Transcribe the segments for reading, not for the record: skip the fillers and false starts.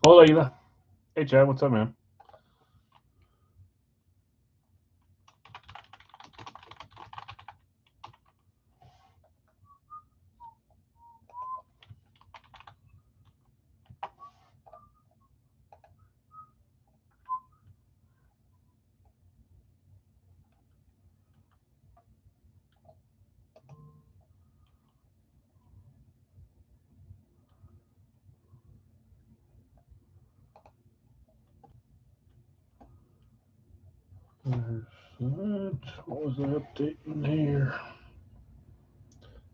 Hola, Ida. Hey, Chad. What's up, man? There's that. What was the update in here?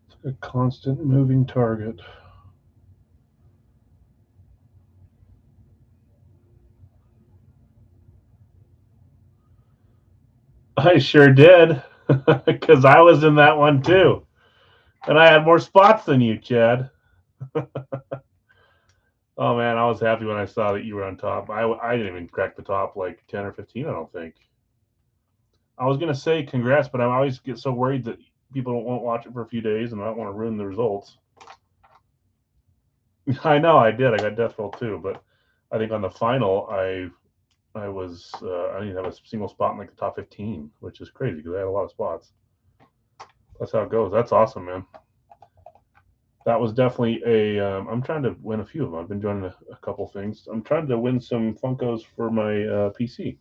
It's a constant moving target. I sure did, because I was in that one too, and I had more spots than you, Chad. Oh man, I was happy when I saw that you were on top. I didn't even crack the top like 10 or 15. I don't think. I was gonna say congrats, but I always get so worried that people won't watch it for a few days, and I don't want to ruin the results. I know I did. I got death roll too, but I think on the final I didn't have a single spot in like the top 15, which is crazy because I had a lot of spots. That's how it goes. That's awesome, man. That was definitely a. I'm trying to win a few of them. I've been joining a couple things. I'm trying to win some Funkos for my PC.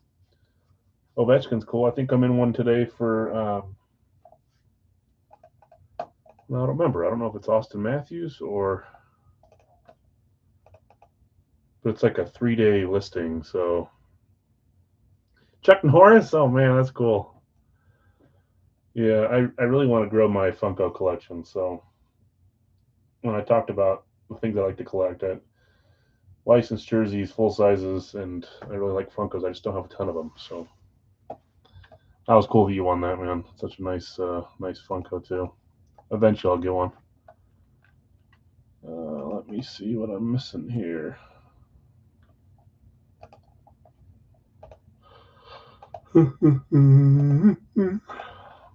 Ovechkin's cool. I think I'm in one today for. Well, I don't remember. I don't know if it's Austin Matthews or, but it's like a 3-day listing. So Chuck Norris. Oh man, that's cool. Yeah, I really want to grow my Funko collection. So when I talked about the things I like to collect, licensed jerseys, full sizes, and I really like Funkos. I just don't have a ton of them. So that was cool that you won that, man. Such a nice Funko too. Eventually, I'll get one. Let me see what I'm missing here.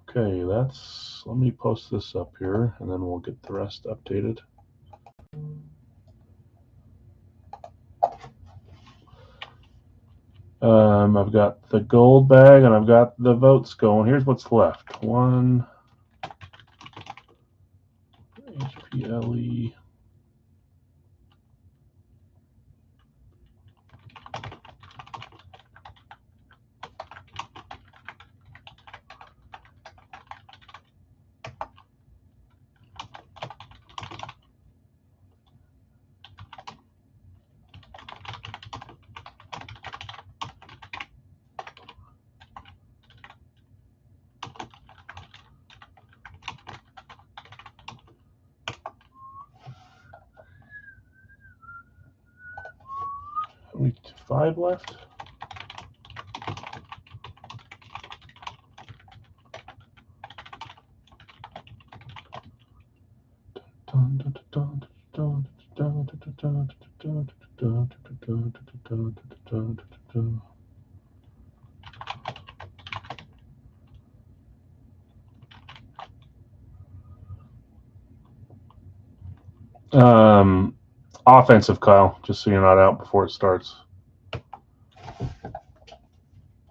Okay, that's. Let me post this up here, and then we'll get the rest updated. I've got the gold bag, and I've got the votes going. Here's what's left. One HPLE. Only 5 left. Um, Offensive, Kyle, just so you're not out before it starts.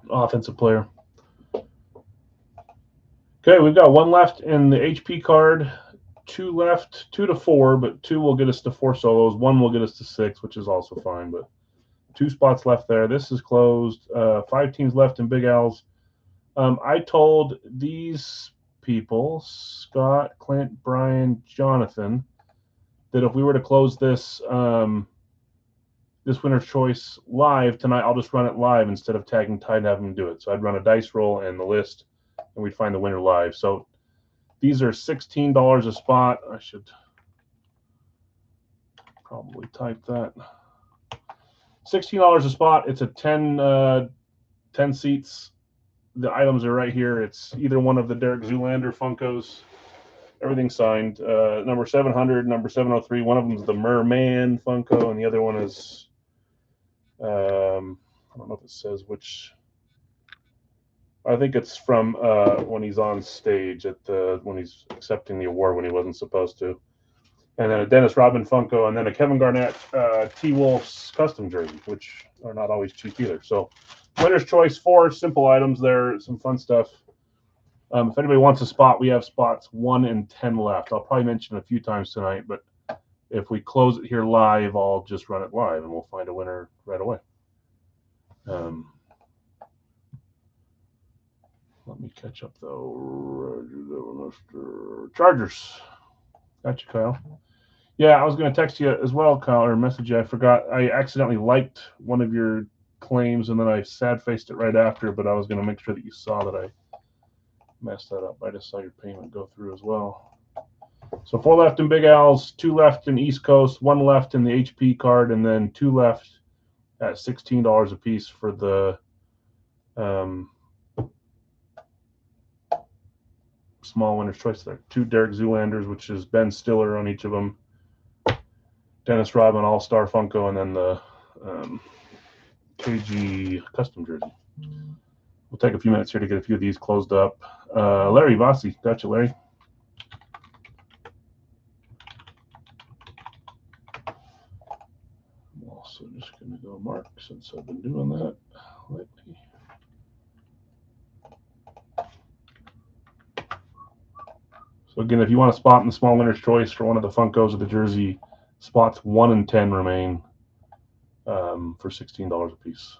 Offensive player. Okay, we've got one left in the HP card, two left, 2 to 4, but 2 will get us to 4 solos. 1 will get us to 6, which is also fine, but 2 spots left there. This is closed. 5 teams left in Big Al's. I told these people, Scott, Clint, Brian, Jonathan, that if we were to close this winner's choice live tonight, I'll just run it live instead of tagging Ty and having him do it. So I'd run a dice roll and the list, and we'd find the winner live. So these are $16 a spot. I should probably type that. $16 a spot. It's a 10 seats. The items are right here. It's either one of the Derek Zoolander Funkos. Everything's signed. Number 700, number 703. One of them is the Merman Funko, and the other one is I don't know if it says which. I think it's from when he's on stage when he's accepting the award when he wasn't supposed to. And then a Dennis Rodman Funko, and then a Kevin Garnett T-Wolves custom jersey, which are not always cheap either. So winner's choice, 4 simple items there, some fun stuff. If anybody wants a spot, we have spots 1 and 10 left. I'll probably mention it a few times tonight, but if we close it here live, I'll just run it live and we'll find a winner right away. Let me catch up though. Chargers. Gotcha, Kyle. Yeah, I was going to text you as well, Kyle, or message you. I forgot. I accidentally liked one of your claims and then I sad-faced it right after, but I was going to make sure that you saw that I messed that up. I just saw your payment go through as well. So 4 left in Big Al's, 2 left in East Coast, 1 left in the HP card, and then 2 left at $16 a piece for the small winner's choice there. 2 Derek Zoolanders, which is Ben Stiller on each of them. Dennis Rodman All-Star Funko, and then the KG custom jersey. We'll take a few minutes here to get a few of these closed up. Larry Vossi. Gotcha, Larry. I'm also just going to go mark since I've been doing that lately. So again, if you want a spot in the small winner's choice for one of the Funkos of the jersey, spots 1 and 10 remain for $16 a piece.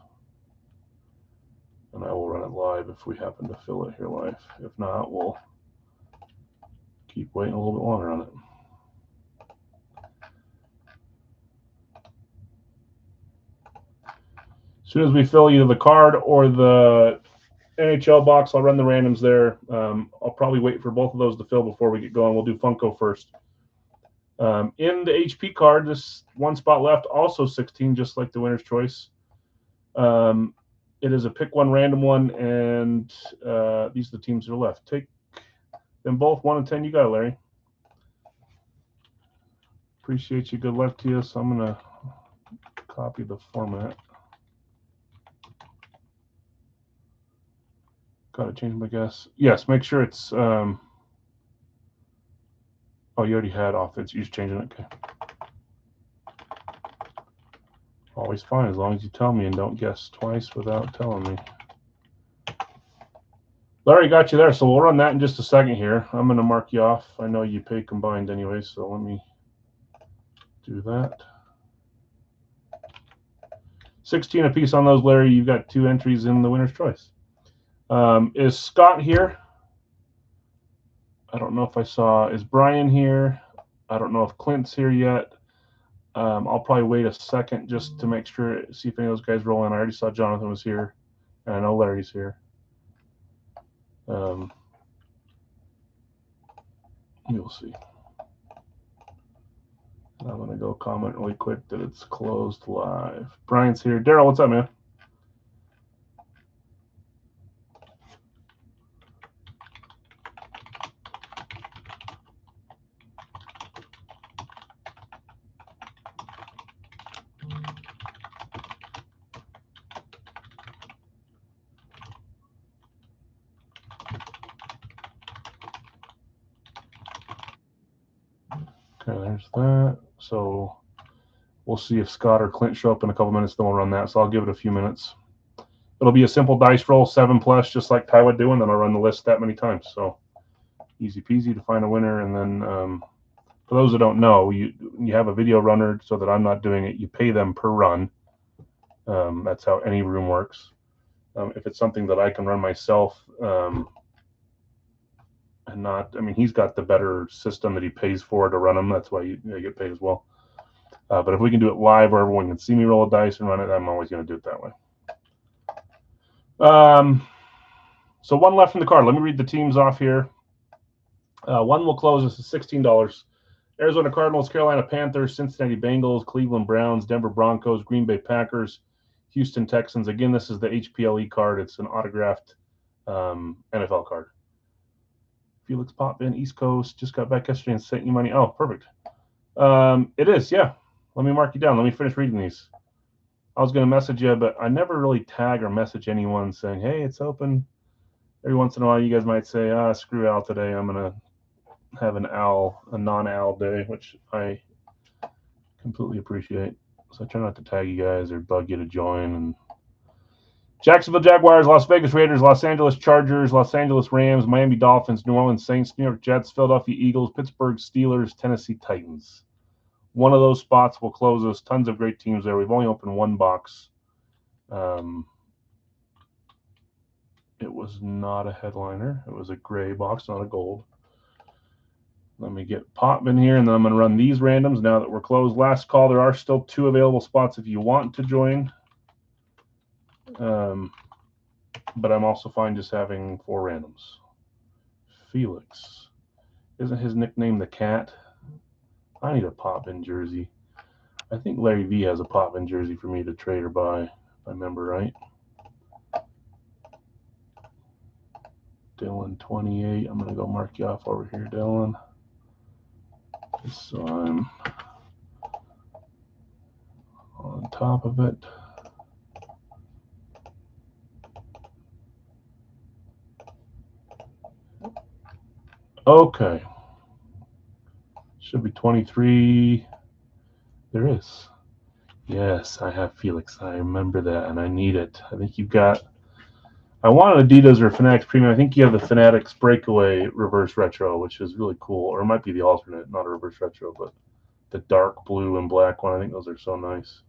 And I will run it live if we happen to fill it here live. If not, we'll keep waiting a little bit longer on it. As soon as we fill either the card or the NHL box, I'll run the randoms there. I'll probably wait for both of those to fill before we get going. We'll do Funko first. In the HP card, this 1 spot left, also 16, just like the winner's choice. It is a pick one random one, and these are the teams that are left. Take them both, 1 and 10. You got it, Larry. Appreciate you. Good luck to you. So I'm going to copy the format. Got to change my guess. Yes, make sure it's. Oh, you already had offense. You're just changing it. Okay. Always fine as long as you tell me and don't guess twice without telling me. Larry got you there, so we'll run that in just a second here. I'm going to mark you off. I know you pay combined anyway, so let me do that. 16 apiece on those, Larry. You've got 2 entries in the winner's choice. Is Scott here? I don't know if I saw. Is Brian here? I don't know if Clint's here yet. I'll probably wait a second just to make sure, see if any of those guys roll in. I already saw Jonathan was here, and I know Larry's here. You'll see. I'm going to go comment really quick that it's closed live. Brian's here. Daryl, what's up, man? Okay, there's that. So we'll see if Scott or Clint show up in a couple minutes, then we'll run that. So I'll give it a few minutes. It'll be a simple dice roll, 7+, just like Ty would do, and then I'll run the list that many times. So easy peasy to find a winner. And then for those that don't know, you have a video runner so that I'm not doing it. You pay them per run. That's how any room works. If it's something that I can run myself, and not, I mean, he's got the better system that he pays for to run them. That's why you get paid as well. But if we can do it live where everyone can see me roll a dice and run it, I'm always going to do it that way. So 1 left in the card. Let me read the teams off here. 1 will close. This is $16. Arizona Cardinals, Carolina Panthers, Cincinnati Bengals, Cleveland Browns, Denver Broncos, Green Bay Packers, Houston Texans. Again, this is the HPLE card. It's an autographed NFL card. Felix Potvin, East Coast, just got back yesterday and sent you money. Oh, perfect. It is, yeah. Let me mark you down. Let me finish reading these. I was going to message you, but I never really tag or message anyone saying, hey, it's open. Every once in a while, you guys might say, screw Al today. I'm going to have a non-owl day, which I completely appreciate. So I try not to tag you guys or bug you to join. And Jacksonville Jaguars, Las Vegas Raiders, Los Angeles Chargers, Los Angeles Rams, Miami Dolphins, New Orleans Saints, New York Jets, Philadelphia Eagles, Pittsburgh Steelers, Tennessee Titans. One of those spots will close us. Tons of great teams there. We've only opened one box. It was not a headliner. It was a gray box, not a gold. Let me get Pop in here, and then I'm going to run these randoms now that we're closed. Last call. There are still 2 available spots if you want to join. But I'm also fine just having 4 randoms. Felix. Isn't his nickname the Cat? I need a Pop-in jersey. I think Larry V has a Pop-in jersey for me to trade or buy, if I remember right. Dylan 28. I'm going to go mark you off over here, Dylan. Just so I'm on top of it. Okay. Should be 23. There is. Yes, I have Felix. I remember that, and I need it. I think you've got... I want Adidas or Fanatics Premium. I think you have the Fanatics Breakaway Reverse Retro, which is really cool. Or it might be the alternate, not a Reverse Retro, but the dark blue and black one. I think those are so nice.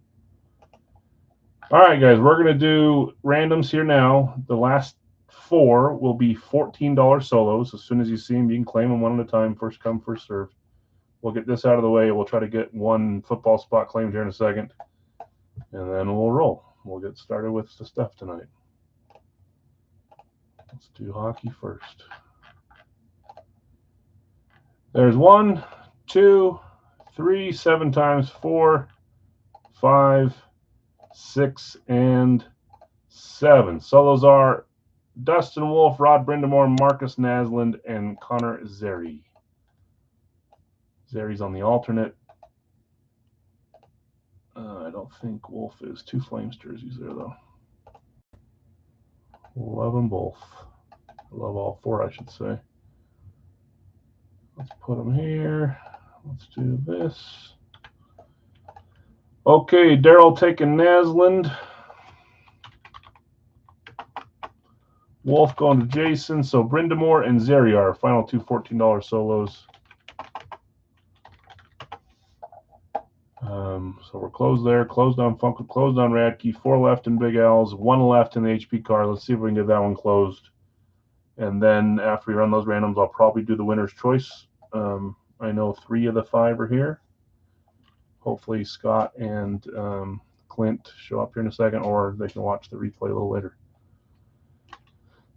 All right, guys, we're going to do randoms here now. The last 4 will be $14 solos. As soon as you see them, you can claim them one at a time. First come, first serve. We'll get this out of the way. We'll try to get 1 football spot claimed here in a second, and then we'll roll. We'll get started with the stuff tonight. Let's do hockey first. There's 1, 2, 3, 7 times, 4, 5, 6, and 7. So those are Dustin Wolf, Rod Brindamore, Marcus Naslund, and Connor Zary. Zary's on the alternate. I don't think Wolf is. 2 Flames jerseys there, though. Love them both. Love all 4, I should say. Let's put them here. Let's do this. Okay, Daryl taking Naslund. Wolf going to Jason. So Brindamore and Zary are final 2 $14 solos. So we're closed there. Closed on Funko. Closed on Radke. 4 left in Big Al's. 1 left in the HP card. Let's see if we can get that one closed. And then after we run those randoms, I'll probably do the winner's choice. I know 3 of the 5 are here. Hopefully Scott and Clint show up here in a second, or they can watch the replay a little later.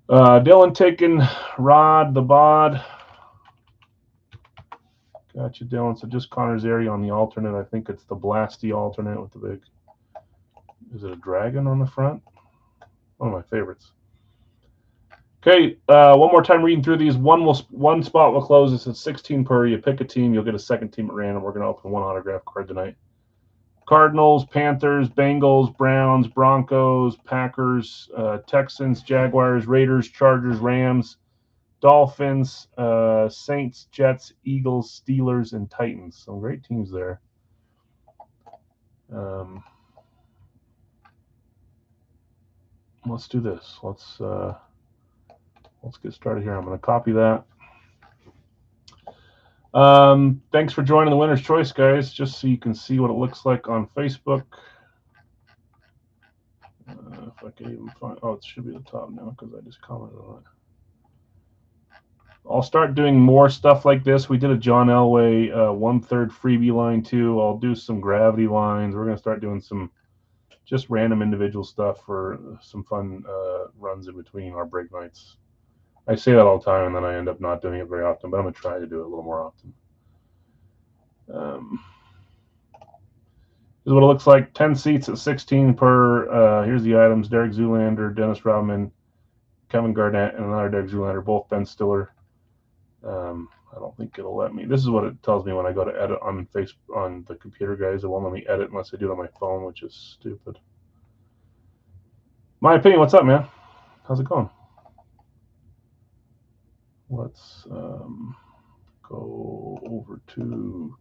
Dylan taking Rod the Bod. Gotcha, Dylan. So just Connor Zary on the alternate. I think it's the Blasty alternate with the big... Is it a dragon on the front? One of my favorites. Okay, one more time reading through these. One spot will close. It's at 16 per. You pick a team, you'll get a second team at random. We're going to open 1 autograph card tonight. Cardinals, Panthers, Bengals, Browns, Broncos, Packers, Texans, Jaguars, Raiders, Chargers, Rams, Dolphins, Saints, Jets, Eagles, Steelers, and Titans. Some great teams there. Let's do this. Let's get started here. I'm going to copy that. Thanks for joining the Winner's Choice, guys. Just so you can see what it looks like on Facebook. If I can even find... Oh, it should be at the top now because I just commented on it. I'll start doing more stuff like this. We did a John Elway 1/3 freebie line too. I'll do some gravity lines. We're going to start doing some just random individual stuff for some fun runs in between our break nights. I say that all the time, and then I end up not doing it very often, but I'm going to try to do it a little more often. This is what it looks like. 10 seats at 16 per. Here's the items. Derek Zoolander, Dennis Rodman, Kevin Garnett, and another Derek Zoolander, both Ben Stiller. I don't think it'll let me. This is what it tells me when I go to edit on the computer, guys. It won't let me edit unless I do it on my phone, which is stupid. My opinion. What's up, man? How's it going? Let's go go over to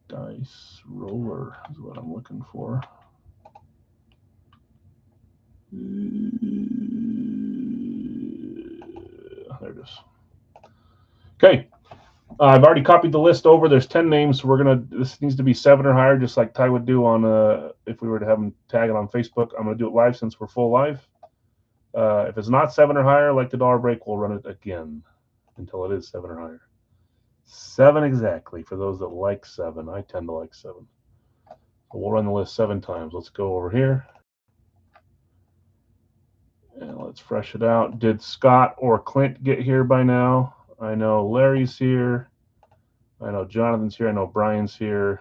Dice Roller is what I'm looking for. There it is. Okay. I've already copied the list over. There's 10 names. So this needs to be 7 or higher, just like Ty would do on if we were to have him tag it on Facebook. I'm going to do it live since we're full live. If it's not 7 or higher, like the dollar break, we'll run it again until it is 7 or higher. 7 exactly for those that like 7. I tend to like 7. So we'll run the list 7 times. Let's go over here. And let's fresh it out. Did Scott or Clint get here by now? I know Larry's here. I know Jonathan's here. I know Brian's here.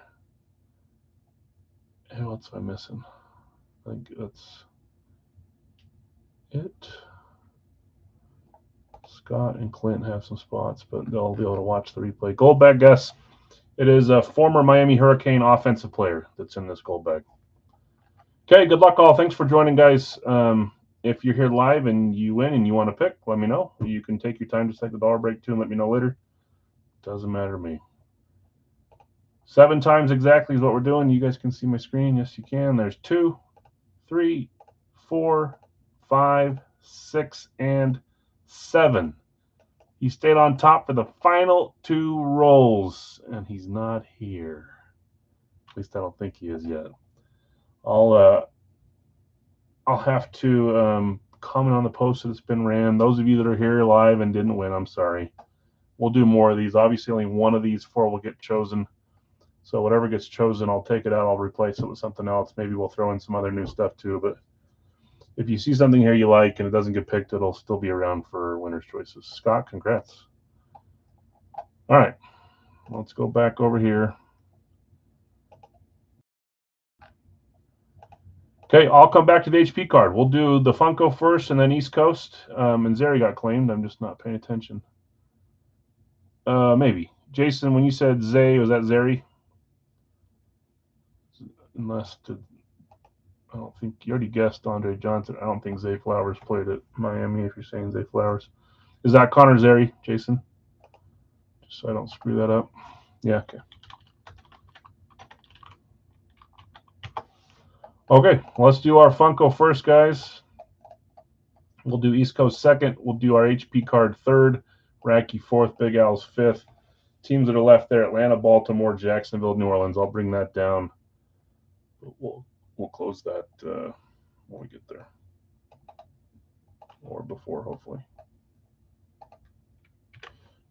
Who else am I missing? I think that's it. Scott and Clint have some spots, but they'll be able to watch the replay. Gold bag guess. It is a former Miami Hurricane offensive player that's in this gold bag. Okay, good luck all. Thanks for joining, guys. If you're here live and you win and you want to pick, let me know. You can take your time just like the dollar break too and let me know later. Doesn't matter to me. 7 times exactly is what we're doing. You guys can see my screen. Yes, you can. There's 2, 3, 4, 5, 6, and 7. He stayed on top for the final 2 rolls, and he's not here. At least I don't think he is yet. I'll have to comment on the post that's been ran. Those of you that are here live and didn't win, I'm sorry. We'll do more of these. Obviously, only one of these 4 will get chosen. So whatever gets chosen, I'll take it out. I'll replace it with something else. Maybe we'll throw in some other new stuff too. But if you see something here you like and it doesn't get picked, it'll still be around for winner's choices. Scott, congrats. All right, let's go back over here. Okay, I'll come back to the HP card. We'll do the Funko first and then East Coast. And Zeri got claimed. I'm just not paying attention. Maybe. Jason, when you said Zay, was that Zeri? Unless I don't think you already guessed Andre Johnson. I don't think Zay Flowers played at Miami. If you're saying Zay Flowers, is that Connor Zeri, Jason? Just so I don't screw that up. Yeah. Okay. Okay. Let's do our Funko first, guys. We'll do East Coast second. We'll do our HP card third. Racky fourth. Big Al's fifth. Teams that are left there: Atlanta, Baltimore, Jacksonville, New Orleans. I'll bring that down. We'll close that when we get there, or before, hopefully.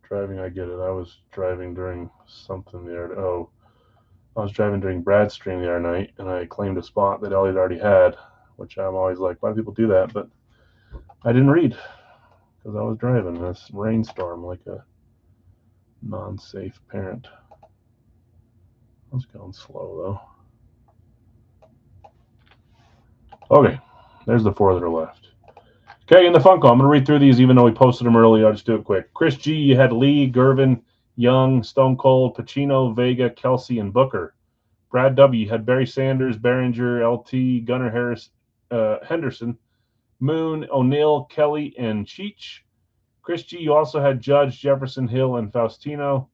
Driving, I get it. I was driving during something there. Oh, I was driving during Brad's stream the other night, and I claimed a spot that Elliot already had, which I'm always like, why do people do that? But I didn't read because I was driving in this rainstorm like a non-safe parent. I was going slow, though. Okay, there's the 4 that are left. Okay, in the Funko, I'm going to read through these even though we posted them early. I'll just do it quick. Chris G, you had Lee, Gervin, Young, Stone Cold, Pacino, Vega, Kelsey, and Booker. Brad W, you had Barry Sanders, Behringer, LT, Gunnar Harris, Henderson, Moon, O'Neill, Kelly, and Cheech. Chris G, you also had Judge, Jefferson, Hill, and Faustino.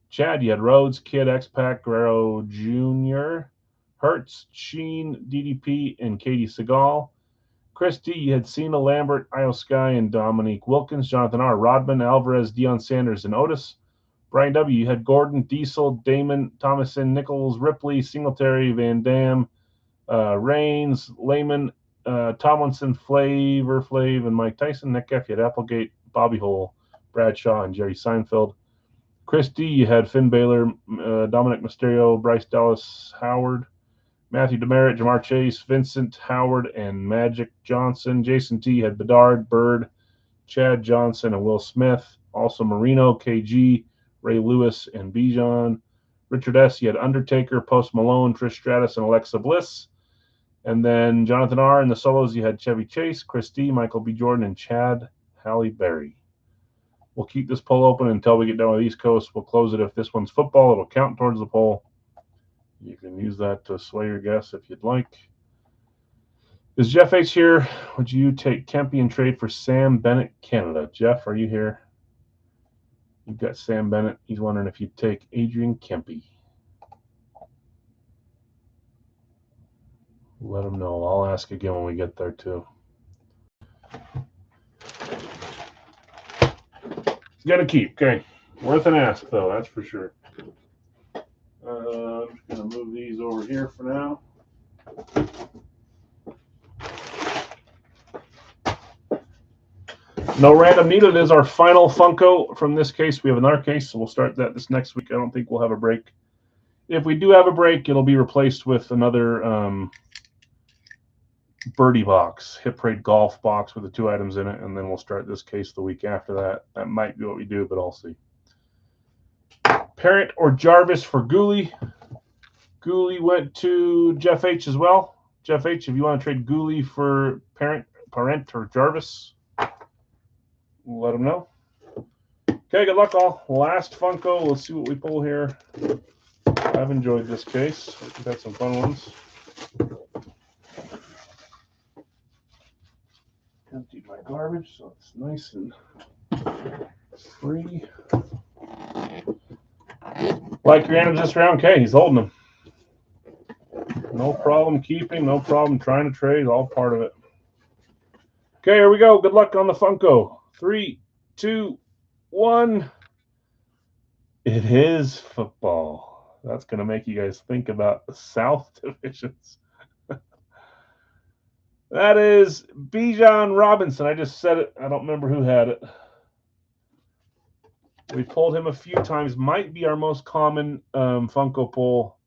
Chad, you had Rhodes, Kid, X-Pac, Guerrero Jr., Hertz, Sheen, DDP, and Katie Seagal. Chris D, you had Cena, Lambert, Io Sky, and Dominique Wilkins. Jonathan R, Rodman, Alvarez, Deion Sanders, and Otis. Brian W, you had Gordon, Diesel, Damon, Thomason, Nichols, Ripley, Singletary, Van Dam, Reigns, Lehman, Tomlinson, Flavor Flav, and Mike Tyson. Nick F, you had Applegate, Bobby Hole, Bradshaw, and Jerry Seinfeld. Chris D, you had Finn Balor, Dominic Mysterio, Bryce Dallas Howard, Matthew Demerit, Jamar Chase, Vincent Howard, and Magic Johnson. Jason T had Bedard, Bird, Chad Johnson, and Will Smith. Also Marino, KG, Ray Lewis, and Bijan. Richard S, you had Undertaker, Post Malone, Trish Stratus, and Alexa Bliss. And then Jonathan R, in the solos, you had Chevy Chase, Chris D, Michael B. Jordan, and Chad Halle Berry. We'll keep this poll open until we get done with East Coast. We'll close it if this one's football. It'll count towards the poll. You can use that to sway your guess if you'd like. Is Jeff H here? Would you take Kempe and trade for Sam Bennett, Canada? Jeff, are you here? You've got Sam Bennett. He's wondering if you'd take Adrian Kempe. Let him know. I'll ask again when we get there, too. He's got to keep. Okay. Worth an ask, though. That's for sure. I'm just going to move these over here for now. No random needed is our final Funko from this case. We have another case, so we'll start that this next week. I don't think we'll have a break. If we do have a break, it'll be replaced with another birdie box, Hit Parade golf box with the 2 items in it, and then we'll start this case the week after that. That might be what we do, but I'll see. Parent or Jarvis for Gooley. Gooley went to Jeff H as well. Jeff H, if you want to trade Gooley for Parent or Jarvis, let him know. Okay, good luck all. Last Funko. Let's see what we pull here. I've enjoyed this case. We've had some fun ones. Emptied my garbage, so it's nice and free. Like your items this round, okay, he's holding them. No problem keeping, no problem trying to trade, all part of it. Okay, here we go. Good luck on the Funko. 3, 2, 1. It is football. That's going to make you guys think about the South divisions. That is Bijan Robinson. I just said it. I don't remember who had it. We pulled him a few times. Might be our most common Funko pull.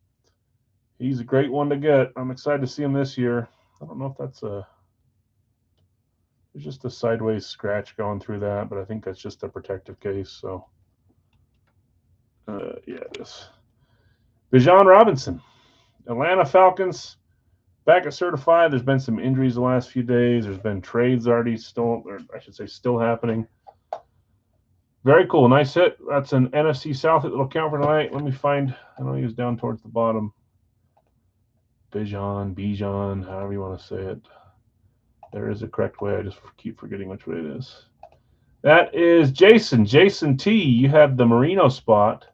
He's a great one to get. I'm excited to see him this year. I don't know if that's a... There's just a sideways scratch going through that, but I think that's just a protective case. So, yeah, it is. Bijan Robinson, Atlanta Falcons, back at certified. There's been some injuries the last few days. There's been trades already still, or I should say still happening. Very cool. Nice hit. That's an NFC South hit that'll count for tonight. Let me find, I know he was down towards the bottom. Bijan, however you want to say it. There is a correct way. I just keep forgetting which way it is. That is Jason. Jason T. You have the Merino spot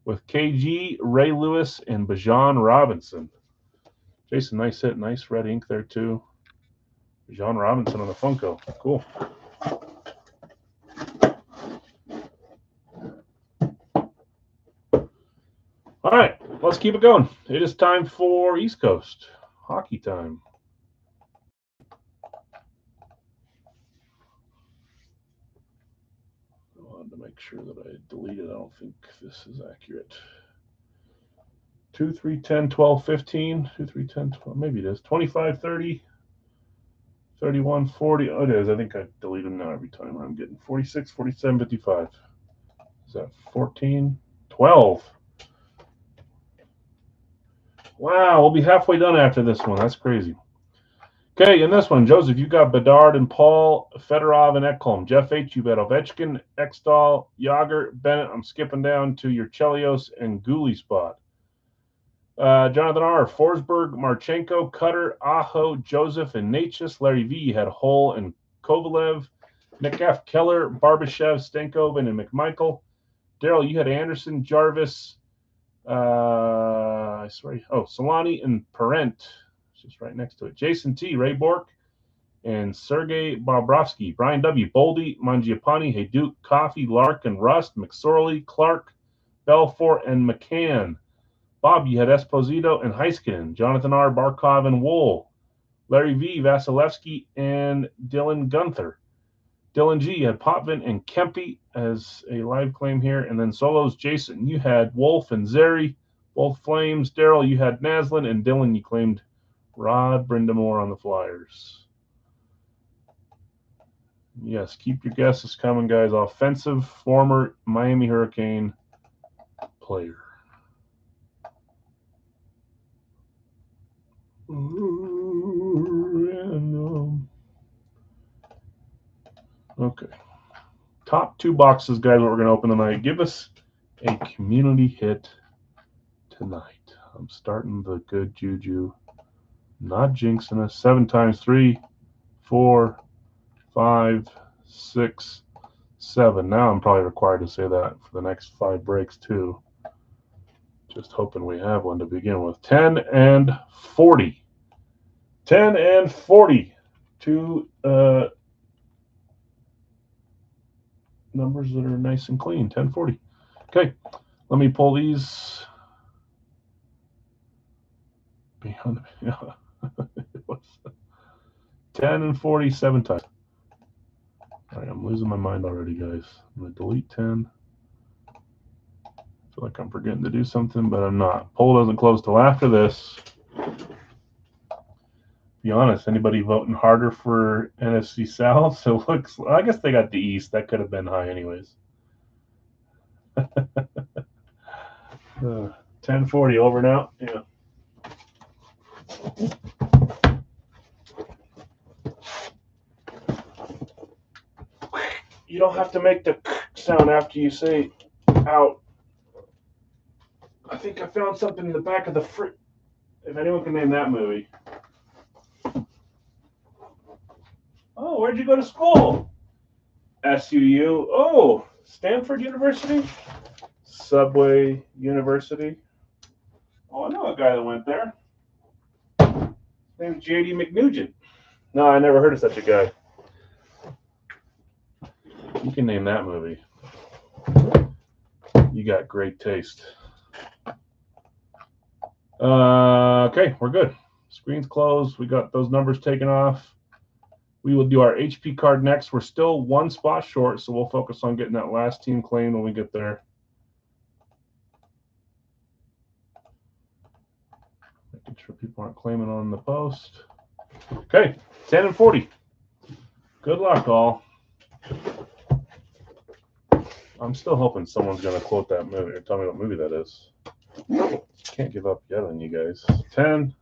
with KG, Ray Lewis, and Bijan Robinson. Jason, nice hit. Nice red ink there, too. Bijan Robinson on the Funko. Cool. All right, let's keep it going. It is time for East Coast hockey time. To make sure that I deleted. I don't think this is accurate. 2, 3, 10, 12, 15. 2, 3, 10, 12. Maybe it is. 25, 30, 31, 40. Oh, it is. I think I delete them now every time. I'm getting 46, 47, 55. Is that 14? 12. Wow, we'll be halfway done after this one. That's crazy. Okay, in this one, Joseph, you got Bedard and Paul, Fedorov and Ekholm. Jeff H, you bet Ovechkin, Ekstall, Yager, Bennett. I'm skipping down to your Chelios and Gooley spot. Jonathan R, Forsberg, Marchenko, Cutter, Aho, Joseph, and Natchez. Larry V, you had Hull and Kovalev. Nick F, Keller, Barbashev, Stankoven, and McMichael. Daryl, you had Anderson, Jarvis, Solani and Parent. Just right next to it. Jason T, Ray Bork, and Sergei Bobrovsky. Brian W, Boldy, Mangiapane, Hayduk, Coffee, Larkin, Rust, McSorley, Clark, Belfort, and McCann. Bob, you had Esposito and Heiskanen. Jonathan R, Barkov, and Wool. Larry V, Vasilevsky, and Dylan Gunther. Dylan G, you had Potvin and Kempe as a live claim here. And then solos, Jason, you had Wolf and Zeri, both Flames. Daryl, you had Naslin, and Dylan, you claimed Rod Brindamore on the Flyers. Yes, keep your guesses coming, guys. Offensive, former Miami Hurricane player. Okay. Top 2 boxes, guys, what we're going to open tonight. Give us a community hit tonight. I'm starting the good juju. Not jinxing us. 7 times 3, 4, 5, 6, 7. Now I'm probably required to say that for the next 5 breaks too. Just hoping we have one to begin with. 10 and 40. 10 and 40. Two numbers that are nice and clean. 10, 40. Okay, let me pull these. Beyond, yeah. 10 and 40, 7 times. All right, I'm losing my mind already, guys. I'm going to delete 10. I feel like I'm forgetting to do something, but I'm not. Poll doesn't close till after this. Be honest, anybody voting harder for NFC South? So it looks, I guess they got the East. That could have been high anyways. 10:40 over now. Yeah. You don't have to make the sound after you say out. I think I found something in the back of the fridge. If anyone can name that movie. Oh, where'd you go to school? SUU. Oh, Stanford University? Subway University. Oh, I know a guy that went there. His name's J.D. McNugent. No, I never heard of such a guy. You can name that movie. You got great taste. Okay, we're good. Screen's closed. We got those numbers taken off. We will do our HP card next. We're still 1 spot short, so we'll focus on getting that last team claim when we get there. Making sure people aren't claiming on the post. Okay, 10 and 40. Good luck, all. I'm still hoping someone's going to quote that movie or tell me what movie that is. Can't give up yet on you guys. 10.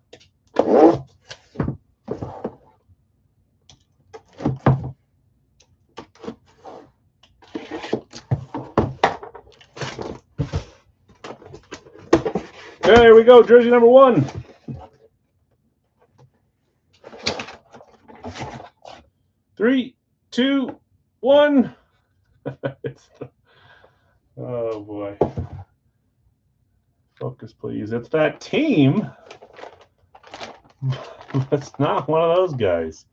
Okay, here we go. Jersey number 1. Three, 2, 1. Oh boy. Focus, please. It's that team. That's not one of those guys.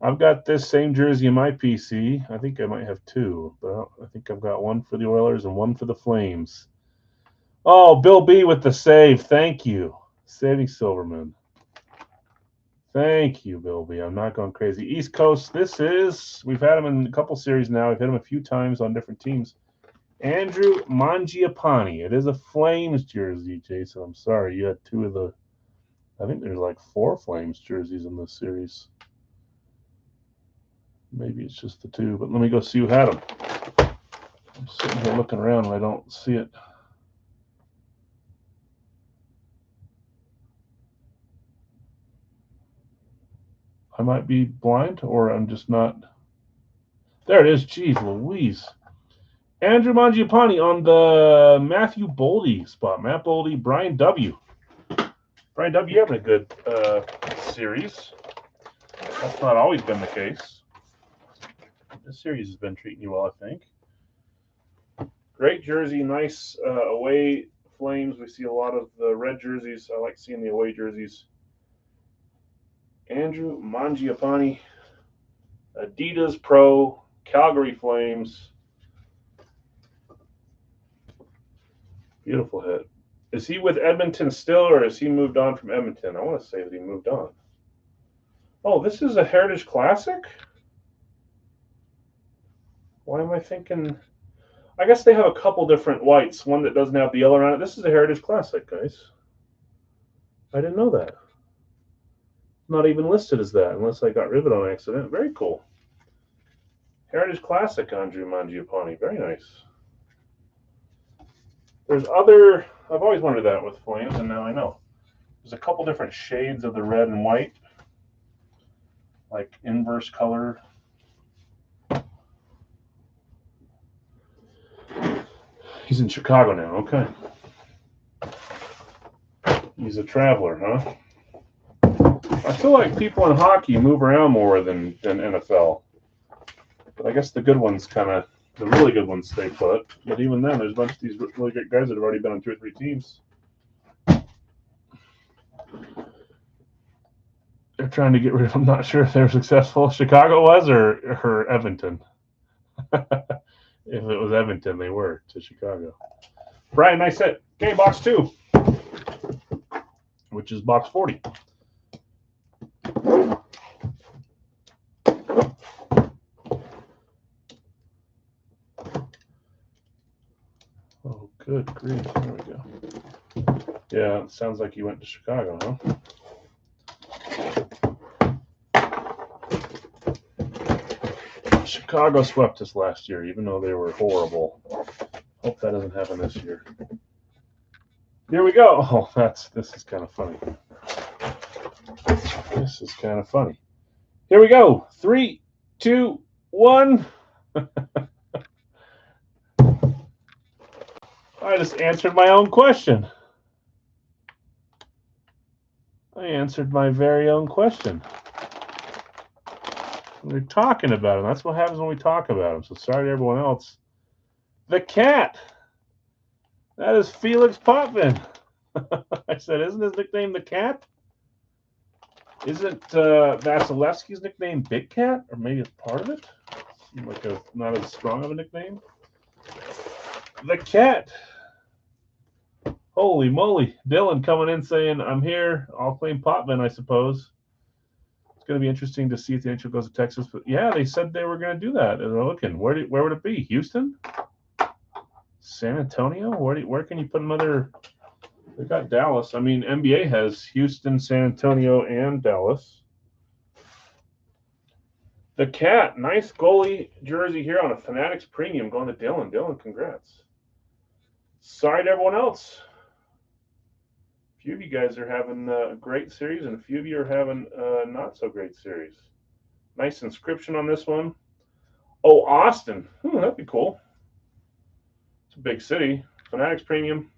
I've got this same jersey in my PC. I think I might have 2, but I think I've got 1 for the Oilers and 1 for the Flames. Oh, Bill B with the save. Thank you. Saving Silverman. Thank you, Bill B. I'm not going crazy. East Coast, we've had him in a couple series now. We've hit him a few times on different teams. Andrew Mangiapane. It is a Flames jersey, Jason. I'm sorry. You had 2 of the, I think there's like 4 Flames jerseys in this series. Maybe it's just the 2, but let me go see who had them. I'm sitting here looking around and I don't see it. I might be blind or I'm just not. There it is. Jeez Louise. Andrew Mangiapane on the Matthew Boldy spot. Matt Boldy, Brian W. Brian W. having a good series. That's not always been the case. This series has been treating you well, I think. Great jersey, nice away Flames. We see a lot of the red jerseys. I like seeing the away jerseys. Andrew Mangiapane, Adidas Pro, Calgary Flames. Beautiful hit. Is he with Edmonton still, or has he moved on from Edmonton? I want to say that he moved on. Oh, this is a Heritage Classic? Why am I thinking? I guess they have a couple different whites. One that doesn't have the yellow on it. This is a Heritage Classic, guys. I didn't know that. Not even listed as that, unless I got rid of it on accident. Very cool. Heritage Classic, Andrew Mangiapane. Very nice. There's other, I've always wondered that with Flames, and now I know. There's a couple different shades of the red and white, like inverse color. He's in Chicago now, okay. He's a traveler, huh? I feel like people in hockey move around more than NFL. But I guess the good ones the really good ones stay put. But even then, there's a bunch of these really good guys that have already been on 2 or 3 teams. They're trying to get rid of them. I'm not sure if they're successful. Chicago was or Edmonton. If it was Edmonton, they were to Chicago. Brian, nice hit. Okay, box 2, which is box 40. Oh, good grief. There we go. Yeah, it sounds like you went to Chicago, huh? Chicago swept us last year, even though they were horrible. Hope that doesn't happen this year. Here we go. Oh, this is kind of funny. This is kind of funny. Here we go. 3, 2, 1. I just answered my own question. I answered my very own question. We're talking about him. That's what happens when we talk about him. So sorry to everyone else. The cat. That is Felix Potvin. I said, isn't his nickname the cat? Isn't Vasilevsky's nickname Big Cat? Or maybe it's part of it? Seems like not as strong of a nickname. The cat. Holy moly. Dylan coming in saying, I'm here. I'll claim Potvin, I suppose. It's going to be interesting to see if the NHL goes to Texas. But yeah, they said they were going to do that. They're looking. Where would it be? Houston? San Antonio? Where can you put another? They got Dallas. I mean, NBA has Houston, San Antonio, and Dallas. The cat, nice goalie jersey here on a Fanatics Premium going to Dylan. Dylan, congrats. Sorry to everyone else. A few of you guys are having a great series, and a few of you are having a not so great series. Nice inscription on this one. Oh, Austin. That'd be cool. It's a big city. Fanatics Premium.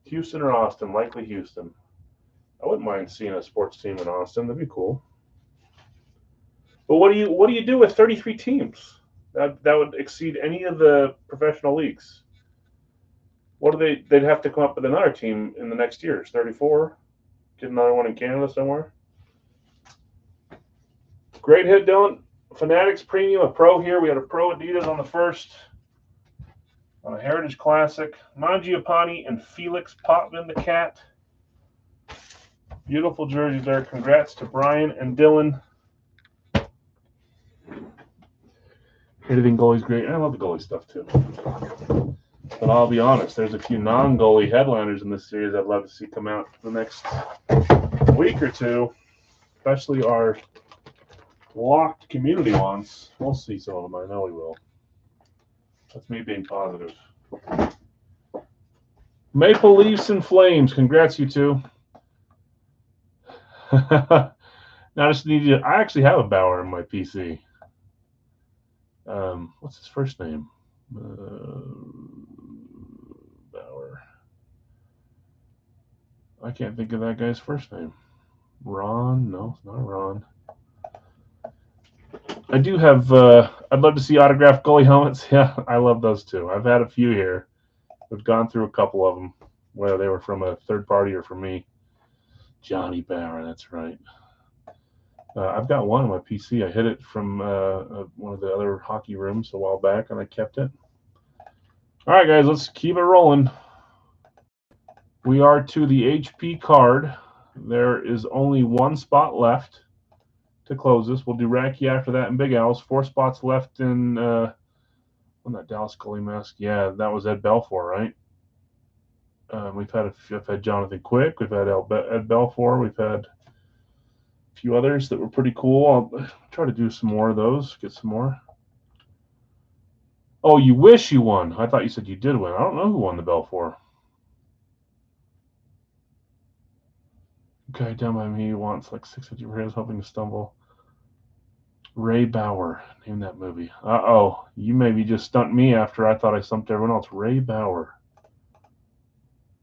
Houston or Austin? Likely Houston. I wouldn't mind seeing a sports team in Austin. That'd be cool. But what do you do with 33 teams? That would exceed any of the professional leagues. What do they'd have to come up with another team in the next years? 34? Get another one in Canada somewhere? Great hit, Dylan. Fanatics Premium, a pro here. We had a pro Adidas on the first. On a Heritage Classic. Mangiapane and Felix Potvin, the cat. Beautiful jerseys there. Congrats to Brian and Dylan. Anything goalie's great. I love the goalie stuff too. But I'll be honest, there's a few non-goalie headliners in this series I'd love to see come out the next week or two, especially our locked community ones. We'll see some of them. I know we will. That's me being positive. Maple Leafs and Flames. Congrats, you two. Now I just need you. I actually have a Bauer in my PC. What's his first name? Bauer. I can't think of that guy's first name. Ron? No, it's not Ron. I do have. I'd love to see autographed goalie helmets. Yeah, I love those too. I've had a few here. We've gone through a couple of them, whether they were from a third party or from me. Johnny Bauer, that's right. I've got one on my PC. I hid it from one of the other hockey rooms a while back, and I kept it. All right, guys, let's keep it rolling. We are to the HP card. There is only one spot left to close this. We'll do Racky after that and Big Al's. 4 spots left in on that Dallas goalie mask. Yeah, that was Ed Belfour, right? We've had Jonathan Quick. We've had Ed Belfour. We've had a few others that were pretty cool. I'll try to do some more of those. Get some more. Oh, you wish you won. I thought you said you did win. I don't know who won the Belfour. Okay, down by me wants like 650 ribs, hoping to stumble. Ray Bauer. Name that movie. Uh-oh. You maybe just stumped me after I thought I stumped everyone else. Ray Bauer.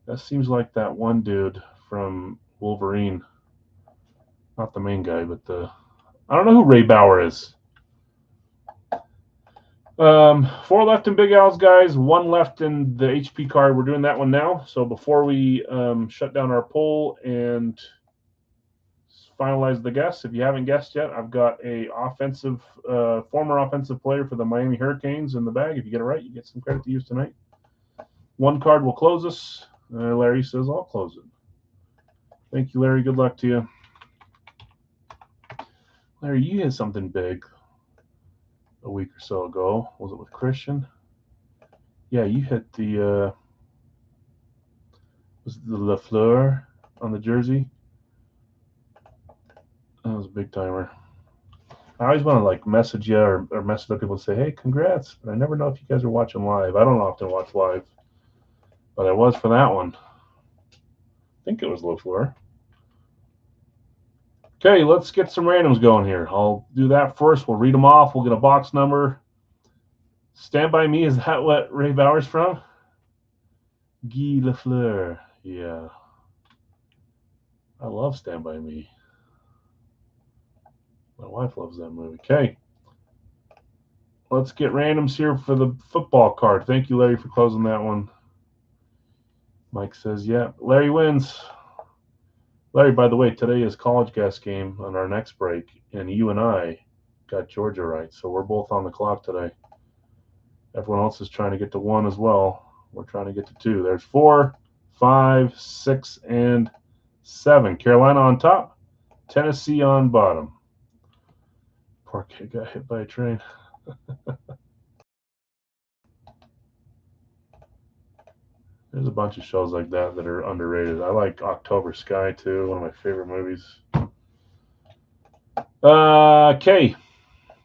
That seems like that one dude from Wolverine. Not the main guy, but the... I don't know who Ray Bauer is. Four left in Big Al's, guys. One left in the HP card. We're doing that one now. So before we shut down our poll and finalize the guess, if you haven't guessed yet, I've got a former offensive player for the Miami Hurricanes in the bag. If you get it right, you get some credit to use tonight. One card will close us. Larry says I'll close it. Thank you, Larry. Good luck to you. Larry, you had something big a week or so ago. Was it with Christian? Yeah, you hit the was it the Lafleur on the jersey? That was a big timer. I always want to like message you or message other people and say, hey, congrats. But I never know if you guys are watching live. I don't often watch live, but I was for that one. I think it was Lafleur. Okay, let's get some randoms going here. I'll do that first. We'll read them off. We'll get a box number. Stand By Me, is that what Ray Bauer's from? Guy Lafleur. Yeah. I love Stand By Me. My wife loves that movie. Okay. Let's get randoms here for the football card. Thank you, Larry, for closing that one. Mike says, yeah. Larry wins. Larry, by the way, today is college guest game on our next break, and you and I got Georgia right, so we're both on the clock today. Everyone else is trying to get to 1 as well. We're trying to get to 2. There's 4, 5, 6, and 7. Carolina on top, Tennessee on bottom. Poor kid got hit by a train. There's a bunch of shows like that that are underrated. I like October Sky, too, one of my favorite movies. Okay.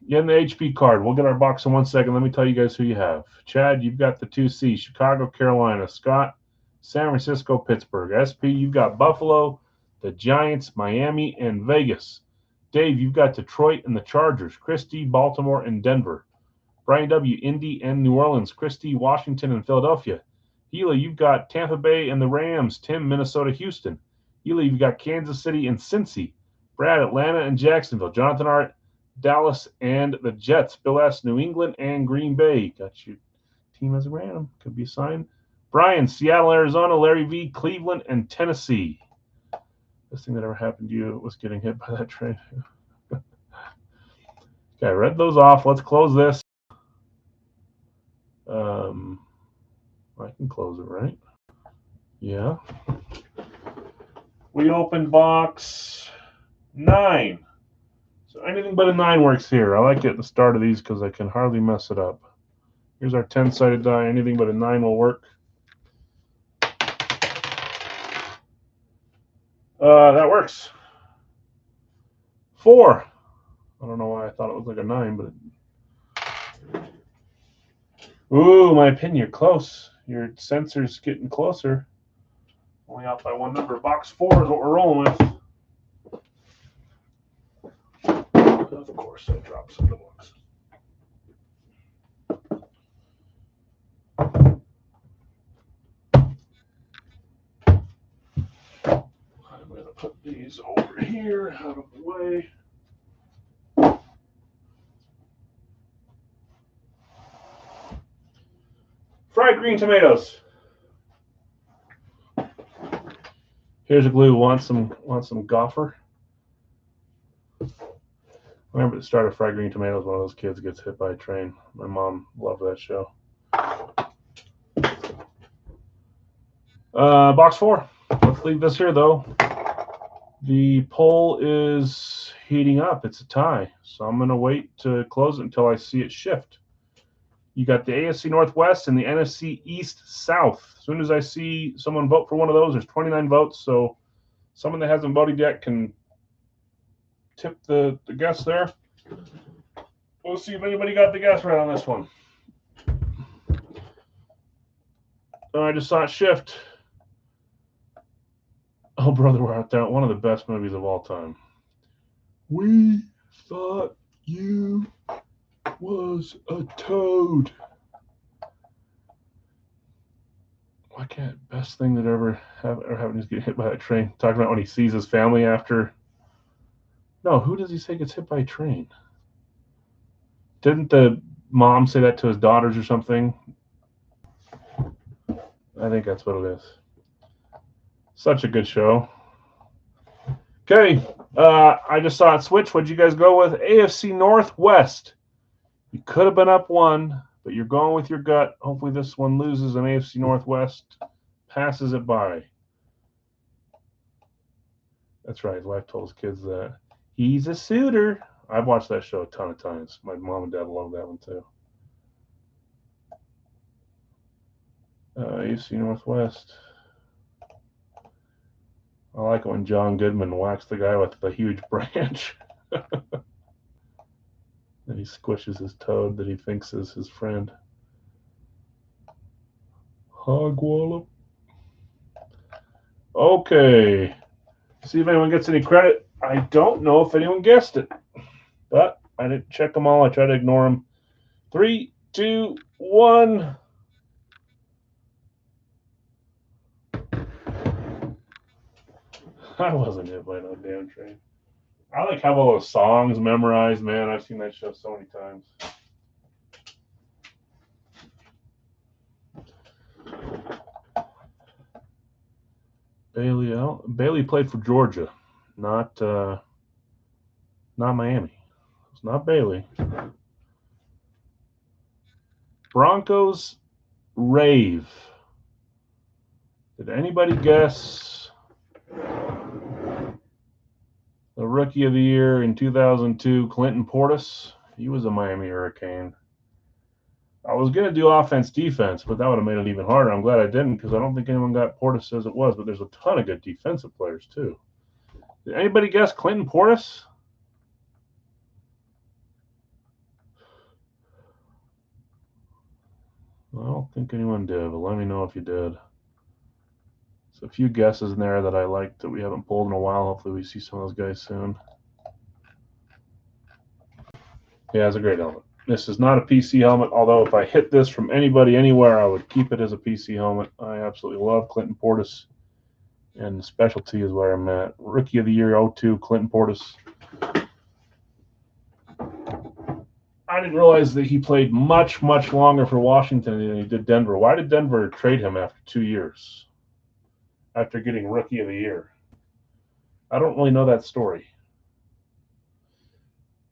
Getting the HP card. We'll get our box in 1 second. Let me tell you guys who you have. Chad, you've got the 2C, Chicago, Carolina. Scott, San Francisco, Pittsburgh. SP, you've got Buffalo, the Giants, Miami, and Vegas. Dave, you've got Detroit and the Chargers. Christy, Baltimore, and Denver. Brian W., Indy and New Orleans. Christy, Washington, and Philadelphia. Gila, you've got Tampa Bay and the Rams. Tim, Minnesota, Houston. Gila, you've got Kansas City and Cincy. Brad, Atlanta and Jacksonville. Jonathan Art, Dallas and the Jets. Bill S., New England and Green Bay. Got your team as a random. Could be assigned. Brian, Seattle, Arizona. Larry V., Cleveland and Tennessee. Best thing that ever happened to you was getting hit by that train. Okay, I read those off. Let's close this. I can close it, right? Yeah. We opened box 9. So anything but a 9 works here. I like it at the start of these because I can hardly mess it up. Here's our 10-sided die. Anything but a 9 will work. That works. 4. I don't know why I thought it was like a 9, but ooh, my opinion, you're close. Your sensor's getting closer. Only off by 1 number. Box 4 is what we're rolling with. Of course, I dropped some books. I'm going to put these over here, out of the way. Fried green tomatoes. Here's a glue. Want some gopher? Remember the start of Fried Green Tomatoes, one of those kids gets hit by a train. My mom loved that show. Box 4. Let's leave this here, though. The poll is heating up. It's a tie. So I'm going to wait to close it until I see it shift. You got the AFC Northwest and the NFC East South. As soon as I see someone vote for one of those, there's 29 votes. So someone that hasn't voted yet can tip the guess there. We'll see if anybody got the guess right on this one. Oh, I just saw it shift. Oh, Brother, Where Art Thou? One of the best movies of all time. We thought you was a toad. Why can't best thing that ever happened is get hit by a train? Talking about when he sees his family after. No, who does he say gets hit by a train? Didn't the mom say that to his daughters or something. I think that's what it is. Such a good show. Okay, I just saw it switch. What'd you guys go with? AFC Northwest. You could have been up one, but you're going with your gut. Hopefully this one loses and AFC Northwest passes it by. That's right. His wife told his kids that. He's a suitor. I've watched that show a ton of times. My mom and dad love that one too. AFC Northwest. I like it when John Goodman whacks the guy with the huge branch. And he squishes his toad that he thinks is his friend. Hog wallop. Okay. See if anyone gets any credit. I don't know if anyone guessed it, but I didn't check them all. I tried to ignore them. 3, 2, 1. I wasn't hit by no damn train. I like have all those songs memorized, man. I've seen that show so many times. Bailey played for Georgia, not Miami. It's not Bailey. Broncos rave. Did anybody guess the Rookie of the Year in 2002, Clinton Portis? He was a Miami Hurricane. I was going to do offense-defense, but that would have made it even harder. I'm glad I didn't because I don't think anyone got Portis as it was, but there's a ton of good defensive players, too. Did anybody guess Clinton Portis? I don't think anyone did, but let me know if you did. So a few guesses in there that I liked that we haven't pulled in a while. Hopefully we see some of those guys soon. Yeah, it's a great helmet. This is not a PC helmet, although if I hit this from anybody anywhere, I would keep it as a PC helmet. I absolutely love Clinton Portis, and the specialty is where I'm at. Rookie of the Year 02, Clinton Portis. I didn't realize that he played much, much longer for Washington than he did Denver. Why did Denver trade him after 2 years? After getting Rookie of the Year? I don't really know that story.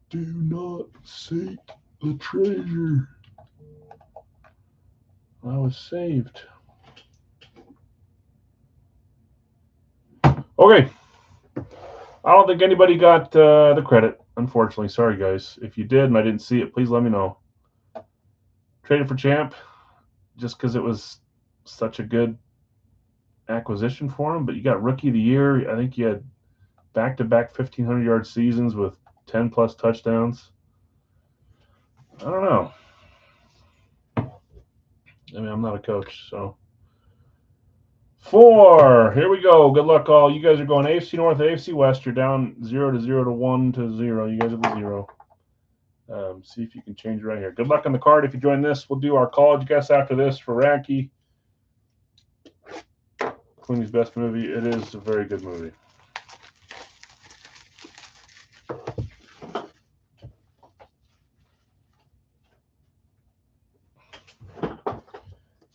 Do not seek the treasure. I was saved. Okay. I don't think anybody got the credit, unfortunately. Sorry, guys. If you did and I didn't see it, please let me know. Traded for Champ just because it was such a good acquisition for him, but you got Rookie of the Year. I think you had back-to-back 1,500-yard seasons with 10-plus touchdowns. I don't know. I mean, I'm not a coach, so. 4. Here we go. Good luck, all. You guys are going AFC North, AFC West. You're down 0 to 0 to 1 to 0. You guys are the 0. See if you can change it right here. Good luck on the card. If you join this, we'll do our college guess after this for Ranky. Clooney's best movie. It is a very good movie.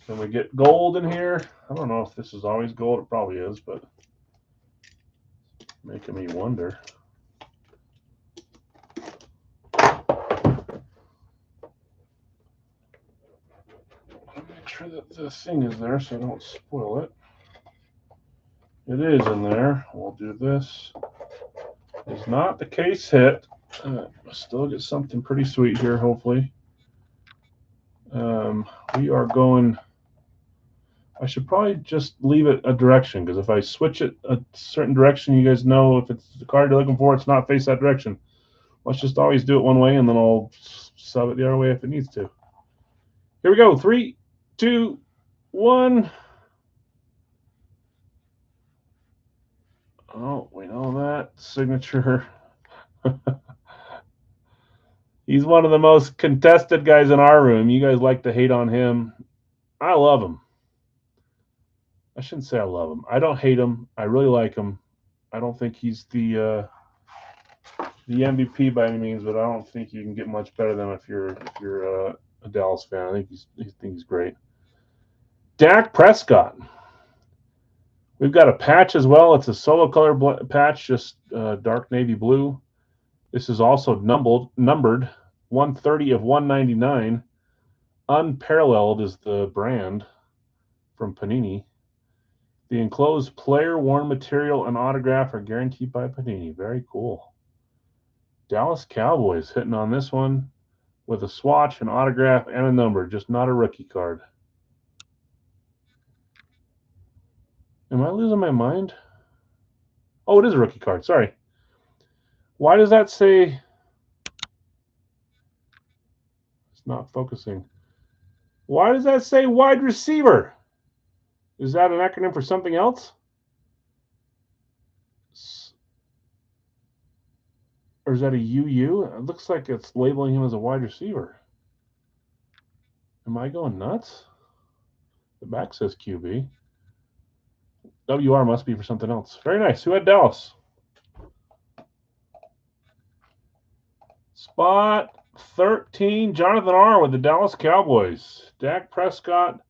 Can we get gold in here? I don't know if this is always gold. It probably is, but making me wonder. Make sure that the thing is there so I don't spoil it. It is in there. We'll do this. It's not the case hit. Still get something pretty sweet here, hopefully. We are going. I should probably just leave it a direction because if I switch it a certain direction, you guys know if it's the card you're looking for, it's not face that direction. Let's just always do it one way and then I'll sub it the other way if it needs to. Here we go. 3, 2, 1. Oh, we know that. Signature. He's one of the most contested guys in our room. You guys like to hate on him. I love him. I shouldn't say I love him. I don't hate him. I really like him. I don't think he's the the MVP by any means, but I don't think you can get much better than if you're a Dallas fan. I think he's great. Dak Prescott. We've got a patch as well. It's a solo color patch, just dark navy blue. This is also numbered 130 of 199. Unparalleled is the brand from Panini. The enclosed player worn material and autograph are guaranteed by Panini. Very cool. Dallas Cowboys hitting on this one with a swatch, an autograph, and a number, just not a rookie card. Am I losing my mind? Oh, it is a rookie card. Sorry. Why does that say... It's not focusing. Why does that say wide receiver? Is that an acronym for something else? Or is that a UU? It looks like it's labeling him as a wide receiver. Am I going nuts? The back says QB. WR must be for something else. Very nice. Who had Dallas? Spot 13, Jonathan R. with the Dallas Cowboys. Dak Prescott,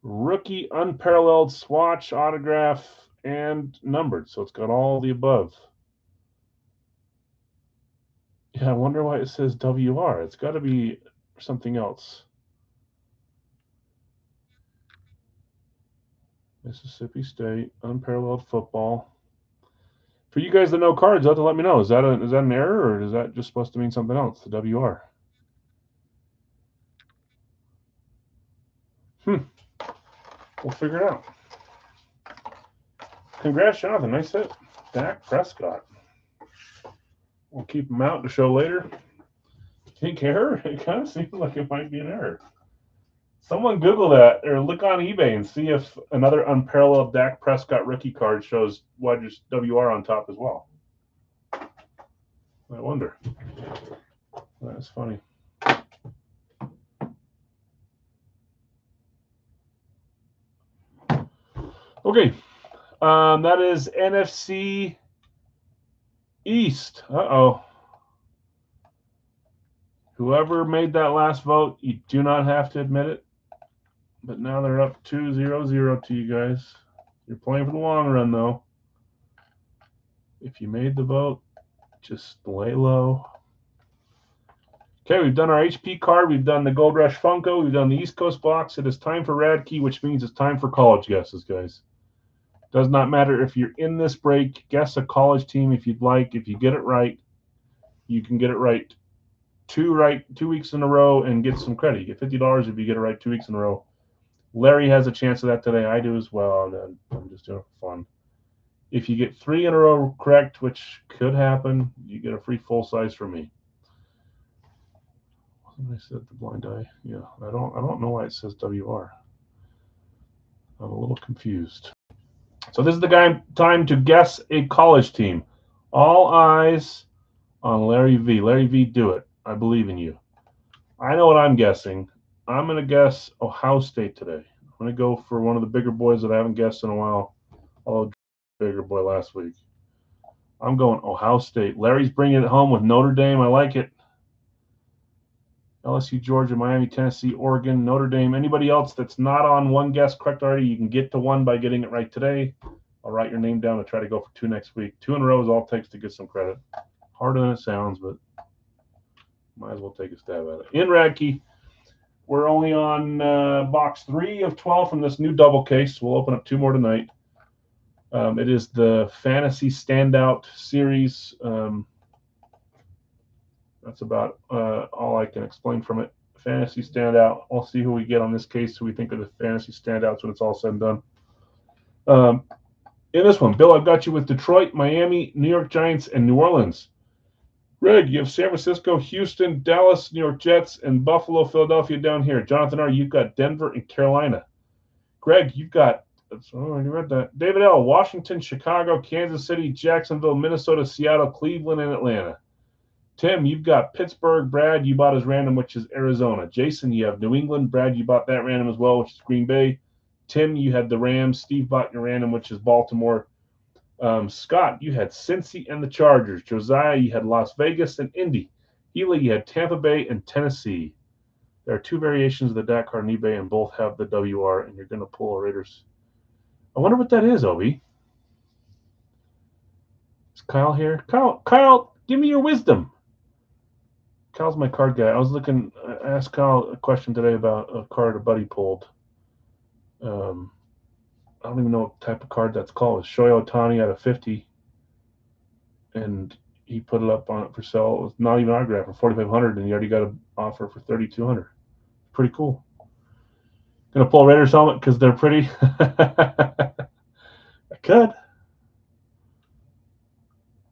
rookie unparalleled swatch, autograph, and numbered. So it's got all the above. Yeah, I wonder why it says WR. It's got to be something else. Mississippi State, unparalleled football. For you guys that know cards, you have to let me know. Is that an error, or is that just supposed to mean something else? The WR. We'll figure it out. Congrats, Jonathan. Nice hit. Dak Prescott. We'll keep him out to show later. Think error? It kind of seems like it might be an error. Someone Google that or look on eBay and see if another unparalleled Dak Prescott rookie card shows WR on top as well. I wonder. That's funny. Okay. That is NFC East. Uh-oh. Whoever made that last vote, you do not have to admit it. But now they're up 2-0-0 to you guys. You're playing for the long run, though. If you made the vote, just lay low. Okay, we've done our HP card. We've done the Gold Rush Funko. We've done the East Coast box. It is time for Radkey, which means it's time for college guesses, guys. Does not matter if you're in this break. Guess a college team if you'd like. If you get it right, you can get it right 2 weeks in a row and get some credit. You get $50 if you get it right 2 weeks in a row. Larry has a chance of that today. I do as well. I'm just doing it for fun. If you get 3 in a row correct, which could happen, you get a free full size from me. I said the blind eye. Yeah, I don't know why it says WR. I'm a little confused. So this is the time to guess a college team. All eyes on Larry V. Larry V, do it. I believe in you. I know what I'm guessing. I'm going to guess Ohio State today. I'm going to go for one of the bigger boys that I haven't guessed in a while, although bigger boy last week. I'm going Ohio State. Larry's bringing it home with Notre Dame. I like it. LSU, Georgia, Miami, Tennessee, Oregon, Notre Dame. Anybody else that's not on one guess correct already, you can get to one by getting it right today. I'll write your name down and try to go for 2 next week. 2 in a row is all it takes to get some credit. Harder than it sounds, but might as well take a stab at it. In Radkey, we're only on box 3 of 12 from this new double case. We'll open up 2 more tonight. It is the Fantasy Standout Series. That's about all I can explain from it. Fantasy Standout. We'll see who we get on this case, who we think are the Fantasy Standouts when it's all said and done. In this one, Bill, I've got you with Detroit, Miami, New York Giants, and New Orleans. Greg, you have San Francisco, Houston, Dallas, New York Jets, and Buffalo, Philadelphia down here. Jonathan R., you've got Denver and Carolina. Greg, you've got, you read that. David L., Washington, Chicago, Kansas City, Jacksonville, Minnesota, Seattle, Cleveland, and Atlanta. Tim, you've got Pittsburgh. Brad, you bought as random, which is Arizona. Jason, you have New England. Brad, you bought that random as well, which is Green Bay. Tim, you had the Rams. Steve bought your random, which is Baltimore. Scott, you had Cincy and the Chargers. Josiah, you had Las Vegas and Indy. Healy, you had Tampa Bay and Tennessee. There are 2 variations of the DAC card on eBay, and both have the WR, and you're going to pull a Raiders. I wonder what that is, Obi. Is Kyle here? Kyle, give me your wisdom. Kyle's my card guy. I asked Kyle a question today about a card a buddy pulled. I don't even know what type of card that's called. It's Shohei Ohtani out of 50. And he put it up on it for sale. It was not even autographed for $4,500, and he already got an offer for $3,200. Pretty cool. Gonna pull a Raiders helmet because they're pretty. I could.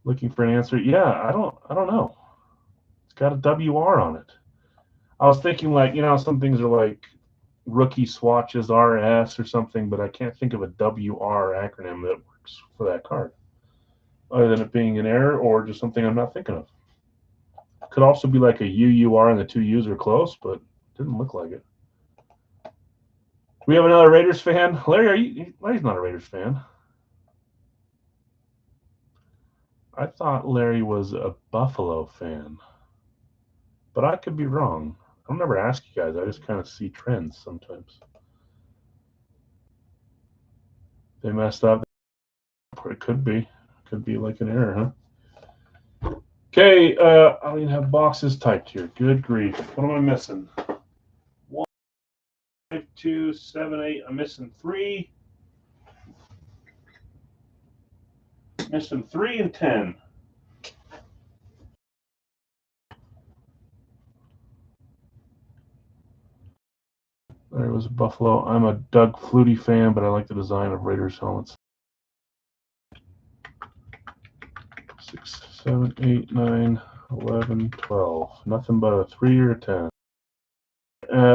Looking for an answer. Yeah, I don't know. It's got a WR on it. I was thinking some things are like rookie swatches RS or something, but I can't think of a WR acronym that works for that card, other than it being an error or just something I'm not thinking of. Could also be like a UUR and the 2 U's are close, but didn't look like it. We have another Raiders fan. Larry's not a Raiders fan. I thought Larry was a Buffalo fan, but I could be wrong. I'll never ask you guys. I just kind of see trends sometimes. They messed up. It could be like an error, huh? Okay, I don't even have boxes typed here. Good grief. What am I missing? 1, 5, 2, 7, 8. I'm missing 3. Missing 3 and 10. There was Buffalo. I'm a Doug Flutie fan, but I like the design of Raiders helmets. 6, 7, 8, 9, 11, 12. Nothing but a 3 or a 10.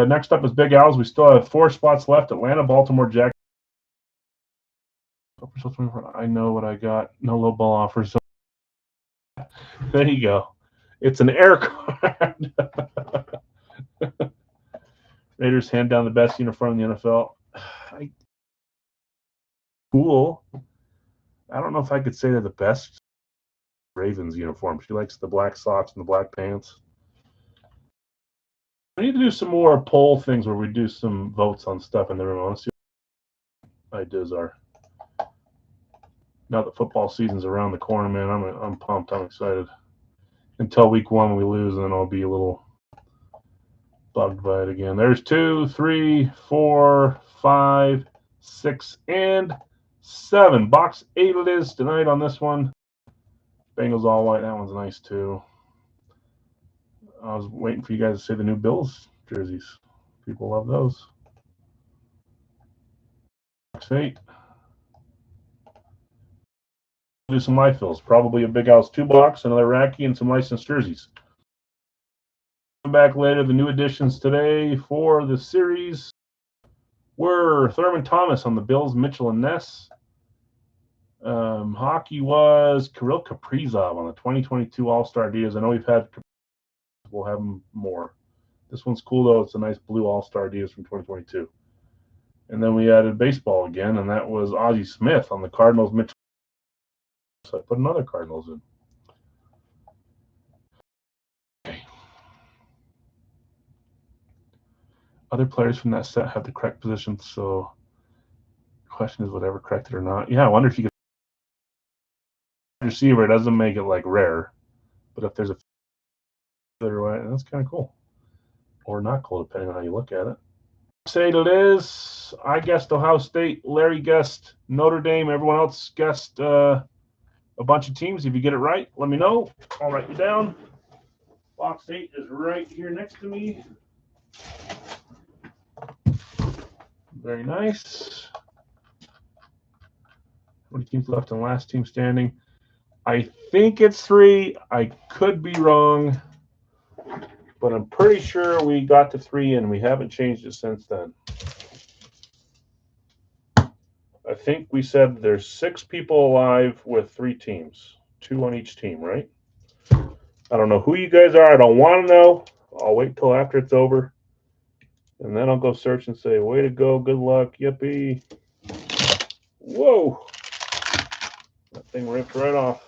Next up is Big Al's. We still have 4 spots left. Atlanta, Baltimore, Jacksonville. I know what I got. No low ball offers. So there you go. It's an air card. Raiders hand down the best uniform in the NFL. Cool. I don't know if I could say they're the best. Ravens uniform. She likes the black socks and the black pants. I need to do some more poll things where we do some votes on stuff in the room. I want to see what ideas are. Now that football season's around the corner, man, I'm pumped. I'm excited. Until week 1 we lose, and then I'll be a little bugged by it again. There's 2, 3, 4, 5, 6, and 7. Box 8 it is tonight on this one. Bengals all white. That one's nice too. I was waiting for you guys to say the new Bills jerseys. People love those. Box 8. Do some life fills. Probably a Big House 2 box, another Racky, and some licensed jerseys. Come back later. The new additions today for the series were Thurman Thomas on the Bills, Mitchell and Ness. Hockey was Kirill Kaprizov on the 2022 All-Star Adidas. I know we'll have them more. This one's cool though. It's a nice blue All-Star Adidas from 2022. And then we added baseball again, and that was Ozzie Smith on the Cardinals, Mitchell. So I put another Cardinals in. Okay. Other players from that set have the correct position, so the question is whatever corrected or not. Yeah, I wonder if you could receiver, it doesn't make it like rare, but if there's a other way, that's kind of cool. Or not cool, depending on how you look at it. Say it is. I guessed Ohio State. Larry guessed Notre Dame. Everyone else guessed a bunch of teams. If you get it right, let me know. I'll write you down. Box 8 is right here next to me. Very nice. How many teams left in last team standing? I think it's 3. I could be wrong, but I'm pretty sure we got to 3 and we haven't changed it since then. I think we said there's 6 people alive with 3 teams, 2 on each team, right? I don't know who you guys are. I don't want to know. I'll wait till after it's over, and then I'll go search and say, way to go, good luck, yippee. Whoa. Thing ripped right off.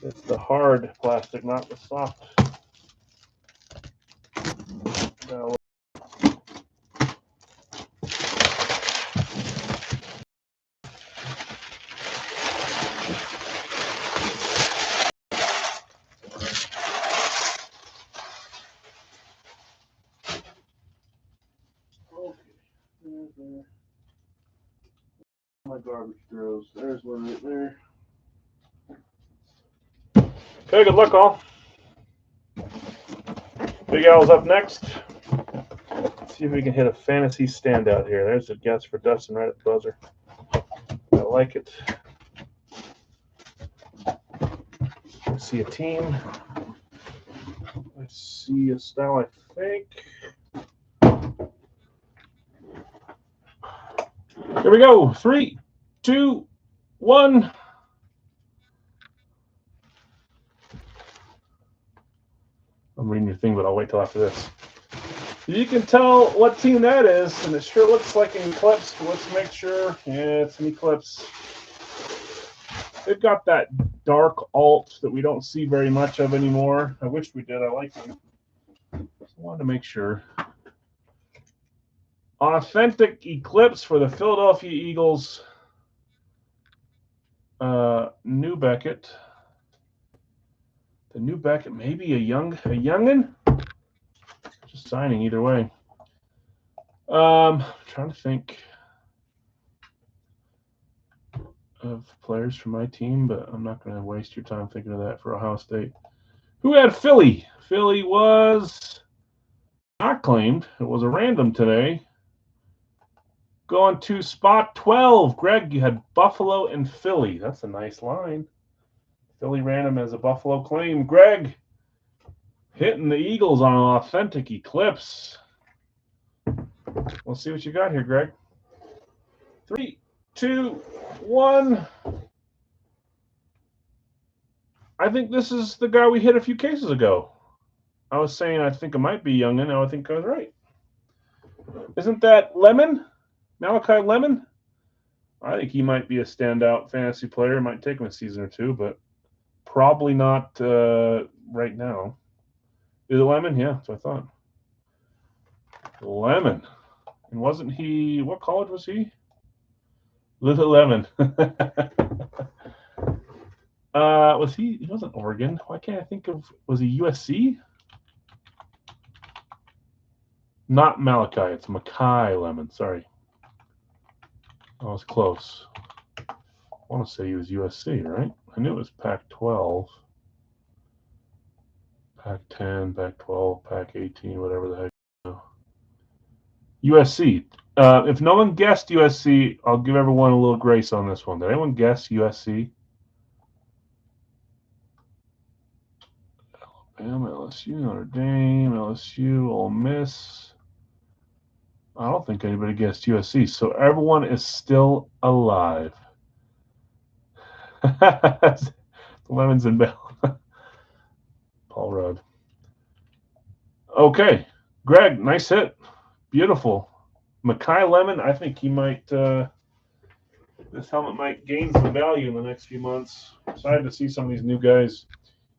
It's the hard plastic, not the soft. No. Okay. My garbage throws. There's one right there. Okay, good luck, all. Big Al's up next. Let's see if we can hit a fantasy standout here. There's a guess for Dustin right at the buzzer. I like it. I see a team. I see a style, I think. Here we go. 3, 2, 1. I'm reading your thing, but I'll wait till after this. You can tell what team that is, and it sure looks like an Eclipse. Let's make sure. Yeah, it's an Eclipse. They've got that dark alt that we don't see very much of anymore. I wish we did. I like them. Just wanted to make sure. Authentic Eclipse for the Philadelphia Eagles. New Beckett. The new Beckett, maybe a youngin. Just signing either way. Trying to think of players from my team, but I'm not going to waste your time thinking of that for Ohio State. Who had Philly? Philly was not claimed. It was a random today. Going to spot 12. Greg, you had Buffalo and Philly. That's a nice line. Philly random as a Buffalo claim. Greg, hitting the Eagles on an authentic Eclipse. We'll see what you got here, Greg. 3, 2, 1. I think this is the guy we hit a few cases ago. I was saying I think it might be Youngin. Now I think I was right. Isn't that Lemon? Malachi Lemon? I think he might be a standout fantasy player. It might take him a season or two, but probably not right now. Is it Lemon? Yeah, that's what I thought. Lemon. And wasn't he, what college was he? Little Lemon. Was he wasn't Oregon. Why can't I think of, was he USC? Not Malachi, it's Mackay Lemon, sorry. I was close. I want to say he was USC, right? I knew it was Pac-12. Pac-10, Pac-12, Pac-18, whatever the heck. USC. If no one guessed USC, I'll give everyone a little grace on this one. Did anyone guess USC? Alabama, LSU, Notre Dame, LSU, Ole Miss. I don't think anybody guessed USC, so everyone is still alive. Lemons and Bell. Paul Rudd. Okay, Greg, nice hit. Beautiful. Mackay Lemon, I think he might, this helmet might gain some value in the next few months. Excited to see some of these new guys.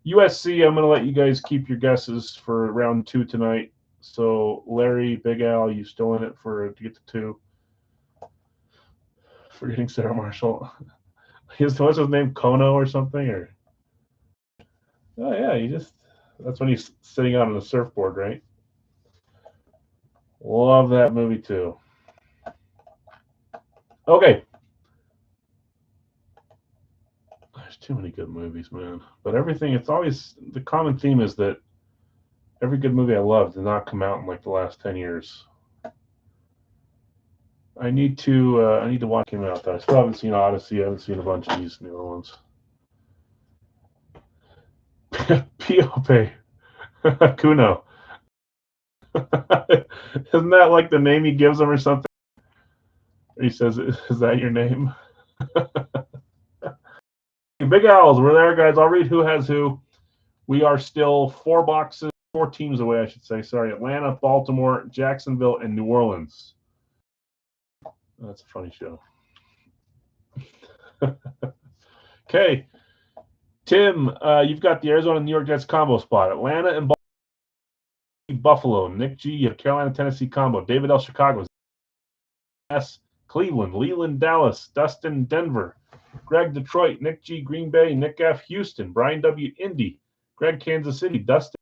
USC, I'm going to let you guys keep your guesses for round 2 tonight. So, Larry, Big Al, you still in it to get to 2. Forgetting Sarah Marshall. What's his name? Kono or something? Or oh yeah, that's when he's sitting out on the surfboard, right? Love that movie too. Okay. There's too many good movies, man. But everything, it's always, the common theme is that every good movie I love did not come out in like the last 10 years. I need to watch him out though. I still haven't seen Odyssey. I haven't seen a bunch of these newer ones. P.O.P. Kuno. Isn't that like the name he gives him or something? He says, is that your name? Big Owls, we're there, guys. I'll read who has who. We are still 4 teams away, I should say. Sorry, Atlanta, Baltimore, Jacksonville, and New Orleans. That's a funny show. Okay. Tim, you've got the Arizona New York Jets combo spot. Atlanta and Buffalo. Nick G, you have Carolina Tennessee combo. David L. Chicago. S. Cleveland. Leland Dallas. Dustin Denver. Greg Detroit. Nick G Green Bay. Nick F Houston. Brian W Indy. Greg Kansas City. Dustin.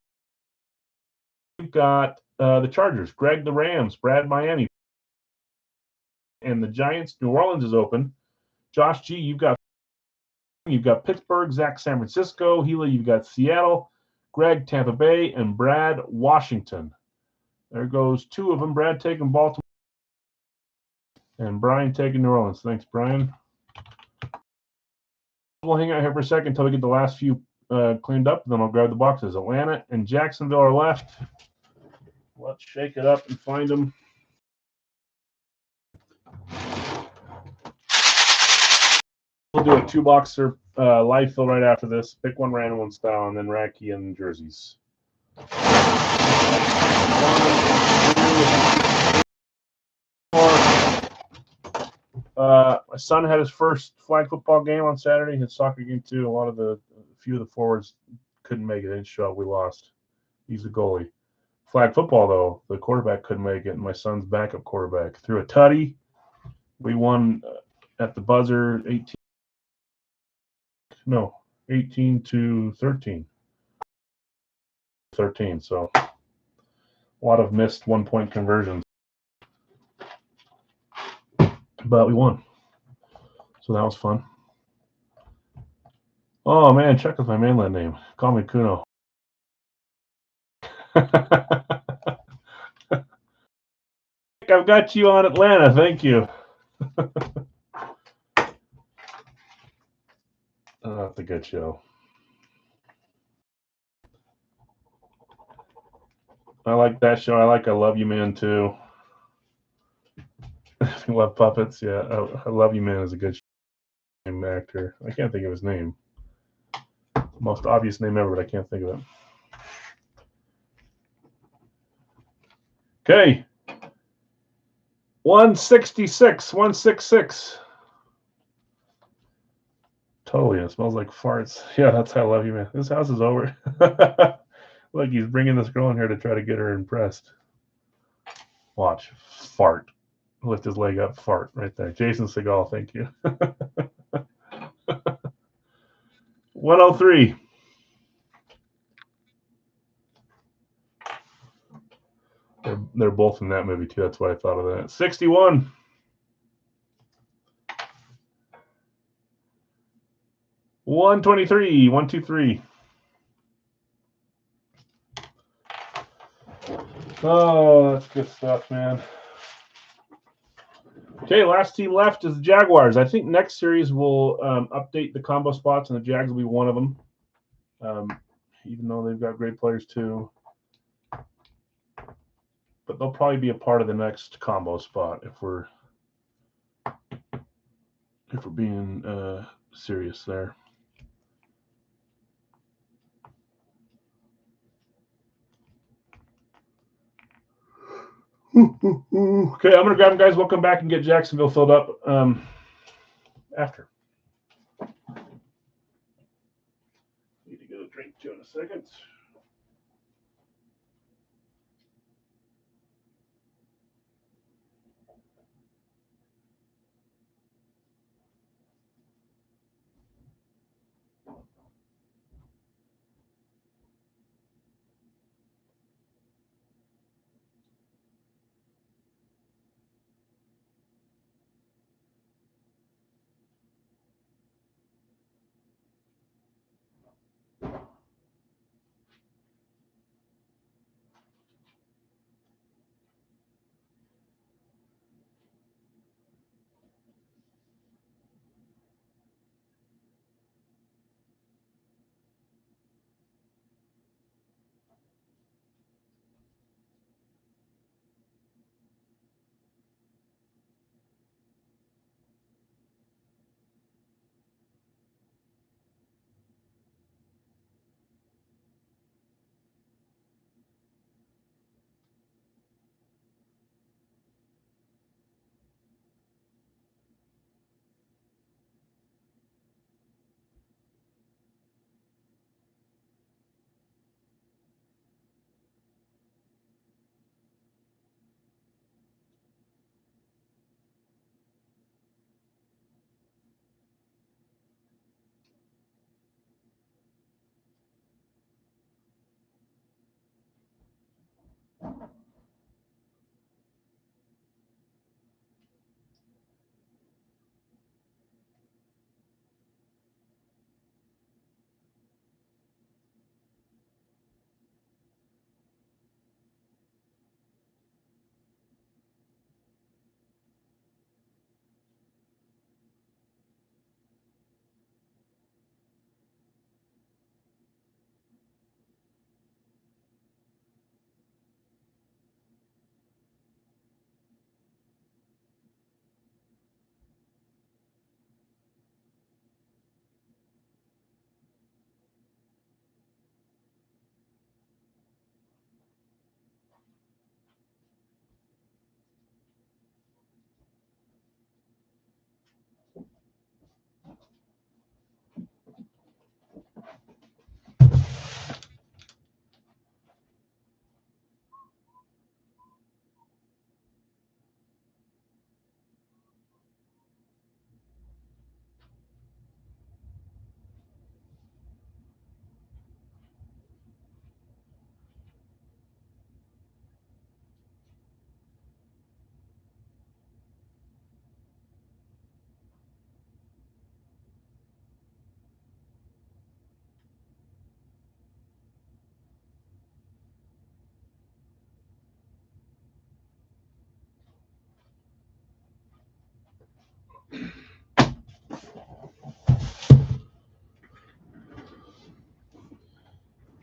You've got the Chargers. Greg the Rams. Brad Miami. And the Giants. New Orleans is open. Josh G, you've got Pittsburgh. Zach San Francisco. Healy, you've got Seattle. Greg Tampa Bay. And Brad Washington. There goes two of them. Brad taking Baltimore. And Brian taking New Orleans. Thanks, Brian. We'll hang out here for a second until we get the last few cleaned up. Then I'll grab the boxes. Atlanta and Jacksonville are left. Let's shake it up and find them. We'll do a two-boxer live fill right after this. Pick one random one style, and then Racky and jerseys. My son had his first flag football game on Saturday. His soccer game too. A few of the forwards couldn't make it. They didn't show up. We lost. He's the goalie. Flag football though, the quarterback couldn't make it. And my son's backup quarterback threw a tutty. We won at the buzzer 18 to 13. 13. So a lot of missed 1-point conversions. But we won. So that was fun. Oh man, check with my mainland name. Call me Kuno. I've got you on Atlanta. Thank you. That's a good show. I like that show. I like I Love You Man too. Love Puppets. Yeah, I Love You Man is a good actor. I can't think of his name. Most obvious name ever, but I can't think of it. Okay. 166. 166. Totally. It smells like farts. Yeah, that's how I Love You Man. This house is over. Look, he's bringing this girl in here to try to get her impressed. Watch. Fart. Lift his leg up. Fart right there. Jason Segal, thank you. 103. They're both in that movie too. That's why I thought of that. 61. $123. 123. Oh, that's good stuff, man. Okay, last team left is the Jaguars. I think next series we'll update the combo spots, and the Jags will be one of them. Even though they've got great players too, but they'll probably be a part of the next combo spot if we're being serious there. Okay, I'm gonna grab them, guys. We'll come back and get Jacksonville filled up after. Need to get a drink too in a second.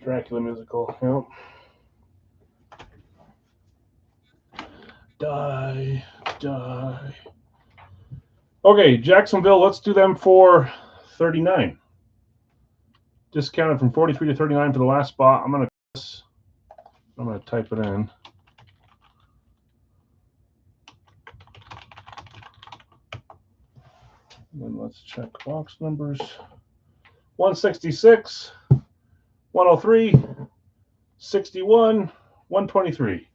Dracula musical. Yep. Die. Okay, Jacksonville, let's do them for 39. Discounted from 43 to 39 for the last spot. I'm gonna type it in. And then let's check box numbers. 166, 103, 61, 123.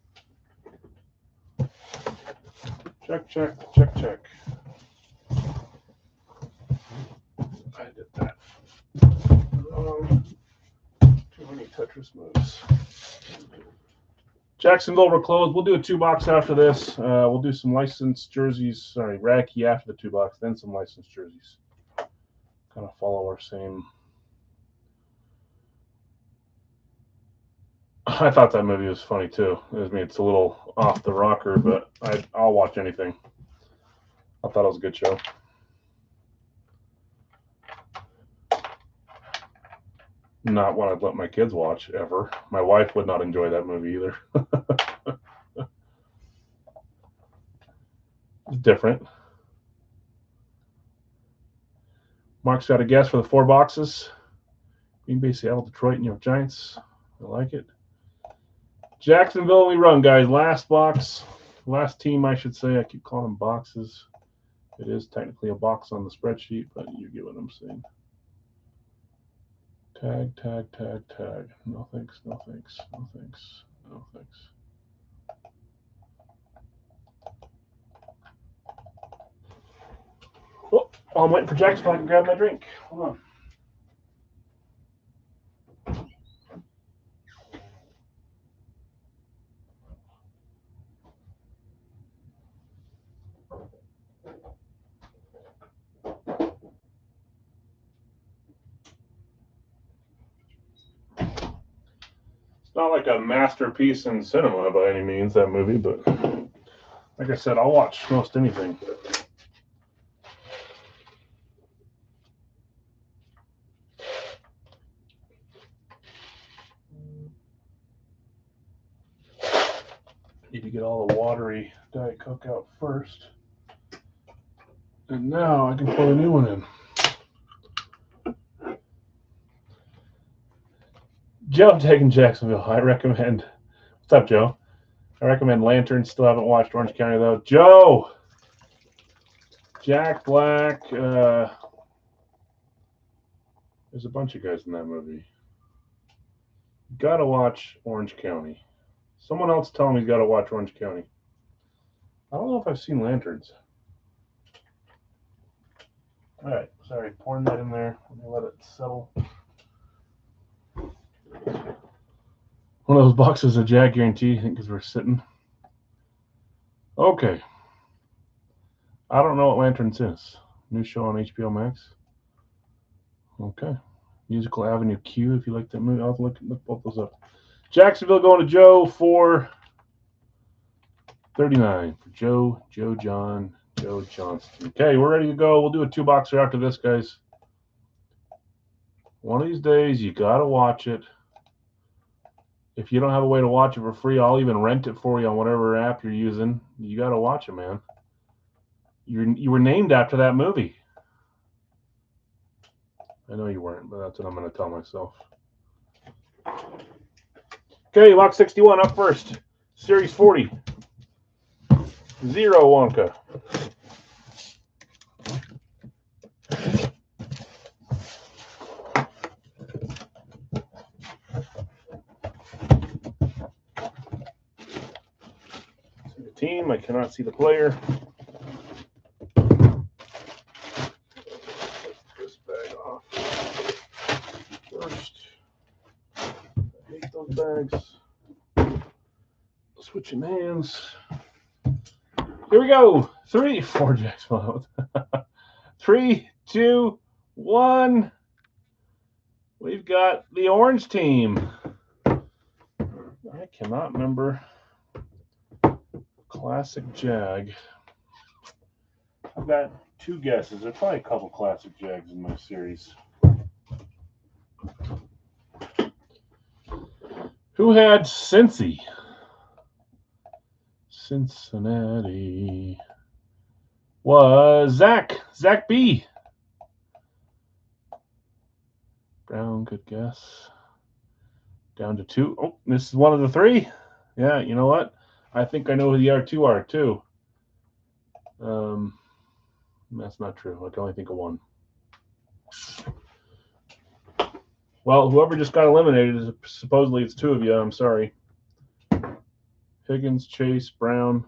Check. I did that. Too many Tetris moves. Jacksonville, we're closed. We'll do a 2-box after this. We'll do some licensed jerseys. Sorry, Racky after the 2-box, then some licensed jerseys. Kind of follow our same. I thought that movie was funny too. I mean, it's a little off the rocker, but I'll watch anything. I thought it was a good show. Not one I'd let my kids watch ever. My wife would not enjoy that movie either. It's different. Mark's got a guess for the 4 boxes. Green Bay, Seattle, Detroit, New York Giants. I like it. Jacksonville, we run, guys. Last box. Last team, I should say. I keep calling them boxes. It is technically a box on the spreadsheet, but you get what I'm saying. Tag. No thanks. Oh, I'm waiting for Jack so I can grab my drink. Hold on. It's not like a masterpiece in cinema by any means, that movie, but like I said, I'll watch most anything. Need to get all the watery Diet Coke out first. And now I can put a new one in. Joe taking Jacksonville. I recommend. What's up, Joe? I recommend Lanterns. Still haven't watched Orange County, though. Joe! Jack Black. There's a bunch of guys in that movie. Gotta watch Orange County. Someone else tell me he's got to watch Orange County. I don't know if I've seen Lanterns. All right, sorry, pouring that in there. Let me let it settle. One of those boxes of Jag Guarantee, I think, because we're sitting. Okay. I don't know what Lanterns is. New show on HBO Max. Okay. Musical Avenue Q, if you like that movie. I'll look both those up. Jacksonville going to Joe for 39. For Joe Johnston. Okay, we're ready to go. We'll do a 2-boxer after this, guys. One of these days, you got to watch it. If you don't have a way to watch it for free, I'll even rent it for you on whatever app you're using. You got to watch it, man. You were named after that movie. I know you weren't, but that's what I'm going to tell myself. Okay, Lock 61 up first. Series 40. Zero Wonka. See the team. I cannot see the player. This bag off first. I hate those bags. Switching hands. Here we go. 4 Jacks. 3, 2, 1. We've got the orange team. I cannot remember. Classic Jag. I've got 2 guesses. There's probably a couple classic Jags in my series. Who had Cincy? Cincinnati was Zach B. Brown, good guess. Down to 2. Oh, this is one of the 3. Yeah, you know what? I think I know who the R2 are too. That's not true. I can only think of 1. Well, whoever just got eliminated, supposedly it's 2 of you. I'm sorry. Higgins, Chase, Brown.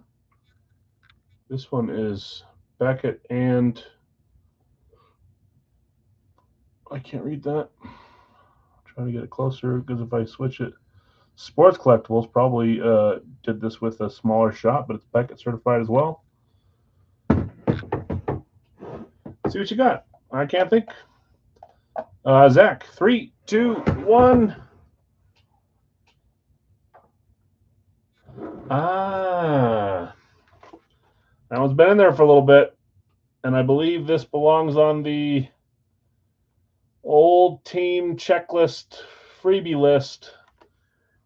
This one is Beckett and I can't read that. I'm trying to get it closer because if I switch it, Sports Collectibles probably did this with a smaller shot, but it's Beckett certified as well. See what you got. I can't think. Zach, 3, 2, 1. That one's been in there for a little bit, and I believe this belongs on the old team checklist freebie list.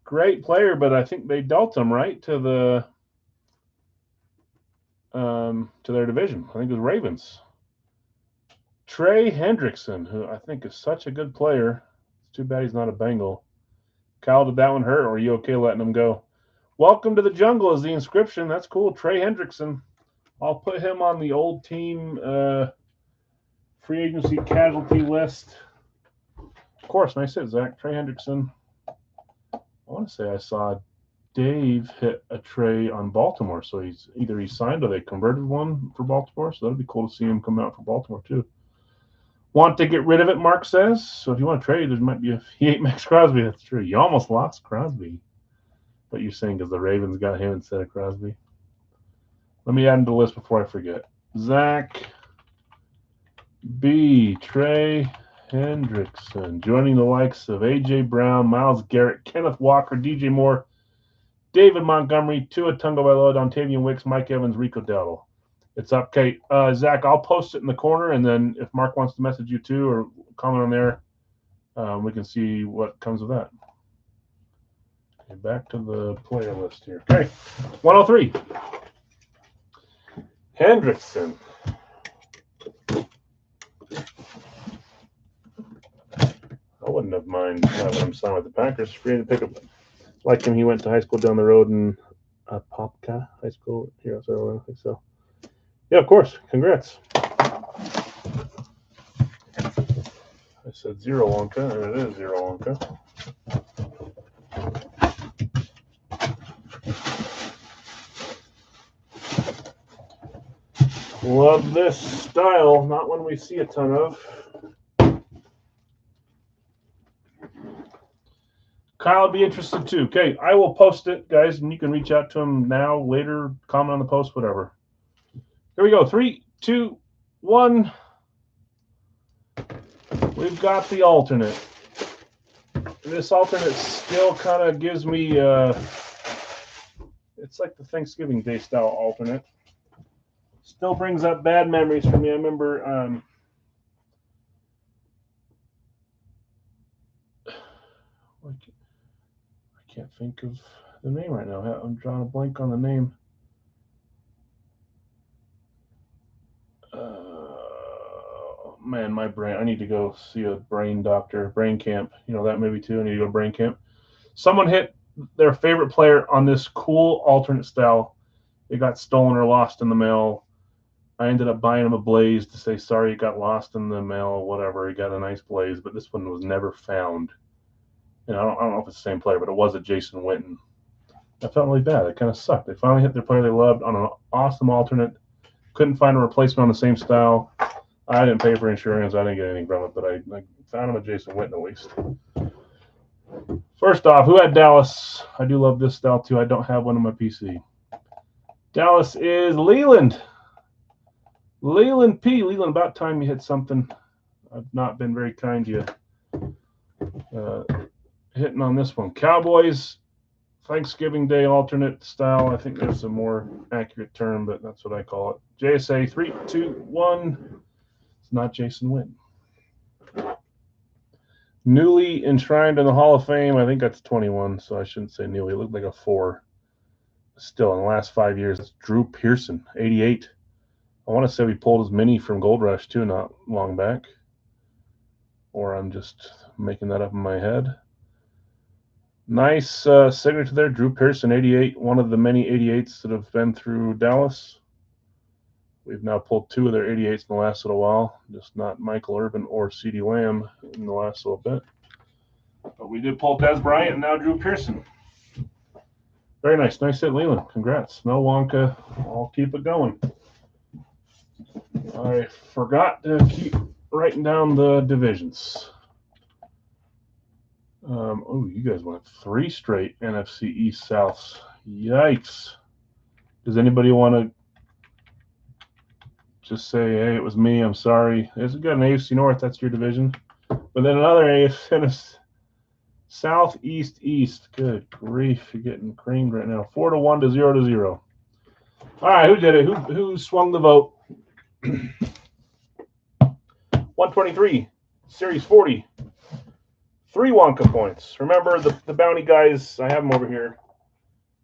Great player, but I think they dealt him right to their division. I think it was Ravens. Trey Hendrickson, who I think is such a good player. It's too bad he's not a Bengal. Kyle, did that one hurt, or are you okay letting him go? Welcome to the jungle is the inscription. That's cool. Trey Hendrickson. I'll put him on the old team free agency casualty list. Of course, nice hit, Zach. Trey Hendrickson. I want to say I saw Dave hit a Trey on Baltimore, so he's either he signed or they converted one for Baltimore, so that'd be cool to see him come out for Baltimore too. Want to get rid of it, Mark says. So if you want to trade, there might be he ate Max Crosby. That's true. You almost lost Crosby, but you're saying because the Ravens got him instead of Crosby. Let me add him to the list before I forget. Zach B. Trey Hendrickson, joining the likes of A.J. Brown, Myles Garrett, Kenneth Walker, D.J. Moore, David Montgomery, Tua Tagovailoa, Dontavian Wicks, Mike Evans, Rico Dowdle. It's up, Kate. Zach, I'll post it in the corner, and then if Mark wants to message you too or comment on there, we can see what comes of that. Okay, back to the player list here. Okay, 103. Hendrickson. I wouldn't have mind having him sign with the Packers. Free to pick up. Like him, he went to high school down the road in Popka High School here outside Orlando. I think so. Yeah, of course. Congrats. I said 0 Wonka, and it is 0 Wonka. Love this style. Not one we see a ton of. Kyle would be interested too. Okay, I will post it, guys, and you can reach out to him now, later, comment on the post, whatever. Here we go. 3, 2, 1. We've got the alternate. This alternate still kind of gives me, it's like the Thanksgiving Day style alternate. Still brings up bad memories for me. I remember I can't think of the name right now. I'm drawing a blank on the name. Man, my brain. I need to go see a brain doctor, brain camp. You know that movie too. I need to go to brain camp. Someone hit their favorite player on this cool alternate style. It got stolen or lost in the mail. I ended up buying him a Blaze to say sorry it got lost in the mail or whatever. He got a nice Blaze, but this one was never found. And I don't know if it's the same player, but it was a Jason Witten. I felt really bad. It kind of sucked. They finally hit their player they loved on an awesome alternate. Couldn't find a replacement on the same style. I didn't pay for insurance. I didn't get anything from it, but I found him a Jason Witten at least. First off, who had Dallas? I do love this style too. I don't have one on my PC. Dallas is Leland. Leland P. Leland, about time you hit something. I've not been very kind to you. Hitting on this one. Cowboys, Thanksgiving Day alternate style. I think there's a more accurate term, but that's what I call it. JSA 3, 2, 1. It's not Jason Witten. Newly enshrined in the Hall of Fame. I think that's 21, so I shouldn't say newly. It looked like a 4. Still, in the last 5 years, it's Drew Pearson, 88. I want to say we pulled his mini from Gold Rush, too, not long back. Or I'm just making that up in my head. Nice signature there, Drew Pearson, 88, one of the many 88s that have been through Dallas. We've now pulled 2 of their 88s in the last little while, just not Michael Irvin or CeeDee Lamb in the last little bit. But we did pull Dez Bryant and now Drew Pearson. Very nice. Nice hit, Leland. Congrats. No Wonka. I'll keep it going. I forgot to keep writing down the divisions. Oh, you guys went 3 straight NFC East Souths. Yikes. Does anybody want to just say, hey, it was me, I'm sorry? There's got an AFC North, that's your division. But then another AFC Southeast East. Good grief, you're getting creamed right now. 4-1 to 0-0. All right, who did it? Who swung the vote? 123, Series 40. 3 Wonka points. Remember, the bounty guys, I have them over here.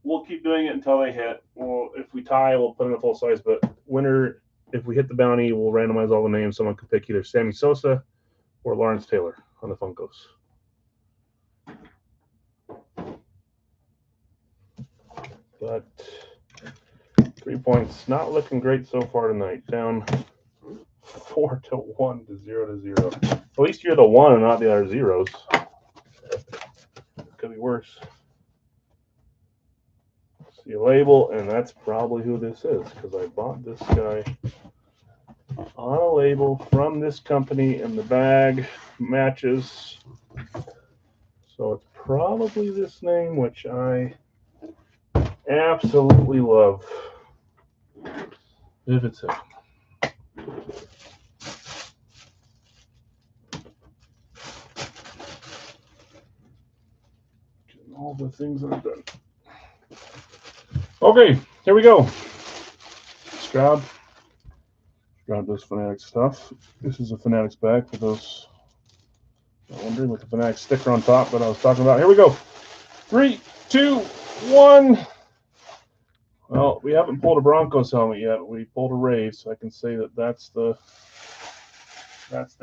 We'll keep doing it until they hit. Well, if we tie, we'll put in a full size. But winner, if we hit the bounty, we'll randomize all the names. Someone can pick either Sammy Sosa or Lawrence Taylor on the Funkos. But 3 points, not looking great so far tonight. Down 4-1 to 0-0. At least you're the 1 and not the other zeros. Could be worse. See a label, and that's probably who this is because I bought this guy on a label from this company, and the bag matches. So it's probably this name, which I absolutely love. If it's him. All the things that I've done. Okay, here we go. Stroud. Stroud does Fanatics stuff. This is a Fanatics bag for those wondering, with the Fanatics sticker on top that I was talking about. Here we go. 3, 2, 1. Well, we haven't pulled a Broncos helmet yet. We pulled a Rave, so I can say that that's the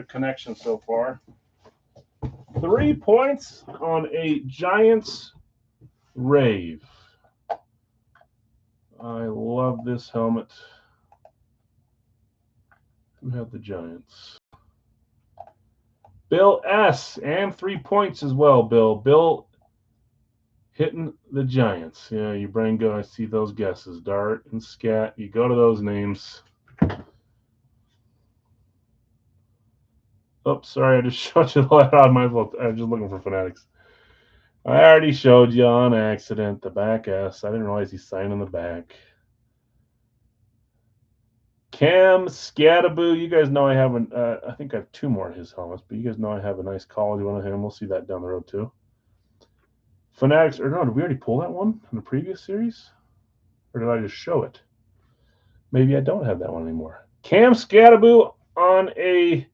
connection so far. 3 points on a Giants Rave. I love this helmet. Who had the Giants? Bill S. And 3 points as well, Bill. Bill hitting the Giants. Yeah, your brain go, I see those guesses. Dart and Scat. You go to those names. Oops, sorry, I just showed you the letter. I might as well. I was just looking for Fanatics. I already showed you on accident the back S. I didn't realize he signed on the back. Cam Scataboo. You guys know I have I think I have 2 more of his helmets, but you guys know I have a nice quality one of him. We'll see that down the road too. Fanatics, or no, did we already pull that one in the previous series? Or did I just show it? Maybe I don't have that one anymore. Cam Scataboo on a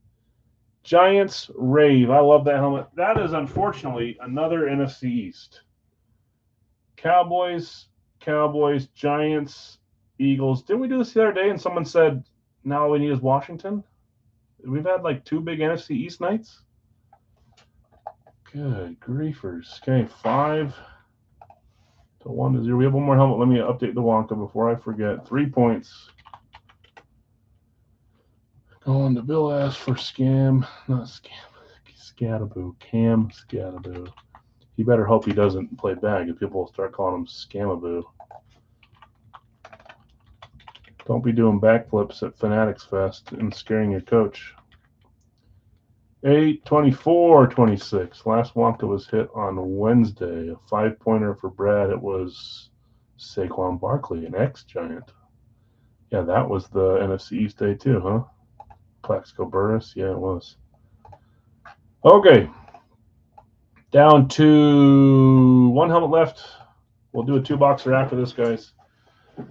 Giants Rave. I love that helmet. That is unfortunately another NFC East. Cowboys, Giants, Eagles. Didn't we do this the other day and someone said, now all we need is Washington? We've had like 2 big NFC East nights. Good griefers. Okay, 5-1 to 0. We have one more helmet. Let me update the Wonka before I forget. 3 points. Going to Bill S for Cam Scataboo. Cam Scataboo. He better hope he doesn't play bag if people will start calling him Scamaboo. Don't be doing backflips at Fanatics Fest and scaring your coach. 8-24-26. Last Wonka was hit on Wednesday. A 5-pointer for Brad. It was Saquon Barkley, an ex-Giant. Yeah, that was the NFC East day too, huh? Plaxico Burress. Yeah, it was. Okay. Down to 1 helmet left. We'll do a 2-boxer after this, guys.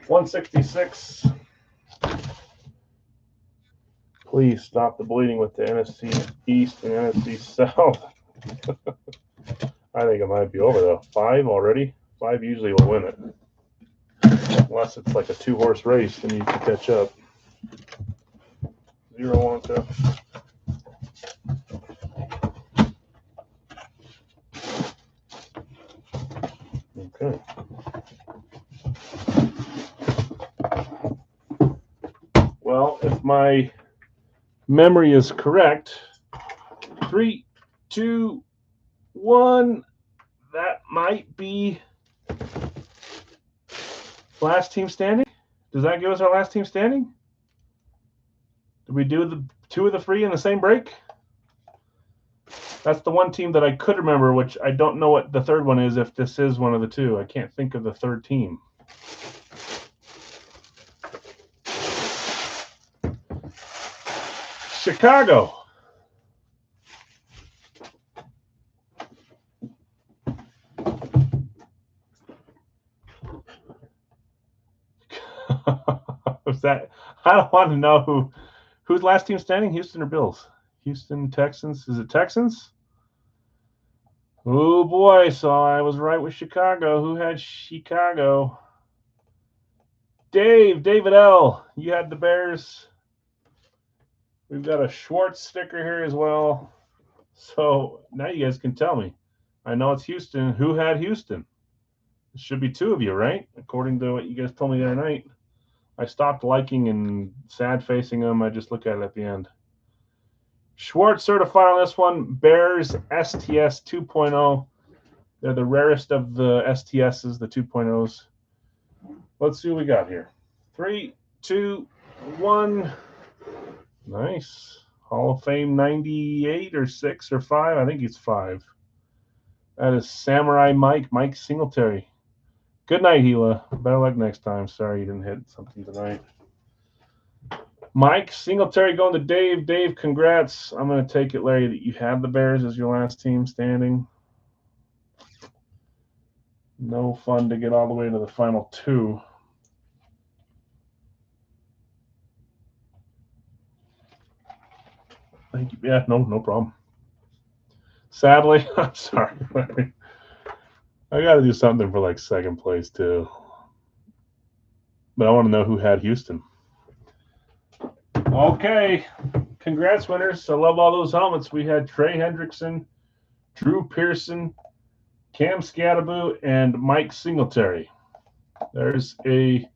166. Please stop the bleeding with the NFC East and NFC South. I think it might be over, though. 5 already? 5 usually will win it. Unless it's like a 2-horse race, then you can catch up. 0 Wonka. Okay. Well, if my memory is correct, 3, 2, 1. That might be last team standing. Does that give us our last team standing? Did we do the 2 of the 3 in the same break? That's the one team that I could remember, which I don't know what the third one is, if this is one of the 2. I can't think of the third team. Chicago. Is that? I don't want to know who's last team standing. Houston or Bills? Houston Texans. Is it Texans? Oh boy! So I was right with Chicago. Who had Chicago? David L. You had the Bears. We've got a Schwartz sticker here as well. So now you guys can tell me. I know it's Houston. Who had Houston? It should be 2 of you, right? According to what you guys told me the other night. I stopped liking and sad facing them. I just look at it at the end. Schwartz certified on this one. Bears STS 2.0. They're the rarest of the STSs, the 2.0s. Let's see what we got here. 3, 2, 1. Nice. Hall of Fame 98 or 6 or 5. I think he's 5. That is Samurai Mike Singletary. Good night, Gila. Better luck next time. Sorry you didn't hit something tonight. Mike Singletary going to Dave. Dave, congrats. I'm going to take it, Larry, that you have the Bears as your last team standing. No fun to get all the way to the final 2. Thank you. Yeah, no problem. Sadly, I'm sorry, Larry. I got to do something for like second place too. But I want to know who had Houston. Okay. Congrats, winners. I love all those helmets. We had Trey Hendrickson, Drew Pearson, Cam Scattaboo, and Mike Singletary. There's a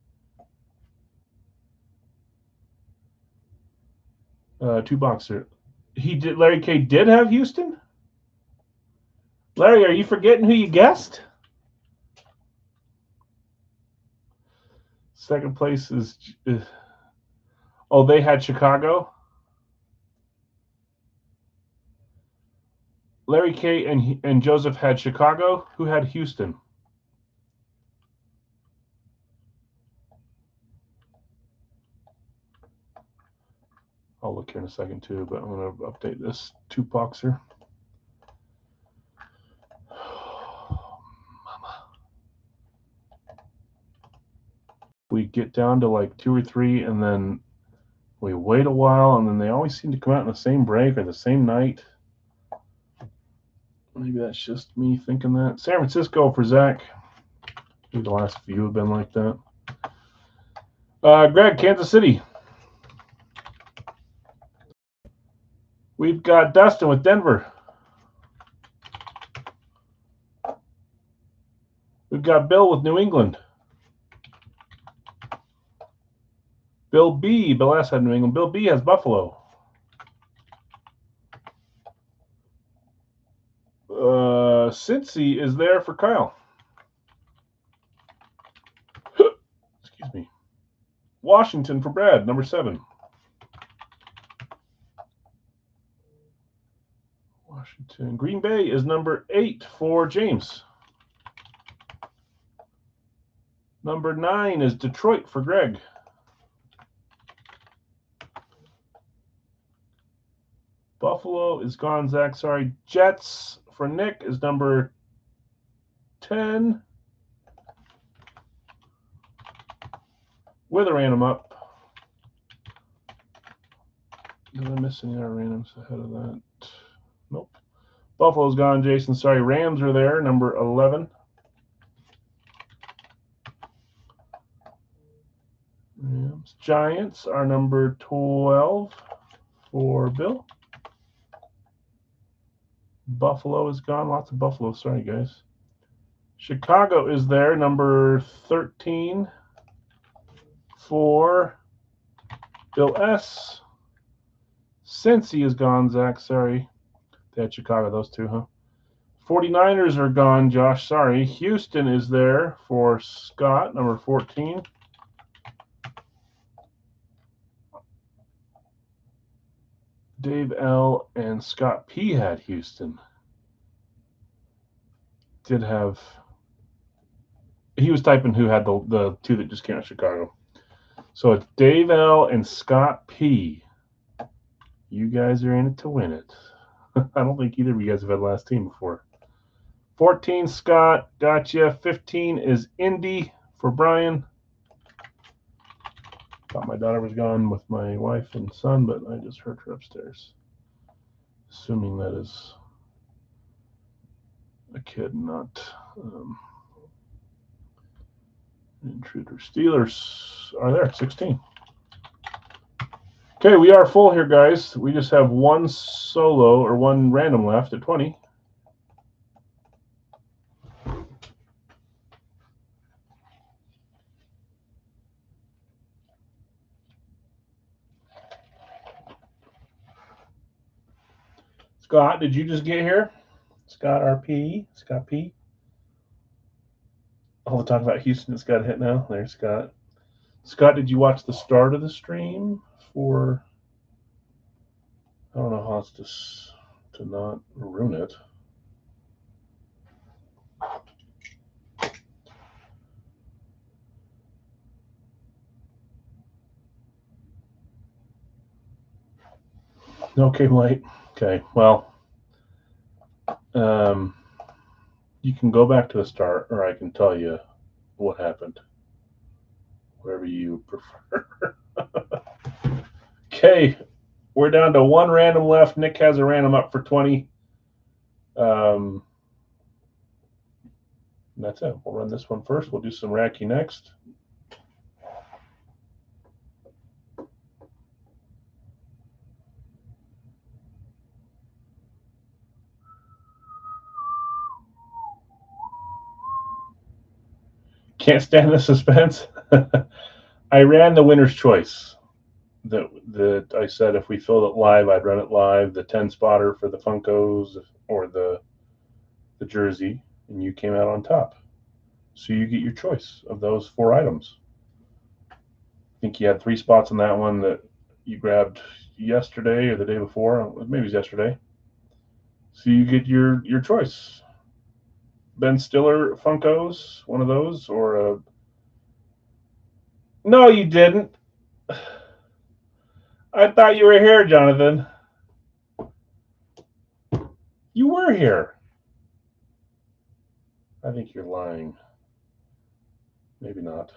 2-boxer. Larry K did have Houston? Larry, are you forgetting who you guessed? Second place is oh, they had Chicago. Larry K and Joseph had Chicago. Who had Houston? I'll look here in a second too, but I'm going to update this 2-boxer. We get down to like 2 or 3, and then we wait a while, and then they always seem to come out in the same break or the same night. Maybe that's just me thinking that. San Francisco for Zach. Maybe the last few have been like that. Greg, Kansas City. We've got Dustin with Denver. We've got Bill with New England. Bill S had New England. Bill B has Buffalo. Cincy is there for Kyle. Excuse me. Washington for Brad, number 7. Washington. Green Bay is number 8 for James. Number 9 is Detroit for Greg. Buffalo is gone, Zach. Sorry. Jets for Nick is number 10. with a random up. Did I miss any other randoms ahead of that? Nope. Buffalo's gone, Jason. Sorry, Rams are there, number 11. Rams. Giants are number 12 for Bill. Buffalo is gone. Lots of Buffalo. Sorry, guys. Chicago is there, number 13 for Bill S. Cincy is gone, Zach. Sorry. They had Chicago, those two, huh? 49ers are gone, Josh. Sorry. Houston is there for Scott, number 14. Dave L. and Scott P. had Houston. Did have... He was typing who had the two that just came out of Chicago. So it's Dave L. and Scott P. You guys are in it to win it. I don't think either of you guys have had last team before. 14, Scott. Gotcha. 15 is Indy for Brian. Thought my daughter was gone with my wife and son, but I just heard her upstairs. Assuming that is a kid, not intruder. Steelers are there, 16. Okay, we are full here, guys. We just have one solo or one random left at 20. Scott, did you just get here? Scott RP, Scott P. All the talk about Houston that's got a hit now. There's Scott. Scott, did you watch the start of the stream for... I don't know how else to not ruin it. Okay, Light. Okay, well, you can go back to the start, or I can tell you what happened. Whatever you prefer. Okay, we're down to one random left. Nick has a random up for 20. That's it. We'll run this one first. We'll do some Racky next. Can't stand the suspense. I ran the winner's choice. That I said if we filled it live, I'd run it live. The 10 spotter for the Funkos or the jersey, and you came out on top. So you get your choice of those 4 items. I think you had 3 spots on that one that you grabbed yesterday or the day before. Maybe it was yesterday. So you get your choice. Ben Stiller Funkos, one of those, or a... No, you didn't. I thought you were here, Jonathan. You were here. I think you're lying. Maybe not.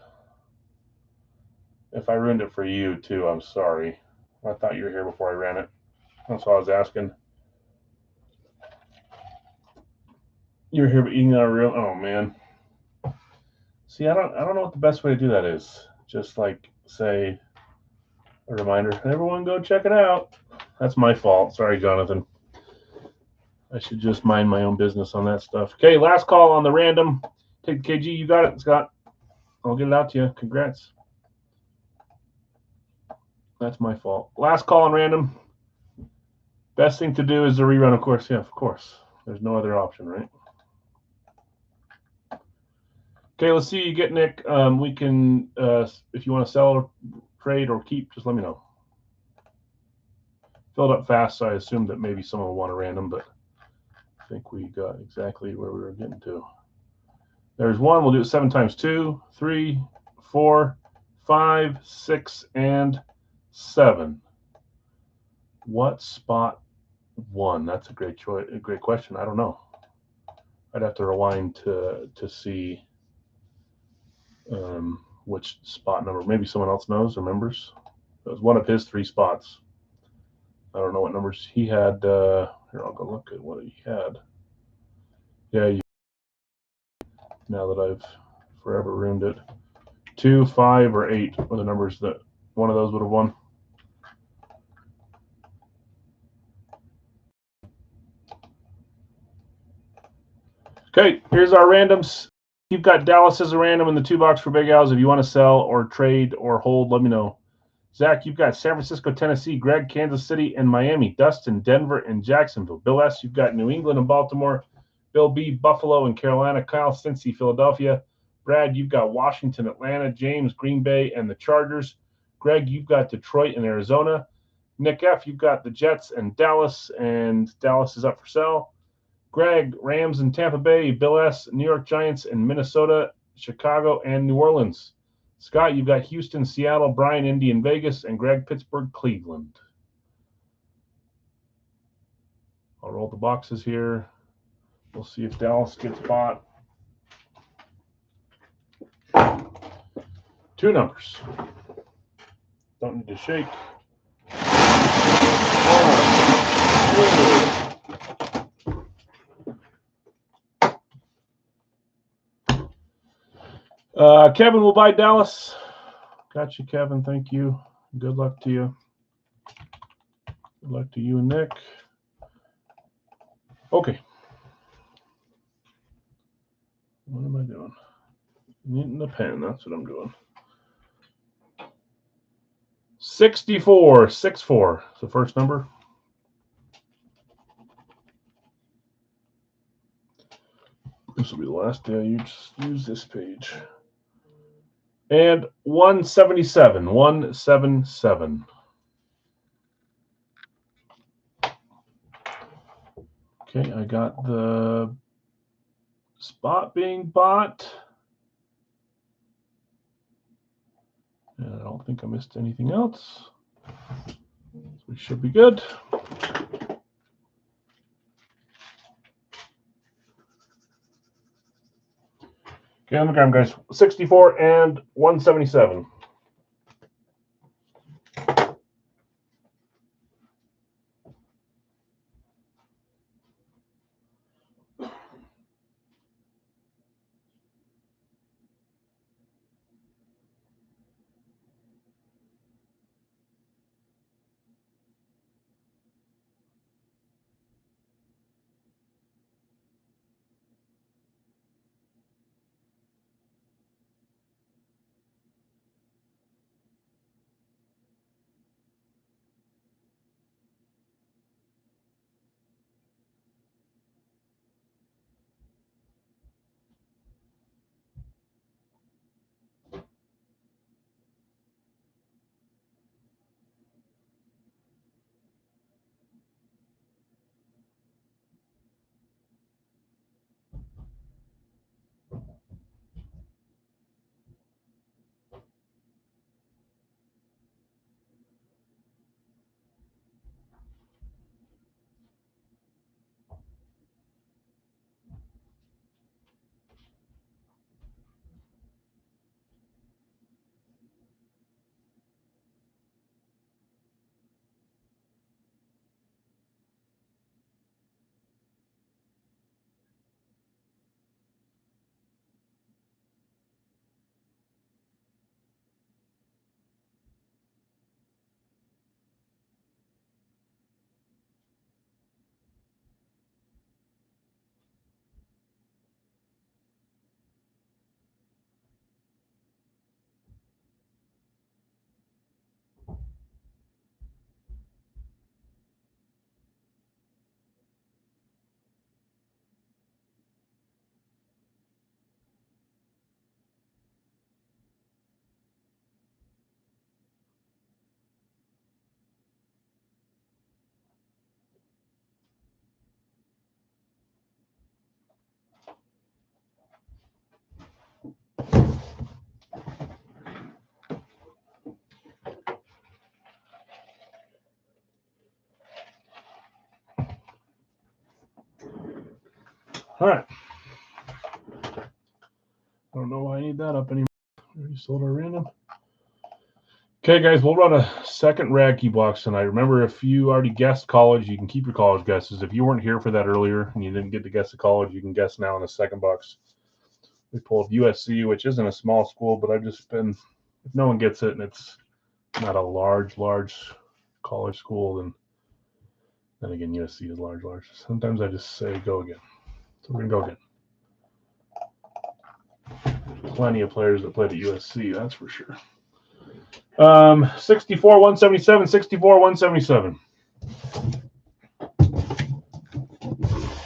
If I ruined it for you, too, I'm sorry. I thought you were here before I ran it. That's what I was asking. You were here but eating out of real... Oh, man. See, I don't know what the best way to do that is. Just, like, say... a reminder, everyone go check it out. That's my fault. Sorry, Jonathan. I should just mind my own business on that stuff. Okay, last call on the random. Take the KG. You got it, Scott. I'll get it out to you. Congrats. That's my fault. Last call on random. Best thing to do is the rerun, of course. Yeah, of course. There's no other option, right? Okay, let's see you get Nick. We can, if you want to sell or trade or keep, just let me know. Filled up fast, so I assumed that maybe someone will want a random, but I think we got exactly where we were getting to. There's one. We'll do it 7 times 2, 3, 4, 5, 6, and 7. What spot won? That's a great choice. A great question. I don't know. I'd have to rewind to see which spot number. Maybe someone else knows or remembers. It was one of his 3 spots. I don't know what numbers he had. Here, I'll go look at what he had. Yeah, now that I've forever ruined it. 2, 5, or 8 were the numbers that one of those would have won. Okay, here's our randoms. You've got Dallas as a random in the 2 box for Big Al's. If you want to sell or trade or hold, let me know. Zach, you've got San Francisco, Tennessee, Greg, Kansas City, and Miami, Dustin, Denver, and Jacksonville. Bill S., you've got New England and Baltimore. Bill B., Buffalo and Carolina. Kyle, Cincy, Philadelphia. Brad, you've got Washington, Atlanta. James, Green Bay, and the Chargers. Greg, you've got Detroit and Arizona. Nick F., you've got the Jets and Dallas is up for sale. Greg, Rams and Tampa Bay. Bill S., New York Giants and Minnesota, Chicago, and New Orleans. Scott, you've got Houston, Seattle, Brian, Indy, and Vegas, and Greg, Pittsburgh, Cleveland. I'll roll the boxes here. We'll see if Dallas gets bought. 2 numbers. Don't need to shake. 1, 2. Kevin will buy Dallas. Got you, Kevin. Thank you. Good luck to you. Good luck to you and Nick. Okay. What am I doing? Needing the pen. That's what I'm doing. 64. 6-4. It's the first number. This will be the last day I use this page. And 177. 177. Okay, I got the spot being bought. And I don't think I missed anything else. We should be good. Okay, on the ground, guys. 64 and 177. All right. I don't know why I need that up anymore. You sold our random. Okay, guys, we'll run a second rag key box tonight. Remember, if you already guessed college, you can keep your college guesses. If you weren't here for that earlier and you didn't get to guess the college, you can guess now in the second box. We pulled USC, which isn't a small school, but I've just been, if no one gets it and it's not a large college school, then again, USC is large. Sometimes I just say go again. So we're going to go again. Plenty of players that played at USC, that's for sure. 64, 177, 64, 177.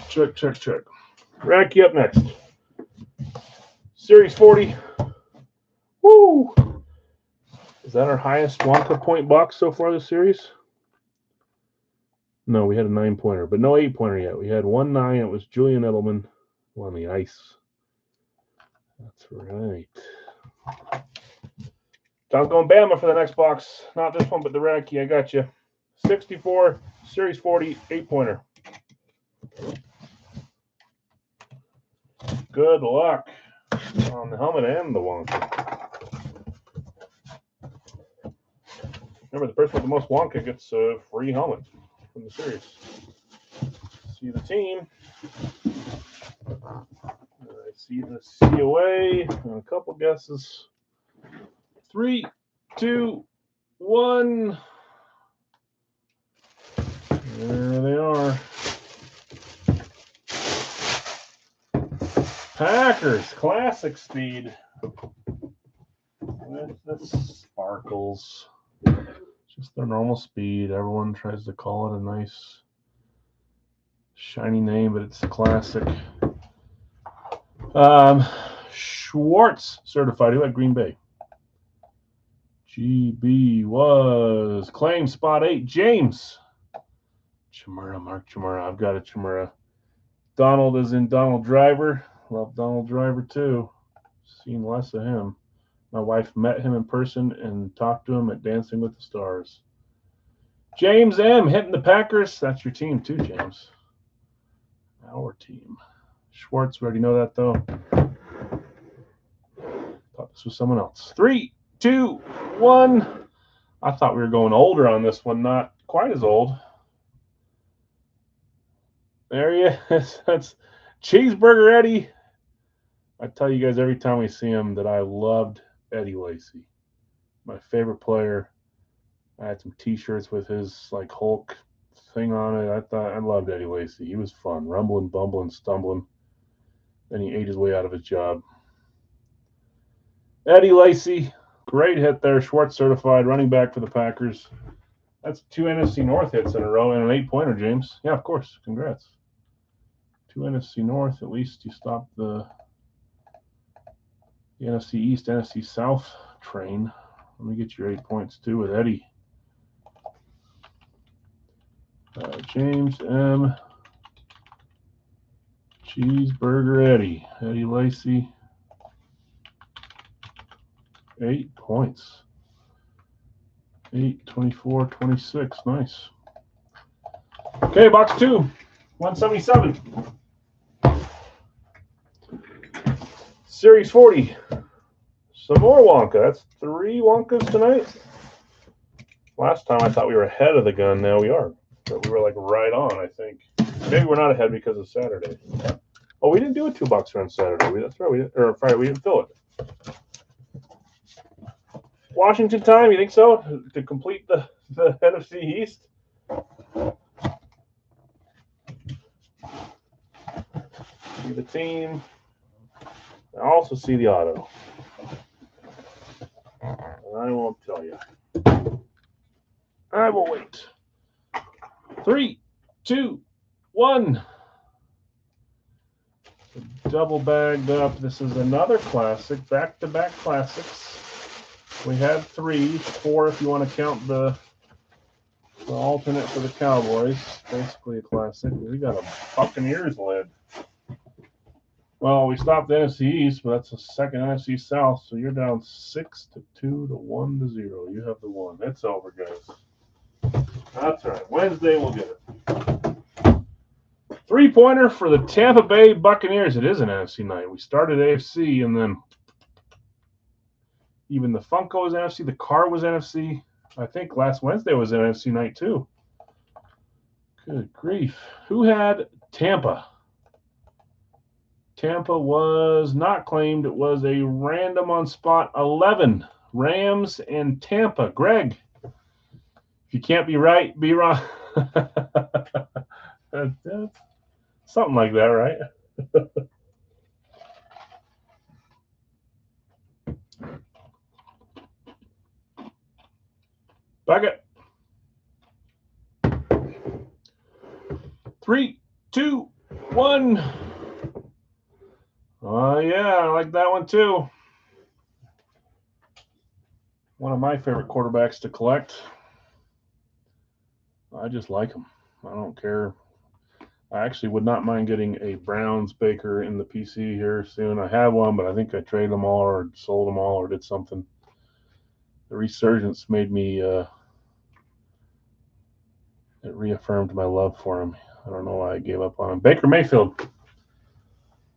Check. Racky up next. Series 40. Woo! Is that our highest Wonka point box so far this series? No, we had a 9-pointer, but no 8-pointer yet. We had 1-9. It was Julian Edelman on the ice. That's right. John's going Bama for the next box. Not this one, but the Racky. I got you. 64, Series 40, 8-pointer. Good luck on the helmet and the Wonka. Remember, the person with the most Wonka gets a free helmet from the series. See the team. I see the COA. And a couple guesses. 3, 2, 1. There they are. Packers Classic Speed. That sparkles. Just their normal speed. Everyone tries to call it a nice, shiny name, but it's classic. Schwartz certified. Who had Green Bay? GB was claim spot 8. James. Chimera, Mark Chimera. I've got a Chimera. Donald is in Donald Driver. Love Donald Driver too. Seen less of him. My wife met him in person and talked to him at Dancing with the Stars. James M. hitting the Packers. That's your team too, James. Our team. Schwartz, we already know that though. Thought this was someone else. 3, 2, 1. I thought we were going older on this one. Not quite as old. There he is. That's Cheeseburger Eddie. I tell you guys every time we see him that I loved Eddie Lacy. My favorite player. I had some t-shirts with his like Hulk thing on it. I loved Eddie Lacy. He was fun. Rumbling, bumbling, stumbling. Then he ate his way out of his job. Eddie Lacy. Great hit there. Schwartz certified. Running back for the Packers. That's 2 NFC North hits in a row and an 8-pointer, James. Yeah, of course. Congrats. 2 NFC North. At least you stopped the NFC East, NFC South train. Let me get your 8 points too with Eddie. James M. Cheeseburger Eddie. Eddie Lacy. 8 points. 8, 24, 26. Nice. Okay, box 2. 177. Series 40. Some more Wonka. That's 3 Wonkas tonight. Last time I thought we were ahead of the gun. Now we are. But we were like right on, I think. Maybe we're not ahead because of Saturday. Oh, we didn't do a 2-boxer on Saturday. That's right. Or Friday. We didn't fill it. Washington time, you think so? To complete the NFC East? See the team. I also see the auto. I won't tell you. I will wait. 3, 2, 1. Double bagged up. This is another classic. Back-to-back classics. We had 3, 4 if you want to count the alternate for the Cowboys. Basically a classic. We got a Buccaneers lid. Well, we stopped the NFC East, but that's the second NFC South, so you're down 6-2 to 1-0. You have the 1. It's over, guys. That's right. Wednesday we'll get it. 3-pointer for the Tampa Bay Buccaneers. It is an NFC night. We started AFC and then Even the Funko was NFC. The car was NFC. I think last Wednesday was NFC night too. Good grief. Who had Tampa? Tampa was not claimed. It was a random on spot 11. Rams and Tampa. Greg, if you can't be right, be wrong. Something like that, right? Bucket. 3, 2, 1. Oh, yeah, I like that one too. One of my favorite quarterbacks to collect. I just like them. I don't care. I actually would not mind getting a Browns Baker in the PC here soon. I have one, but I think I traded them all or sold them all or did something. The resurgence made me, it reaffirmed my love for him. I don't know why I gave up on him. Baker Mayfield.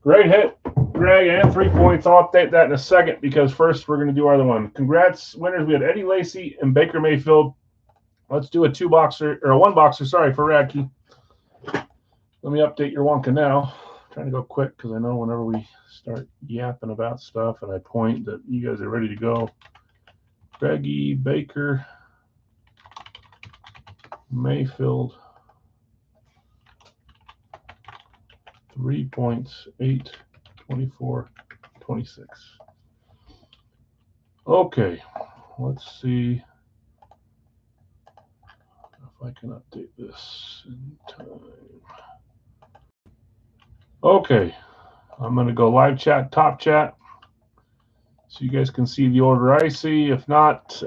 Great hit, Greg, and 3 points. I'll update that in a second because first we're going to do our other one. Congrats, winners. We had Eddie Lacy and Baker Mayfield. Let's do a one boxer, sorry, for Radke. Let me update your Wonka now. I'm trying to go quick because I know whenever we start yapping about stuff and I point that you guys are ready to go. Greggy, Baker, Mayfield, 3 points, 8, 24, 26. Okay, let's see if I can update this in time. Okay, I'm going to go live chat, top chat, so you guys can see the order I see. If not,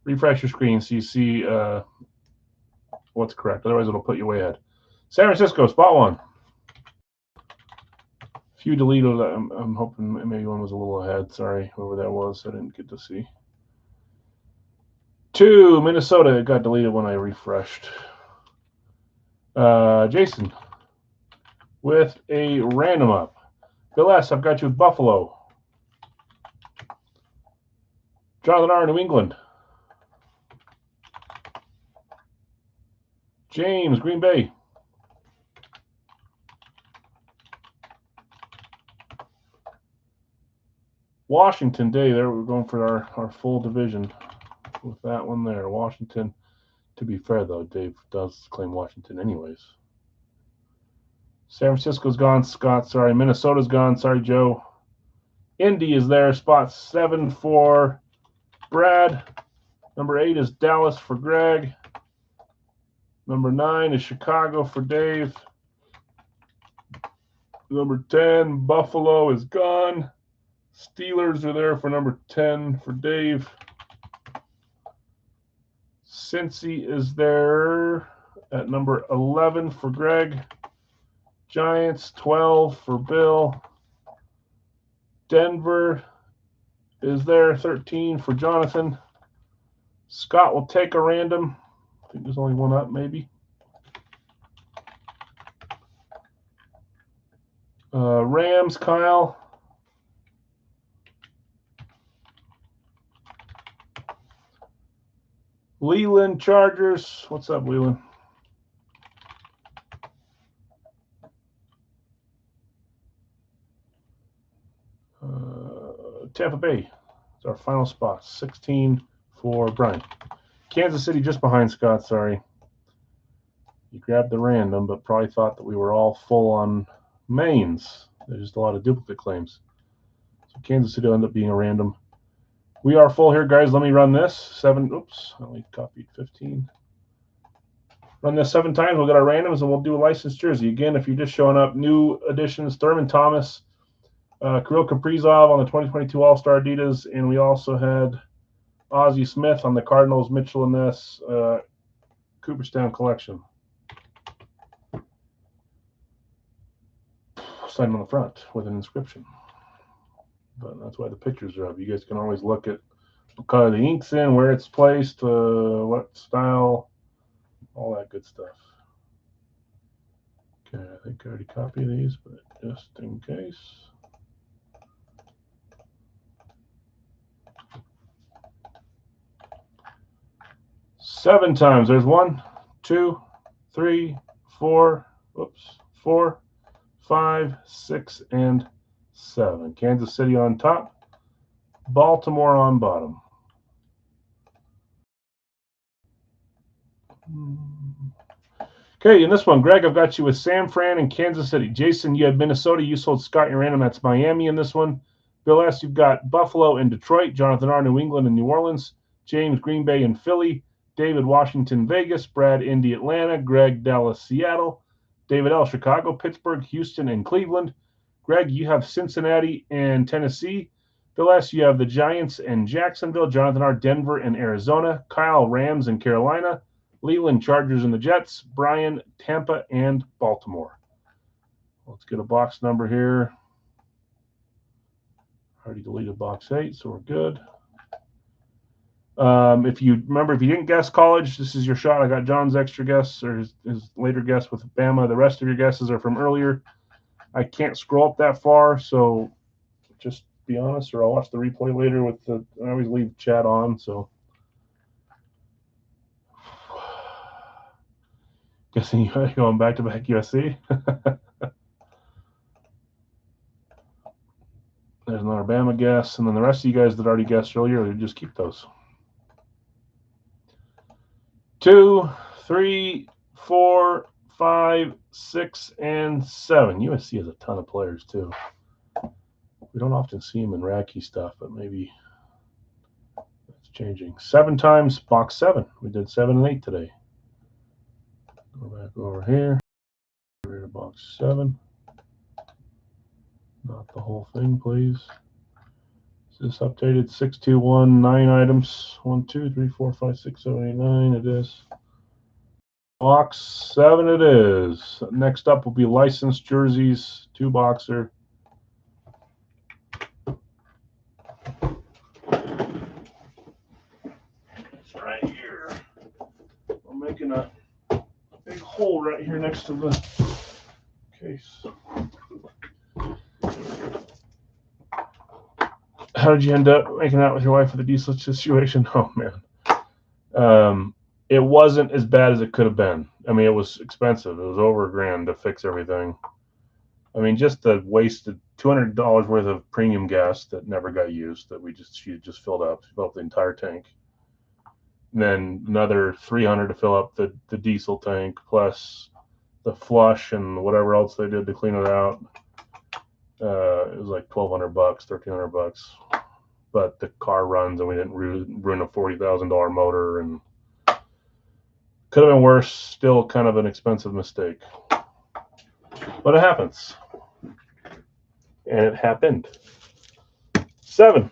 refresh your screen so you see what's correct. Otherwise, it'll put you way ahead. San Francisco, spot one. A few deleted. I'm hoping maybe one was a little ahead. Sorry, whoever that was, I didn't get to see. 2, Minnesota. It got deleted when I refreshed. Jason with a random up. Bill S., I've got you with Buffalo. Jonathan R., New England. James, Green Bay. Washington Day. There we're going for our full division with that one there. Washington. To be fair, though, Dave does claim Washington anyways. San Francisco's gone, Scott. Sorry. Minnesota's gone. Sorry, Joe. Indy is there. Spot 7 for Brad. Number 8 is Dallas for Greg. Number 9 is Chicago for Dave. Number 10, Buffalo is gone. Steelers are there for number 10 for Dave. Cincy is there at number 11 for Greg. Giants, 12 for Bill. Denver is there, 13 for Jonathan. Scott will take a random. I think there's only one up, maybe. Rams, Kyle. Leland, Chargers. What's up, Leland? Tampa Bay. It's our final spot. 16 for Brian. Kansas City just behind Scott, sorry. You grabbed the random, but probably thought that we were all full on mains. There's just a lot of duplicate claims. So Kansas City will end up being a random. We are full here, guys. Let me run this. 7. Oops, I only copied 15. Run this 7 times. We'll get our randoms, and we'll do a licensed jersey. Again, if you're just showing up, new additions, Thurman Thomas, Kirill Kaprizov on the 2022 All-Star Adidas, and we also had Ozzie Smith on the Cardinals, Mitchell and Ness Cooperstown collection. Signed on the front with an inscription. But that's why the pictures are up. You guys can always look at what color the ink's in, where it's placed, what style, all that good stuff. Okay, I think I already copied these, but just in case. 7 times. There's 1, 2, 3, 4, 4, 5, 6, and 7. Kansas City on top, Baltimore on bottom. Okay, in this one, Greg, I've got you with San Fran and Kansas City. Jason, you had Minnesota. You sold Scott Uranium. That's Miami in this one. Bill S., you've got Buffalo and Detroit. Jonathan R., New England and New Orleans. James, Green Bay and Philly. David, Washington, Vegas. Brad, Indy, Atlanta. Greg, Dallas, Seattle. David L., Chicago, Pittsburgh, Houston, and Cleveland. Greg, you have Cincinnati and Tennessee. Bill S., you have the Giants and Jacksonville. Jonathan R., Denver and Arizona. Kyle, Rams and Carolina. Leland, Chargers and the Jets. Brian, Tampa and Baltimore. Let's get a box number here. Already deleted box 8, so we're good. If you didn't guess college, this is your shot. I got John's extra guess, or his later guess with Bama. The rest of your guesses are from earlier. I can't scroll up that far, so just be honest, or I'll watch the replay later. I always leave chat on, so. Guessing you're going back-to-back USC. There's another Bama guess, and then the rest of you guys that already guessed earlier, just keep those. 2, 3, 4, 5, 6, and 7. USC has a ton of players too. We don't often see them in Racky stuff, but maybe it's changing. 7 times, box 7. We did 7 and 8 today. Go back over here. Get rid of box 7. Not the whole thing, please. Is this updated? 621, 9 items. 1, 2, 3, 4, 5, 6, 7, 8, 9. It is. Box 7 it is. Next up will be licensed jerseys, 2 boxer. It's right here. I'm making a big hole right here next to the case. How did you end up making out with your wife with the diesel situation? Oh, man. It wasn't as bad as it could have been. I mean, it was expensive. It was over $1,000 to fix everything. I mean, just the wasted $200 worth of premium gas that never got used that she just filled up. She filled up the entire tank. And then another $300 to fill up the diesel tank, plus the flush and whatever else they did to clean it out. It was like $1,200, $1,300. But the car runs, and we didn't ruin a $40,000 motor, and could have been worse. Still kind of an expensive mistake. But it happens. And it happened. 7.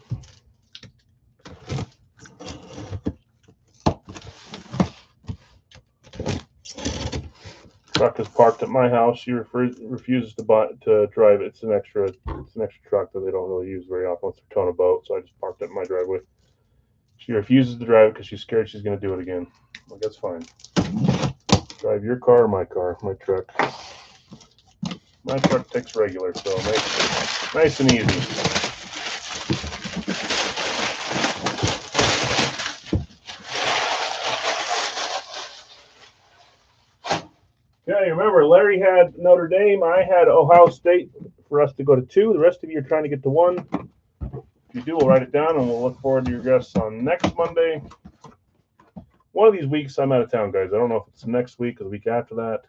Truck is parked at my house. She refuses to drive it. It's an extra truck that they don't really use very often. It's a towing a boat, so I just parked it in my driveway. She refuses to drive it because she's scared she's going to do it again. I'm like, that's fine. Drive your car or my car, my truck. My truck takes regular, so nice and easy. Okay, remember, Larry had Notre Dame. I had Ohio State for us to go to 2. The rest of you are trying to get to 1. If you do, we'll write it down, and we'll look forward to your guests on next Monday. One of these weeks, I'm out of town, guys. I don't know if it's next week or the week after that.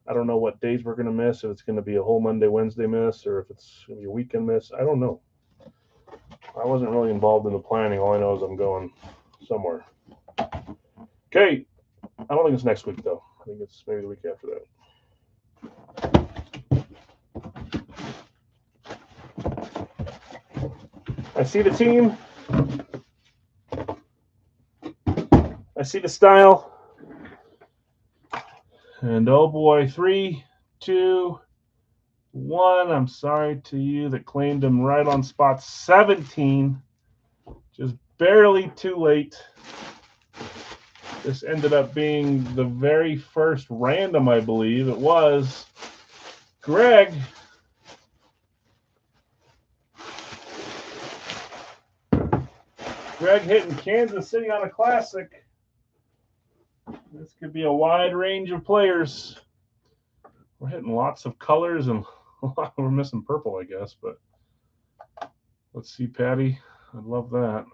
I don't know what days we're going to miss, if it's going to be a whole Monday, Wednesday miss, or if it's going to be a weekend miss. I don't know. I wasn't really involved in the planning. All I know is I'm going somewhere. Okay. I don't think it's next week, though. I think it's maybe the week after that. I see the team. I see the style. And oh boy, 3, 2, 1. I'm sorry to you that claimed him right on spot 17. Just barely too late. This ended up being the very first random, I believe. It was Greg. Greg hitting Kansas City on a classic. This could be a wide range of players. We're hitting lots of colors and we're missing purple, I guess, but let's see, Patty. I'd love that.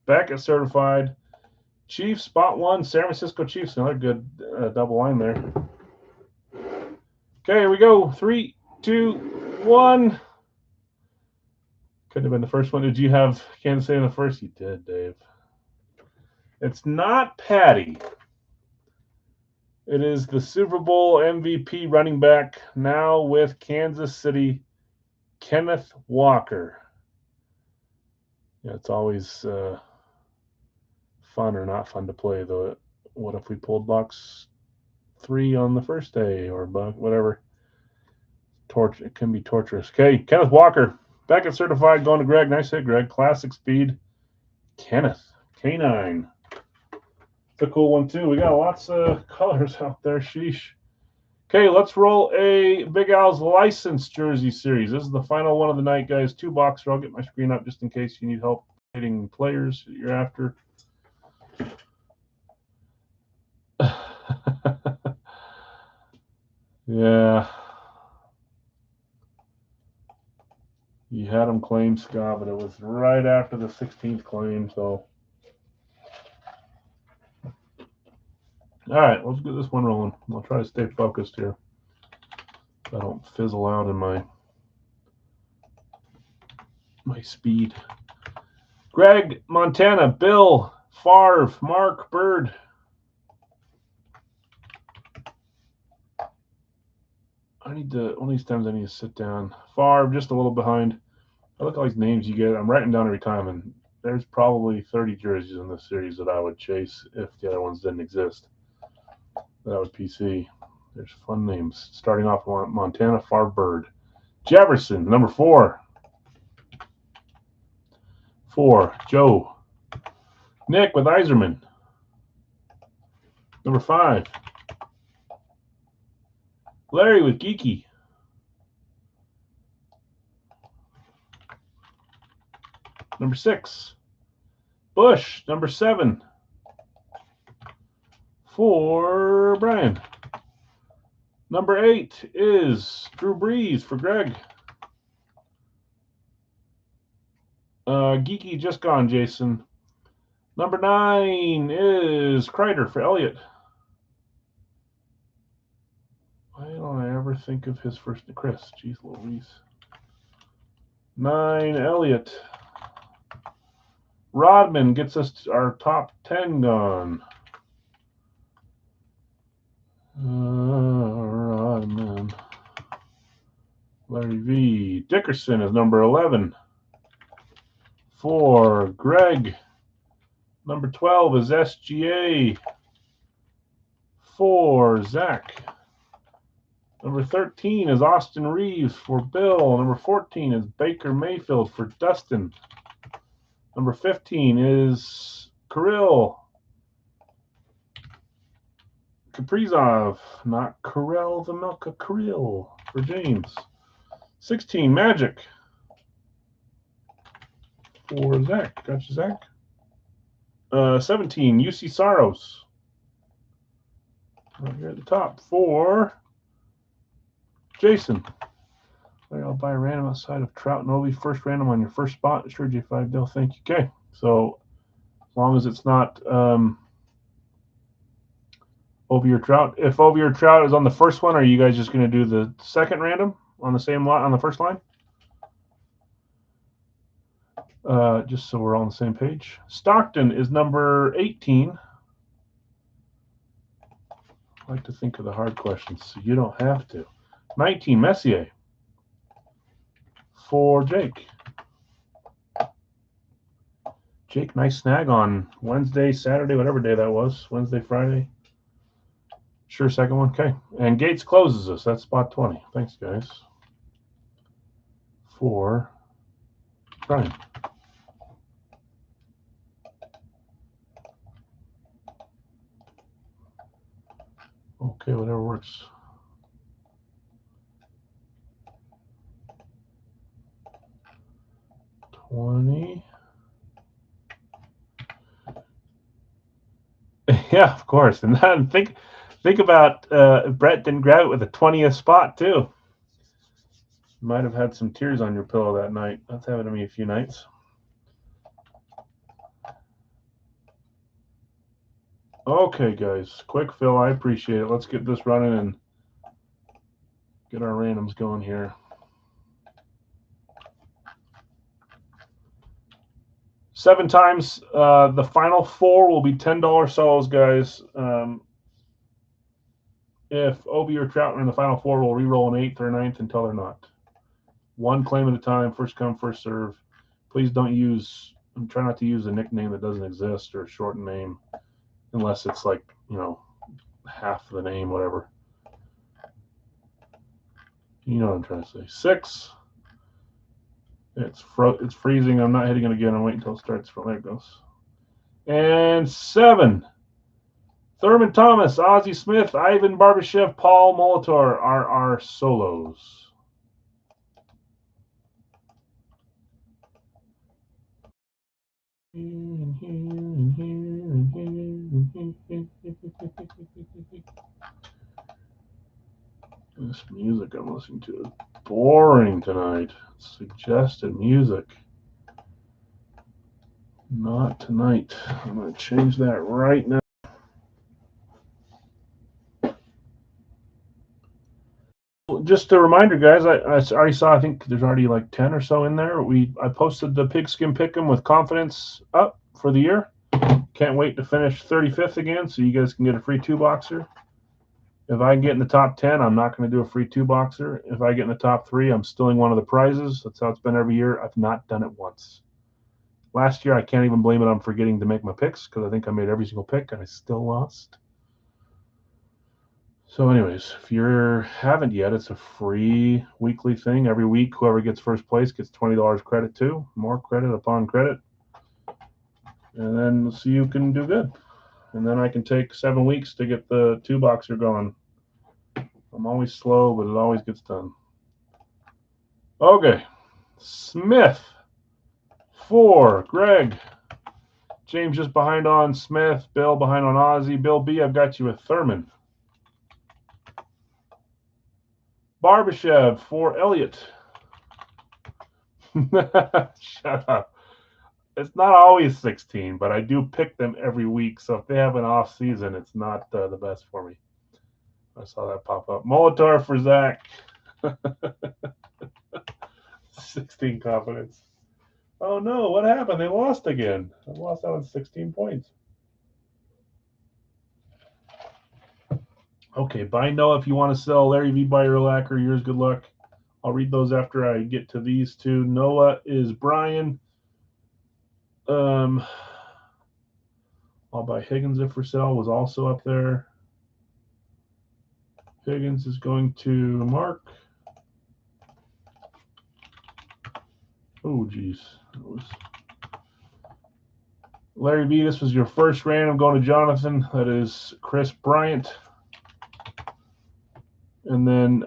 Beckett certified. Chiefs, spot one, San Francisco Chiefs. Another good double line there. Okay, here we go. 3, 2, 1. Could have been the first one. Did you have Kansas City in the first? You did, Dave. It's not Patty. It is the Super Bowl MVP running back now with Kansas City, Kenneth Walker. Yeah, it's always fun or not fun to play. The what if we pulled box 3 on the first day or whatever. It can be torturous. Okay, Kenneth Walker, Beckett certified, going to Greg. Nice hit, Greg. Classic speed. Kenneth K9. It's a cool one too. We got lots of colors out there. Sheesh. Okay, let's roll a Big Al's License Jersey Series. This is the final one of the night, guys. 2 boxer. I'll get my screen up just in case you need help hitting players that you're after. Yeah. You had him claim Scott, but it was right after the 16th claim, so. All right, let's get this one rolling. I'll try to stay focused here. So I don't fizzle out in my speed. Greg, Montana, Bill, Favre, Mark, Bird. One of these times I need to sit down. Favre, just a little behind. I look at all these names you get. I'm writing down every time, and there's probably 30 jerseys in this series that I would chase if the other ones didn't exist. That would PC. There's fun names. Starting off Montana, Favre, Bird. Jefferson, number 4. 4, Joe. Nick with Iserman. Number 5. Larry with Geeky. Number 6. Bush, number 7. For Brian. Number 8 is Drew Brees for Greg. Geeky just gone, Jason. Number 9 is Kreider for Elliot. Why don't I ever think of his first name? Chris. Jeez Louise. 9, Elliot. Rodman gets us our top 10 gone. Rodman. Larry V. Dickerson is number 11. For Greg. Number 12 is SGA. For Zach. Number 13 is Austin Reeves for Bill. Number 14 is Baker Mayfield for Dustin. Number 15 is Kirill Kaprizov, not Kirill the Milka, Kirill for James. 16, Magic for Zach. Gotcha, Zach. 17, UC Saros. Right here at the top for Jason. I'll buy a random outside of Trout and Ovi. First random on your first spot. Sure, J5 deal. Thank you. Okay. So as long as it's not Ovi or Trout. If Ovi or Trout is on the first one, are you guys just going to do the second random on the same lot on the first line? Just so we're all on the same page. Stockton is number 18. I like to think of the hard questions, so you don't have to. 19, Messier. For Jake. Jake, nice snag on Wednesday, Saturday, whatever day that was. Wednesday, Friday. Sure, second one. Okay. And Gates closes us. That's spot 20. Thanks, guys. For Brian. Okay, whatever works. Yeah, of course. And then think about Brett didn't grab it with the 20th spot too. Might have had some tears on your pillow that night. That's happened to me a few nights. Okay, guys, quick fill. I appreciate it. Let's get this running and get our randoms going here. 7 times. The final 4 will be $10 solos, guys. If Obi or Trout are in the final 4, we'll re-roll an 8th or 9th until they're not. 1 claim at a time, first come, first serve. Please don't use, try not to use a nickname that doesn't exist or a shortened name unless it's like, half the name, whatever. You know what I'm trying to say. 6. It's freezing. I'm not hitting it again. I'm waiting until it starts. There it goes. And 7. Thurman Thomas, Ozzie Smith, Ivan Barbashev, Paul Molitor are our solos. This music I'm listening to is boring tonight. Suggested music. Not tonight. I'm going to change that right now. Just a reminder, guys, I already saw, I think there's already like 10 or so in there. I posted the Pigskin Pick'em with confidence up for the year. Can't wait to finish 35th again so you guys can get a free 2-boxer. If I get in the top 10, I'm not going to do a free 2-boxer. If I get in the top 3, I'm stealing one of the prizes. That's how it's been every year. I've not done it once. Last year, I can't even blame it on forgetting to make my picks because I think I made every single pick and I still lost. So anyways, if you haven't yet, it's a free weekly thing. Every week, whoever gets first place gets $20 credit too. More credit upon credit. And then so you can do good. And then I can take 7 weeks to get the 2-boxer going. I'm always slow, but it always gets done. Okay. Smith. 4. Greg. James just behind on Smith. Bill behind on Ozzie. Bill B, I've got you with Thurman. Barbashev for Elliot. Shut up. It's not always 16, but I do pick them every week. So if they have an off season, it's not the best for me. I saw that pop up. Molitor for Zach. 16 confidence. Oh no, what happened? They lost again. I lost out on 16 points. Okay, buy Noah if you want to sell. Larry V, buy Urlacher. Yours, good luck. I'll read those after I get to these two. Noah is Brian. I'll buy Higgins if for sale was also up there. Higgins is going to Mark. Oh, geez. Larry V, this was your first random going to Jonathan. That is Chris Bryant. And then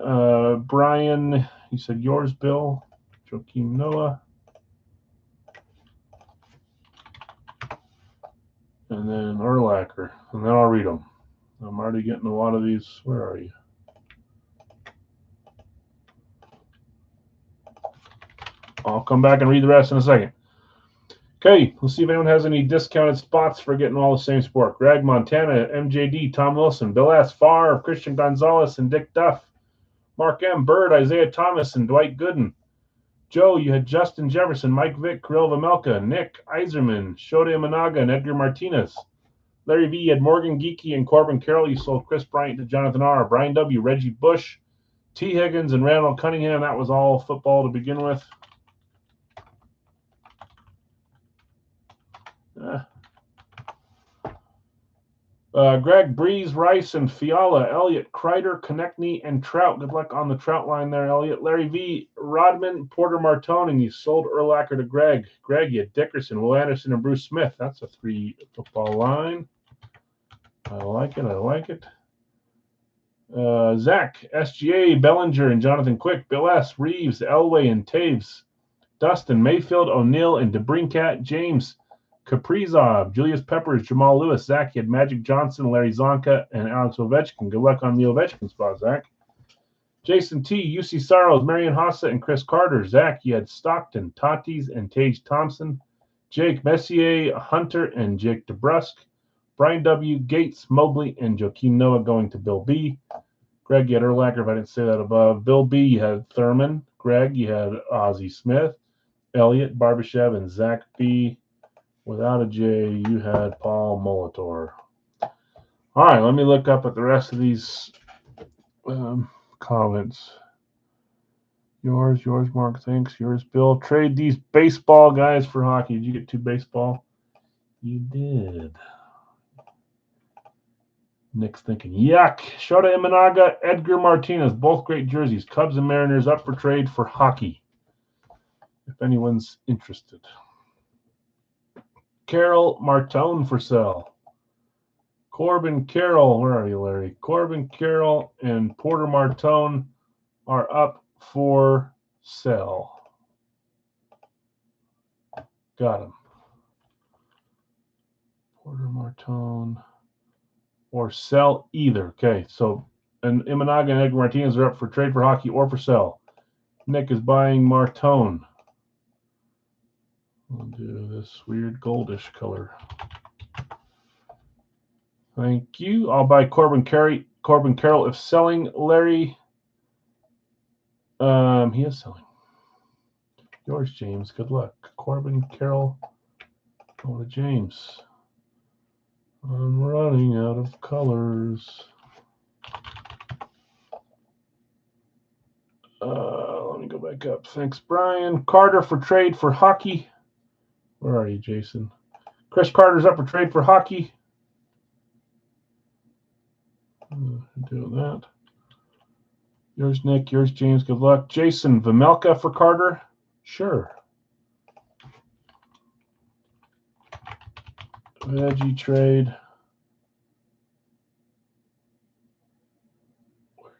Brian, he said yours, Bill. Joakim Noah. And then Urlacher. And then I'll read them. I'm already getting a lot of these. Where are you? I'll come back and read the rest in a second. Okay, let's see if anyone has any discounted spots for getting all the same sport. Greg, Montana, MJD, Tom Wilson, Bill S. Favre, Christian Gonzalez, and Dick Duff. Mark M. Bird, Isaiah Thomas, and Dwight Gooden. Joe, you had Justin Jefferson, Mike Vick, Kirill Vamelka, Nick Eiserman, Shota Imanaga, and Edgar Martinez. Larry V, you had Morgan Geeky and Corbin Carroll. You sold Chris Bryant to Jonathan R. Brian W., Reggie Bush, T. Higgins, and Randall Cunningham. That was all football to begin with. Greg, Breeze, Rice, and Fiala, Elliott, Kreider, Konechny, and Trout. Good luck on the Trout line there, Elliott. Larry V, Rodman, Porter Martone, and you sold Urlacher to Greg. Greg, you had Dickerson, Will Anderson, and Bruce Smith. That's a 3 football line. I like it. I like it. Zach, SGA, Bellinger, and Jonathan Quick. Bill S, Reeves, Elway, and Taves. Dustin, Mayfield, O'Neill, and DeBrincat. James, Kaprizov, Julius Peppers, Jamal Lewis, Zach. You had Magic Johnson, Larry Zonka, and Alex Ovechkin. Good luck on the Ovechkin spot, Zach. Jason T, UC Saros, Marian Hossa, and Chris Carter. Zach, you had Stockton, Tatis, and Tage Thompson. Jake Messier, Hunter, and Jake DeBrusk. Brian W, Gates, Mobley, and Joakim Noah going to Bill B. Greg, you had Urlacher, if I didn't say that above. Bill B, you had Thurman. Greg, you had Ozzie Smith. Elliot, Barbashev, and Zach B. Without a J, you had Paul Molitor. All right, let me look up at the rest of these comments. Yours, Mark, thanks. Yours, Bill. Trade these baseball guys for hockey. Did you get 2 baseball? You did. Nick's thinking, yuck. Shota Imanaga, Edgar Martinez, both great jerseys. Cubs and Mariners up for trade for hockey, if anyone's interested. Carol Martone for sale. Corbin Carroll, where are you, Larry? Corbin Carroll and Porter Martone are up for sale. Got him. Porter Martone or sell either. Okay, so and Imanaga and Edgar Martinez are up for trade for hockey or for sale. Nick is buying Martone. We'll do this weird goldish color. Thank you. I'll buy Corbin Carroll if selling. Larry, he is selling. Yours, James. Good luck. Corbin Carroll. Go to James. I'm running out of colors. Let me go back up. Thanks, Brian. Carter for trade for hockey. Where are you, Jason? Chris Carter's up for trade for hockey. Doing that. Yours, Nick. Yours, James. Good luck. Jason, Vamelka for Carter. Sure. Veggie trade. Where's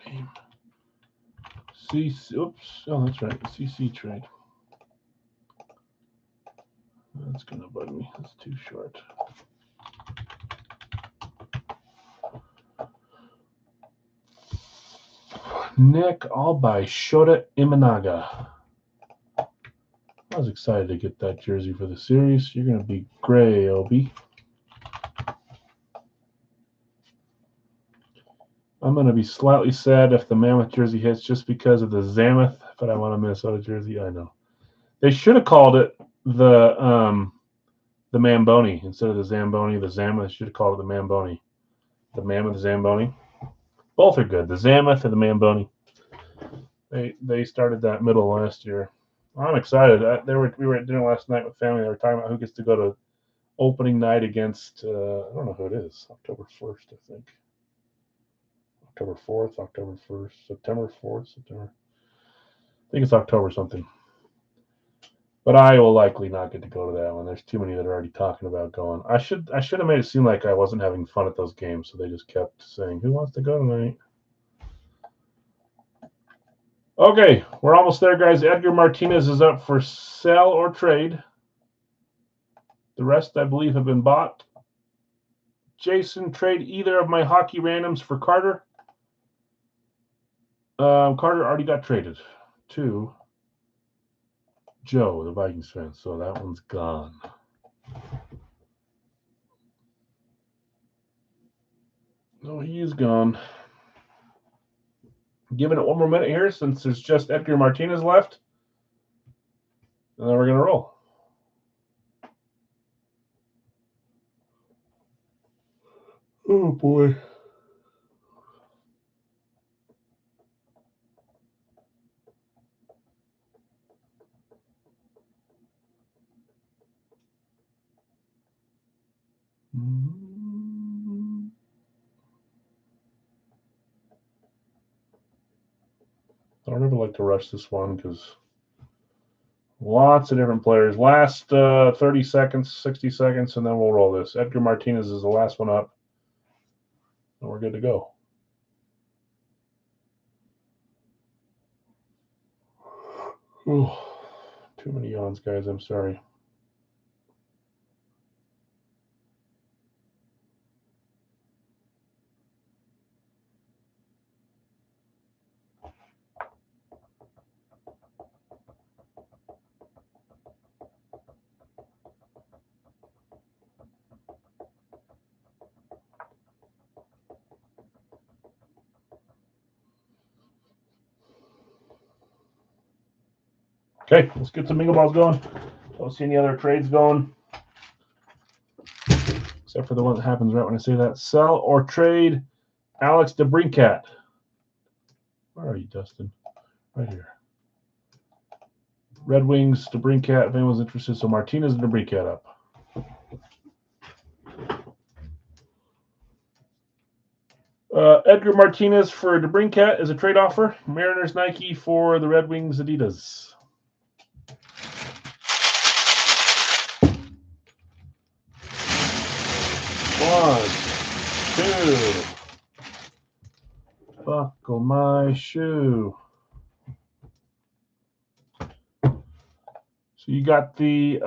your name? CC. Oops. Oh, that's right. CC trade. That's gonna bug me. That's too short. Nick, I'll buy Shota Imanaga. I was excited to get that jersey for the series. You're going to be gray, Obi. I'm going to be slightly sad if the Mammoth jersey hits just because of the Zamoth, but I want a Minnesota jersey. I know. They should have called it the Mamboni instead of the Zamboni. The Zamoth should have called it the Mamboni. The Mammoth Zamboni. Both are good. The Zamoth and the Mamboni. They started that middle last year. I'm excited. We were at dinner last night with family. They were talking about who gets to go to opening night against, I don't know who it is, October 1st, I think. October 4th, October 1st, September 4th, September. I think it's October something. But I will likely not get to go to that one. There's too many that are already talking about going. I should have made it seem like I wasn't having fun at those games, so they just kept saying, who wants to go tonight? Okay, we're almost there, guys. Edgar Martinez is up for sell or trade. The rest, I believe, have been bought. Jason, trade either of my hockey randoms for Carter. Carter already got traded to Joe, the Vikings fan, so that one's gone. No, he is gone. Giving it one more minute here since there's just Edgar Martinez left. And then we're going to roll. Oh, boy. I don't ever like to rush this one because lots of different players. Last 30 seconds, 60 seconds, and then we'll roll this. Edgar Martinez is the last one up. And we're good to go. Ooh, too many yawns, guys. I'm sorry. Okay, let's get some bingo balls going. Don't see any other trades going, except for the one that happens right when I say that. Sell or trade Alex DeBrincat. Where are you, Dustin? Right here. Red Wings, DeBrincat, if anyone's interested. So Martinez and DeBrincat up. Edgar Martinez for DeBrincat is a trade offer. Mariners Nike for the Red Wings Adidas. One, two. Buckle my shoe. So you got the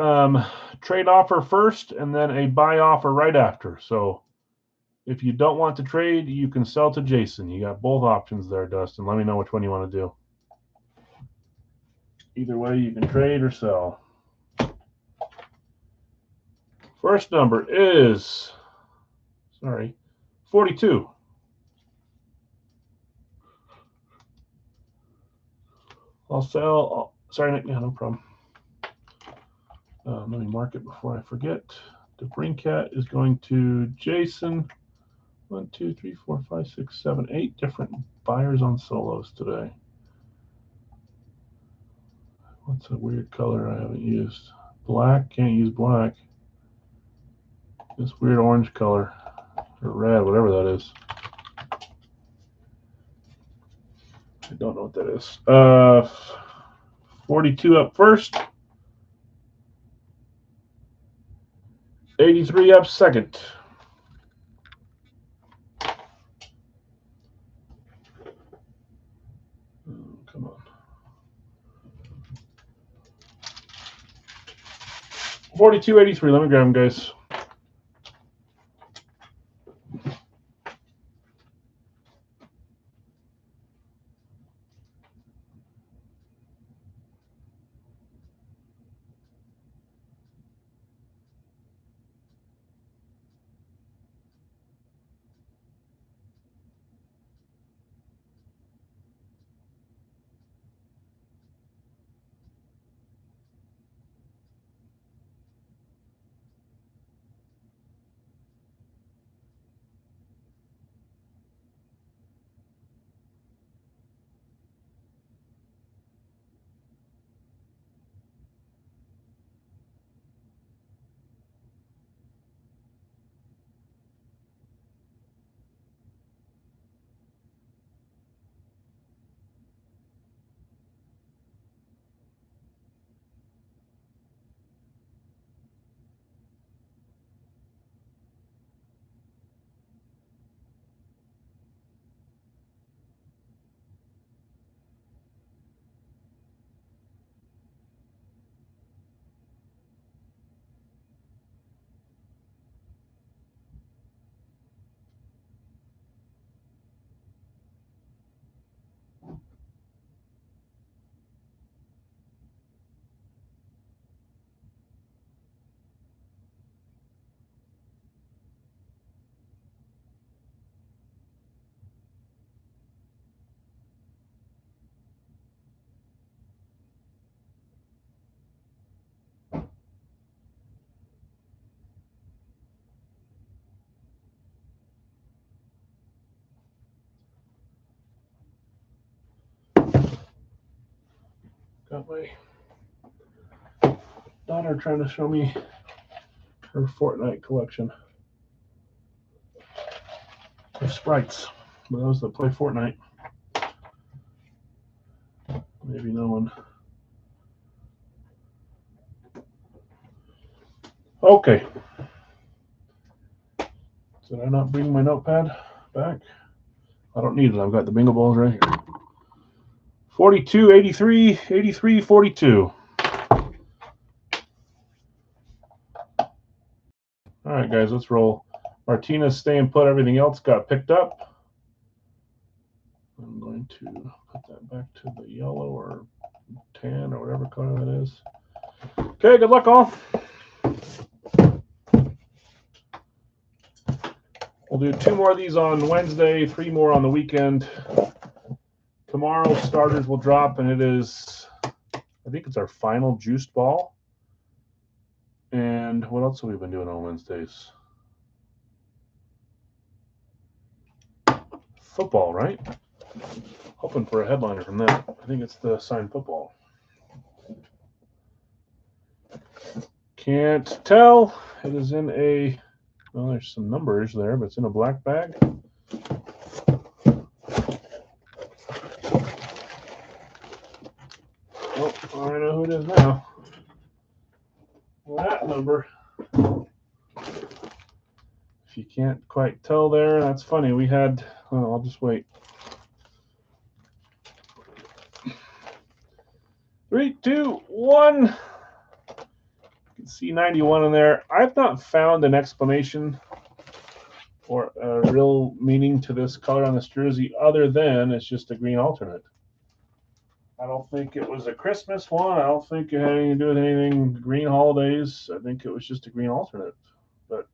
trade offer first and then a buy offer right after. So if you don't want to trade, you can sell to Jason. You got both options there, Dustin. Let me know which one you want to do. Either way, you can trade or sell. First number is, 42. I'll sell. Sorry, Nick. Yeah, no problem. Let me mark it before I forget. DeBrincat is going to Jason. 1, 2, 3, 4, 5, 6, 7, 8 different buyers on solos today. What's a weird color I haven't used? Black. Can't use black. This weird orange color. Or red, whatever that is. I don't know what that is. 42 up first. 83 up second. Oh, come on. 42, 83. Let me grab them, guys. Got my daughter trying to show me her Fortnite collection of sprites. For those that play Fortnite, maybe no one. Okay. Did I not bring my notepad back? I don't need it. I've got the bingo balls right here. 42, 83, 83, 42. All right, guys, let's roll. Martinez staying put. Everything else got picked up. I'm going to put that back to the yellow or tan or whatever color that is. Okay, good luck, all. We'll do 2 more of these on Wednesday, 3 more on the weekend. Tomorrow, starters will drop, and it is I think it's our final juiced ball. And what else have we been doing on Wednesdays? Football, right? Hoping for a headliner from that. I think it's the signed football. Can't tell. It is in a, well, there's some numbers there, but it's in a black bag. Oh, I know who it is now. That number. If you can't quite tell there, that's funny. We had, well, I'll just wait. 3, 2, 1. You can see 91 in there. I've not found an explanation or a real meaning to this color on this jersey other than it's just a green alternate. I don't think it was a Christmas one. I don't think it had anything to do with anything green holidays. I think it was just a green alternate. But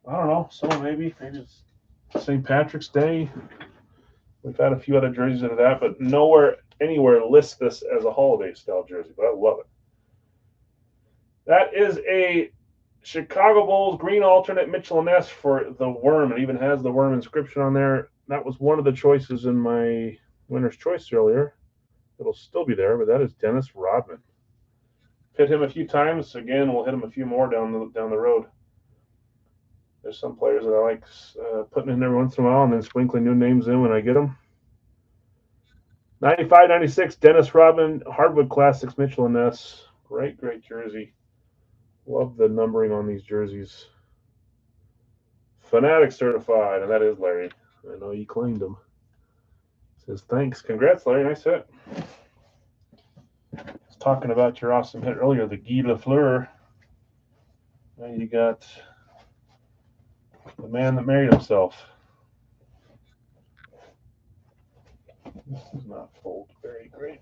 I don't know. So maybe it's St. Patrick's Day. We've had a few other jerseys that are that, but nowhere anywhere lists this as a holiday style jersey. But I love it. That is a Chicago Bulls green alternate Mitchell & Ness for the worm. It even has the worm inscription on there. That was one of the choices in my winner's choice earlier. It'll still be there, but that is Dennis Rodman. Hit him a few times. Again, we'll hit him a few more down the road. There's some players that I like putting in every once in a while and then sprinkling new names in when I get them. 95-96, Dennis Rodman, Hardwood Classics, Mitchell & Ness. Great jersey. Love the numbering on these jerseys. Fanatic certified, and that is Larry. I know you claimed him. Says thanks. Congrats, Larry. Nice hit. I was talking about your awesome hit earlier, the Guy Lafleur. Now you got the man that married himself. This is not fold very great.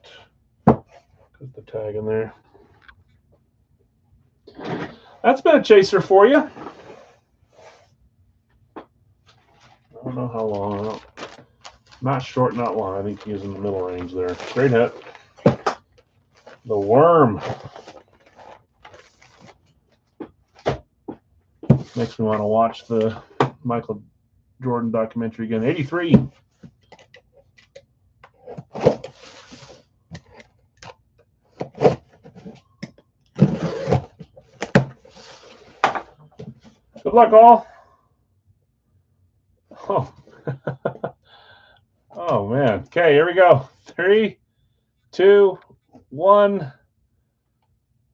Put the tag in there. That's been a chaser for you. I don't know how long. Not short, not long. I think he's in the middle range there. Great hit. The worm. Makes me want to watch the Michael Jordan documentary again. 83. Good luck, all. Oh. Oh, man. Okay, here we go. 3, 2, 1.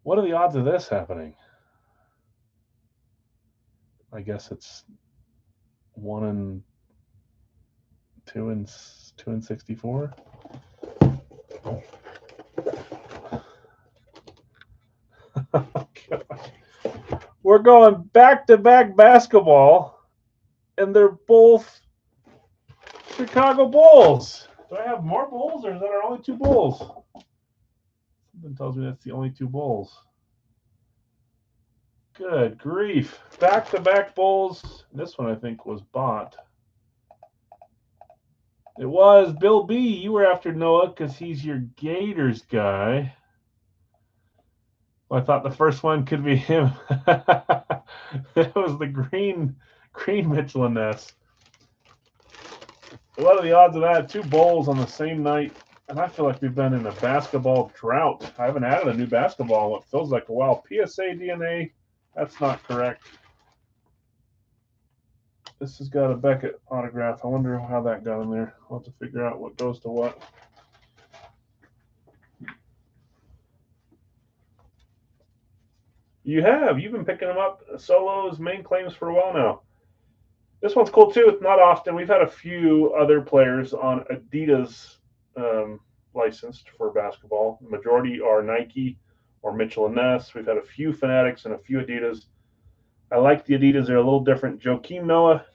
What are the odds of this happening? I guess it's 1 and 2 and 64. We're going back-to-back basketball, and they're both Chicago Bulls. Do I have more Bulls, or is that our only 2 Bulls? Something tells me that's the only 2 Bulls. Good grief. Back-to-back Bulls. This one, I think, was bought. It was. Bill B., you were after Noah because he's your Gators guy. Well, I thought the first one could be him. That was the green Mitchell & Ness. What are the odds of that? 2 Bulls on the same night. And I feel like we've been in a basketball drought. I haven't added a new basketball in what feels like a while. PSA DNA, that's not correct. This has got a Beckett autograph. I wonder how that got in there. I'll have to figure out what goes to what. You've been picking them up, solos, main claims for a while now. This one's cool too. It's not often. We've had a few other players on Adidas licensed for basketball. The majority are Nike or Mitchell & Ness. We've had a few Fanatics and a few Adidas. I like the Adidas. They're a little different. Joakim Noah,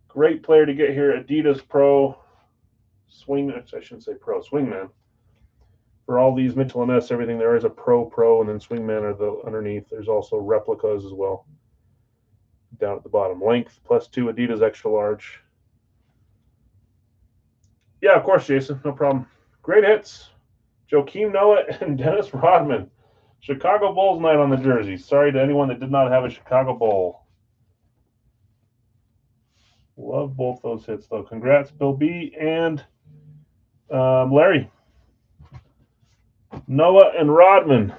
great player to get here. Adidas Pro Swingman. I shouldn't say Pro Swingman. For all these Mitchell & Ness, everything there is a Pro, and then Swingman are the underneath. There's also replicas as well. Down at the bottom. Length +2 Adidas extra large. Yeah, of course, Jason. No problem. Great hits. Joakim Noah and Dennis Rodman. Chicago Bulls night on the jersey. Sorry to anyone that did not have a Chicago Bull. Love both those hits, though. Congrats, Bill B. and Larry. Noah and Rodman.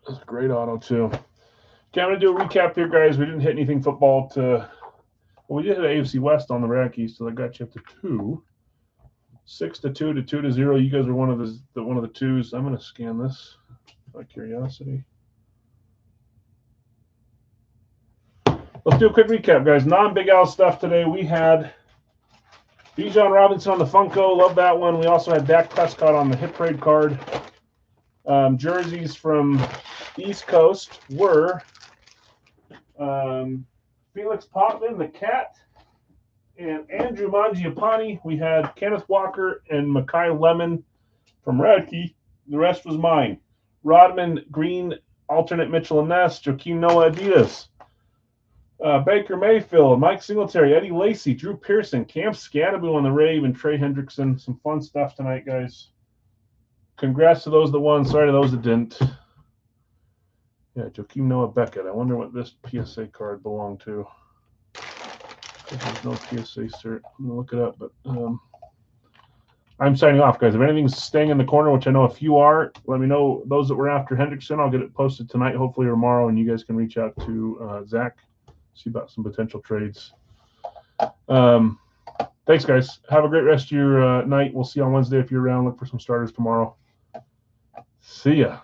That's a great auto, too. Okay, I'm going to do a recap here, guys. We didn't hit anything football to... Well, we did hit AFC West on the Rockies, so that got you up to 2. 6-2 to 2-0. You guys are one of the twos. I'm going to scan this by curiosity. Let's do a quick recap, guys. Non-Big Al stuff today. We had Bijan Robinson on the Funko. Love that one. We also had Dak Prescott on the Hit Parade card. Jerseys from East Coast were Felix Potvin, the Cat, and Andrew Mangiapane. We had Kenneth Walker and Makai Lemon from Radke. The rest was mine. Rodman, Green, alternate Mitchell and Ness, Joakim Noah, Adidas. Baker Mayfield, Mike Singletary, Eddie Lacy, Drew Pearson, Cam Scadaboo on the Rave, and Trey Hendrickson. Some fun stuff tonight, guys. Congrats to those that won. Sorry to those that didn't. Yeah, Joakim Noah Beckett. I wonder what this PSA card belonged to. There's no PSA cert. I'm going to look it up, but I'm signing off, guys. If anything's staying in the corner, which I know a few are, let me know. Those that were after Hendrickson, I'll get it posted tonight, hopefully, or tomorrow, and you guys can reach out to Zach, see about some potential trades. Thanks, guys. Have a great rest of your night. We'll see you on Wednesday if you're around. Look for some starters tomorrow. See ya.